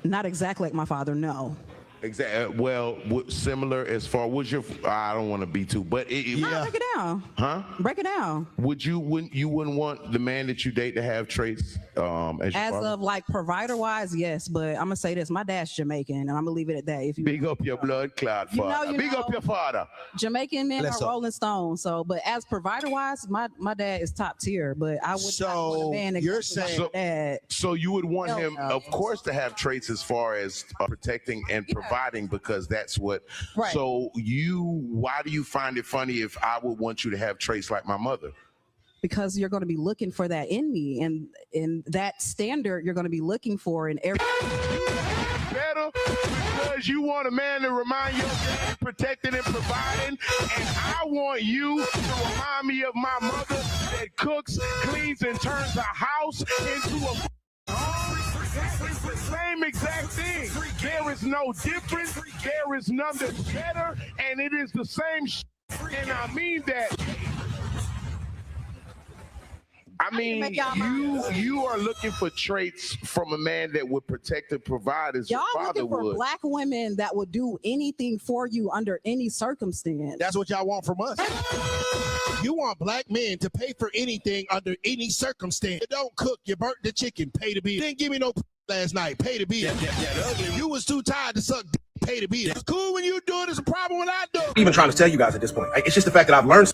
Not exactly like my father, no. Exactly. Well, similar as far. Would your? I don't want to be too, but Break it down. Huh? Break it down. Wouldn't want the man that you date to have traits as your father? Of like provider wise, yes, but I'm gonna say this: my dad's Jamaican, and I'm gonna leave it at that. If you big up your blood clot father, big up your father. Jamaican men are Rolling Stones. So, but as provider wise, my dad is top tier. But I would not want a man. You're saying so you would want him, of course, to have traits as far as protecting and providing, because that's what. Right. So why do you find it funny if I would want you to have traits like my mother? Because you're going to be looking for that in me, and in that standard, you're going to be looking for in every. Better because you want a man to remind you of protecting and providing, and I want you to remind me of my mother that cooks, cleans, and turns a house into a. Same exact thing. There is no difference. There is none that's better, and it is the same. And I mean that. I mean, you are looking for traits from a man that would protect and provide as your father would. Y'all looking for black women that would do anything for you under any circumstance. That's what y'all want from us. You want black men to pay for anything under any circumstance. You don't cook, you burnt the chicken, pay the bill. You didn't give me no last night, pay the bill. You was too tired to suck, pay the bill. It's cool when you do it, it's a problem when I do it. Even trying to tell you guys at this point. It's just the fact that I've learned.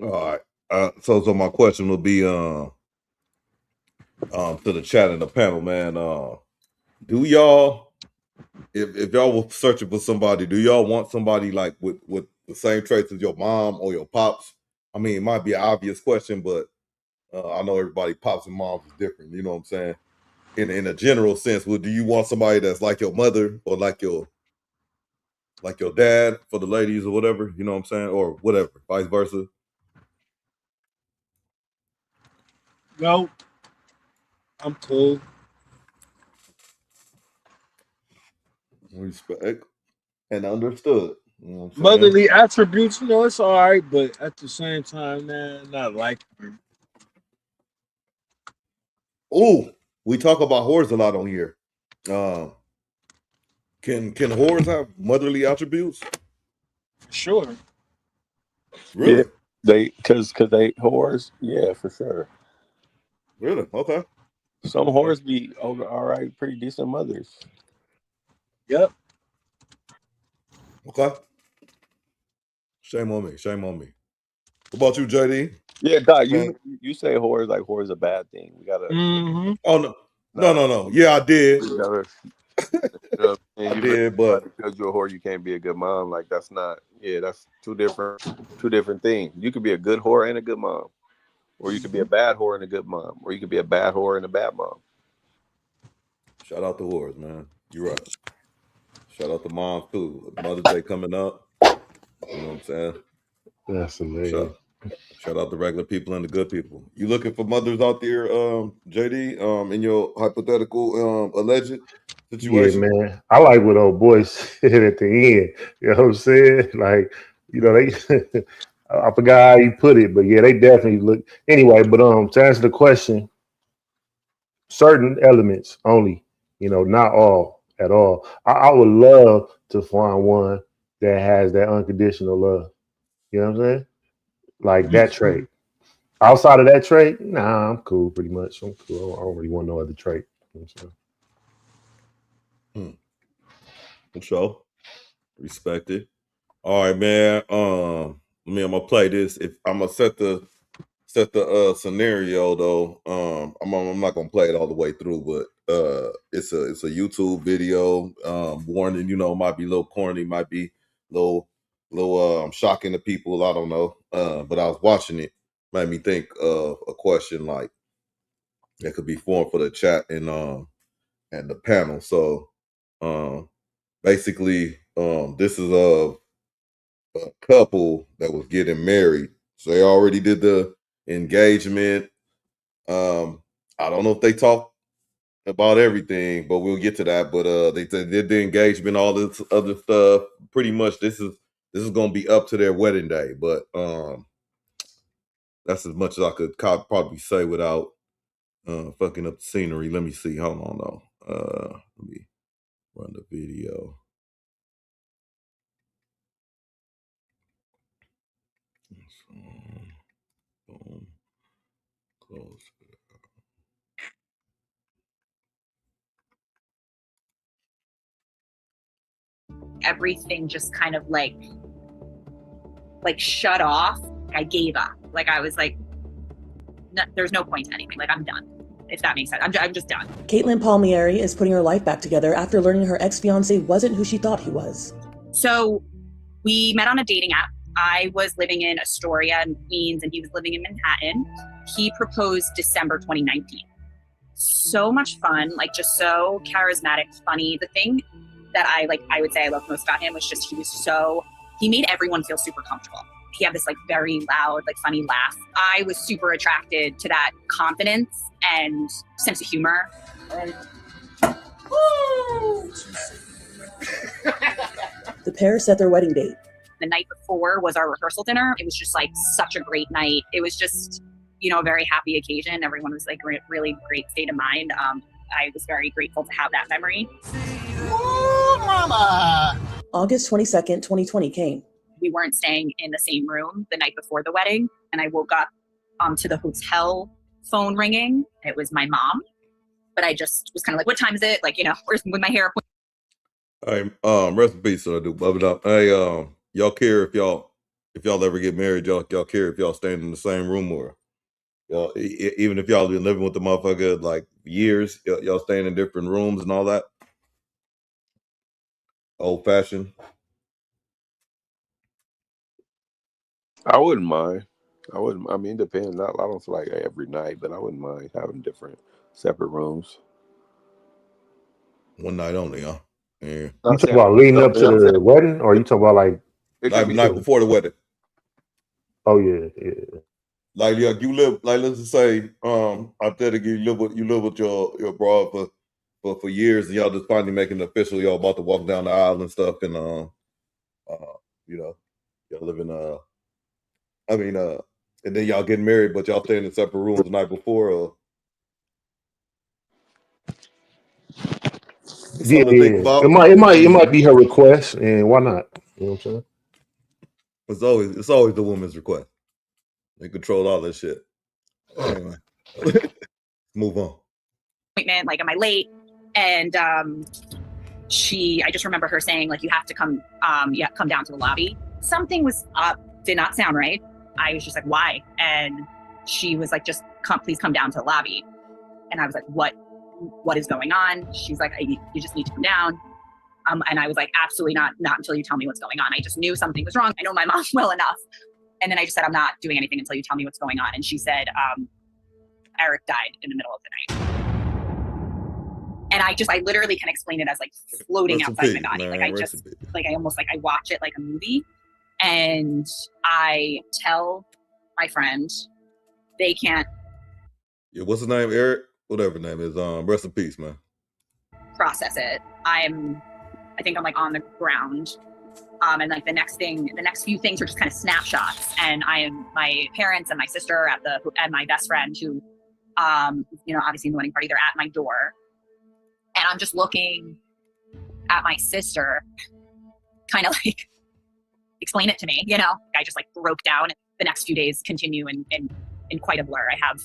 all right. So my question will be to the chat and the panel, man. Do y'all, if y'all were searching for somebody, do y'all want somebody like with the same traits as your mom or your pops? I mean, it might be an obvious question, but I know everybody pops and moms is different. You know what I'm saying? In a general sense, do you want somebody that's like your mother or like your dad for the ladies or whatever? You know what I'm saying? Or whatever, vice versa. No, I'm cool. Respect and understood. You know what I'm saying? Motherly attributes, it's all right, but at the same time, man, not like her. Oh, we talk about whores a lot on here. Can whores have motherly attributes? Sure. Really? Yeah, because they whores. Yeah, for sure. Really? Okay. Some whores be all right, pretty decent mothers. Yep. Okay. Shame on me. What about you, JD? Yeah, Doc, Man. you say whore is like whore is a bad thing. We gotta. Oh no. Yeah, I did. We gotta, you know, and I you did, but because you're a whore, you can't be a good mom. Like that's not. Yeah, that's two different things. You could be a good whore and a good mom, or you could be a bad whore and a good mom, or you could be a bad whore and a bad mom. shout out to whores, man. You're right. Shout out to moms too. Mother's Day coming up. You know what I'm saying? That's hilarious. Shout out to regular people and the good people. You looking for mothers out there, JD, in your hypothetical alleged Yeah, situation? man. I like what old boy said at the end. You know what I'm saying? Like, you know, they I forgot how you put it, but yeah, they definitely look anyway. But to answer the question, certain elements only, you know, not all at all. I would love to find one that has that unconditional love. You know what I'm saying? Like that trait. Outside of that trait, nah, I'm cool pretty much. I'm cool. I don't really want no other trait. You know what I'm saying? So respect it. All right, man. I'm gonna play this. If I'm gonna set the scenario though, I'm not gonna play it all the way through, but it's a YouTube video. Warning, you know, might be a little corny, might be a little shocking to people. I don't know. But I was watching it, made me think of a question like that could be formed for the chat and the panel. So basically, this is a couple that was getting married. So they already did the engagement. I don't know if they talked about everything, but we'll get to that. But they did the engagement, all this other stuff. Pretty much this is gonna be up to their wedding day. But that's as much as I could probably say without fucking up the scenery. Let me see. Hold on though. Let me run the video. Boom. Close. Everything just kind of like shut off. I gave up. Like I was like, no, there's no point to anything. Like I'm done. If that makes sense, I'm just done. Caitlin Palmieri is putting her life back together after learning her ex-fiance wasn't who she thought he was. So we met on a dating app. I was living in Astoria in Queens and he was living in Manhattan. He proposed December 2019. So much fun, like just so charismatic, funny. The thing that I would say I loved most about him was just he made everyone feel super comfortable. He had this like very loud, like funny laugh. I was super attracted to that confidence and sense of humor. The pair set their wedding date. The night before was our rehearsal dinner. It was just like such a great night. It was just, you know, a very happy occasion. Everyone was like really great state of mind. I was very grateful to have that memory. Ooh, mama. August 22nd, 2020 came. We weren't staying in the same room the night before the wedding. And I woke up to the hotel phone ringing. It was my mom. But I just was kind of like, what time is it? Like, you know, where's with my hair? Hey, rest in peace, so I do. Bub it up. Hey, y'all care if y'all ever get married? Y'all care if y'all staying in the same room or y'all even if y'all been living with the motherfucker like years, y'all staying in different rooms and all that? Old fashioned. I wouldn't mind. I mean, it depends. I don't feel like every night, but I wouldn't mind having different, separate rooms. One night only, huh? Yeah. You talking about leading up to the wedding, or you talking about like night before the wedding? Oh yeah. Like you live, like let's just say, hypothetically you live with your broad for years, and y'all just finally making it official. Y'all about to walk down the aisle and stuff, and you know, y'all living and then y'all getting married, but y'all staying in separate rooms the night before. Or Yeah. It might be her request, and why not? You know what I'm saying? It's always the woman's request. They control all this shit. Anyway, move on. Appointment, like, am I late? And I just remember her saying, like, you have to come down to the lobby. Something was up, did not sound right. I was just like, why? And she was like, just please come down to the lobby. And I was like, what is going on? She's like, you just need to come down. And I was like, absolutely not until you tell me what's going on. I just knew something was wrong. I know my mom well enough. And then I just said, I'm not doing anything until you tell me what's going on. And she said, Eric died in the middle of the night. And I literally can explain it as like floating outside my body. Like I watch it like a movie. And I tell my friend, they can't. Yeah, what's his name? Eric? Whatever his name is. Rest in peace, man. Process it. I think I'm like on the ground. And like the next few things are just kind of snapshots. And my parents and my sister and my best friend who, obviously in the wedding party, they're at my door. And I'm just looking at my sister, kind of like, explain it to me, I just like broke down. The next few days continue in quite a blur. I have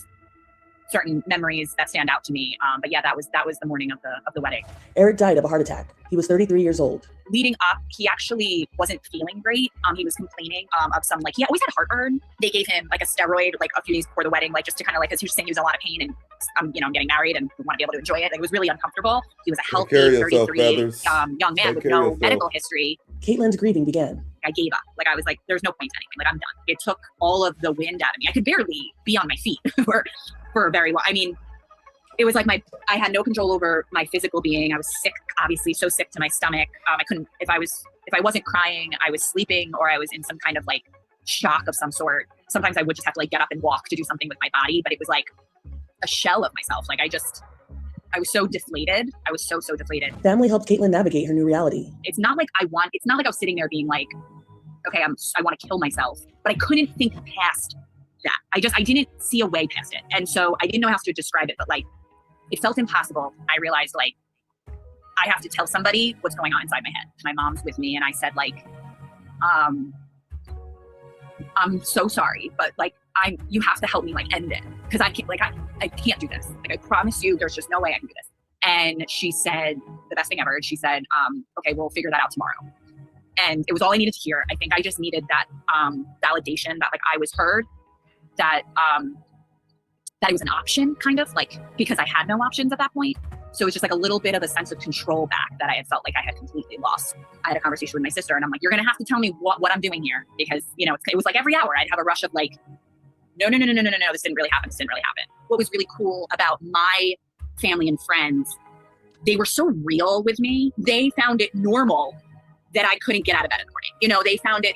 certain memories that stand out to me. But yeah, that was the morning of the wedding. Eric died of a heart attack. He was 33 years old. Leading up, he actually wasn't feeling great. He was complaining of some, like, he always had heartburn. They gave him like a steroid like a few days before the wedding, like just to kind of like, because he was saying he was in a lot of pain and I'm getting married and want to be able to enjoy it. Like, it was really uncomfortable. He was a healthy 33 young man with no medical history. Caitlin's grieving began. I gave up. Like, I was like, there's no point to anything. Like, I'm done. It took all of the wind out of me. I could barely be on my feet for a very long. I mean, it was like I had no control over my physical being. I was sick, obviously, so sick to my stomach. I couldn't, if I wasn't crying, I was sleeping or I was in some kind of like shock of some sort. Sometimes I would just have to like get up and walk to do something with my body, but it was like a shell of myself. Like I was so deflated. I was so deflated. Family helped Caitlin navigate her new reality. It's not like I was sitting there being like, okay, I want to kill myself, but I couldn't think past that. I didn't see a way past it. And so I didn't know how to describe it, but like, it felt impossible. I realized like, I have to tell somebody what's going on inside my head. My mom's with me. And I said like, I'm so sorry, but like, you have to help me like end it. Cause I can't do this. Like, I promise you, there's just no way I can do this. And she said the best thing ever. She said, okay, we'll figure that out tomorrow. And it was all I needed to hear. I think I just needed that validation that like I was heard, that it was an option, kind of like, because I had no options at that point. So it was just like a little bit of a sense of control back that I had felt like I had completely lost. I had a conversation with my sister and I'm like, you're going to have to tell me what I'm doing here, because, it was like every hour I'd have a rush of like, no, this didn't really happen. What was really cool about my family and friends, they were so real with me. They found it normal that I couldn't get out of bed in the morning. They found it,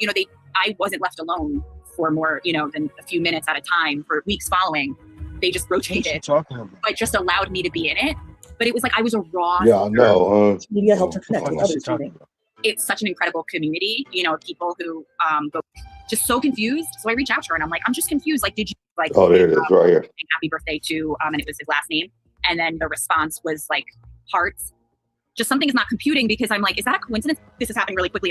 I wasn't left alone for more, than a few minutes at a time for weeks following. They just rotated, but just allowed me to be in it. But it was like I was a raw. Yeah, I know. Media helped her connect with others. It's such an incredible community, of people who go just so confused. So I reach out to her and I'm like, I'm just confused. Like, did you like? Oh, there it is, right here. Happy birthday to and it was his last name. And then the response was like hearts. Just something is not computing, because I'm like, is that a coincidence? This is happening really quickly.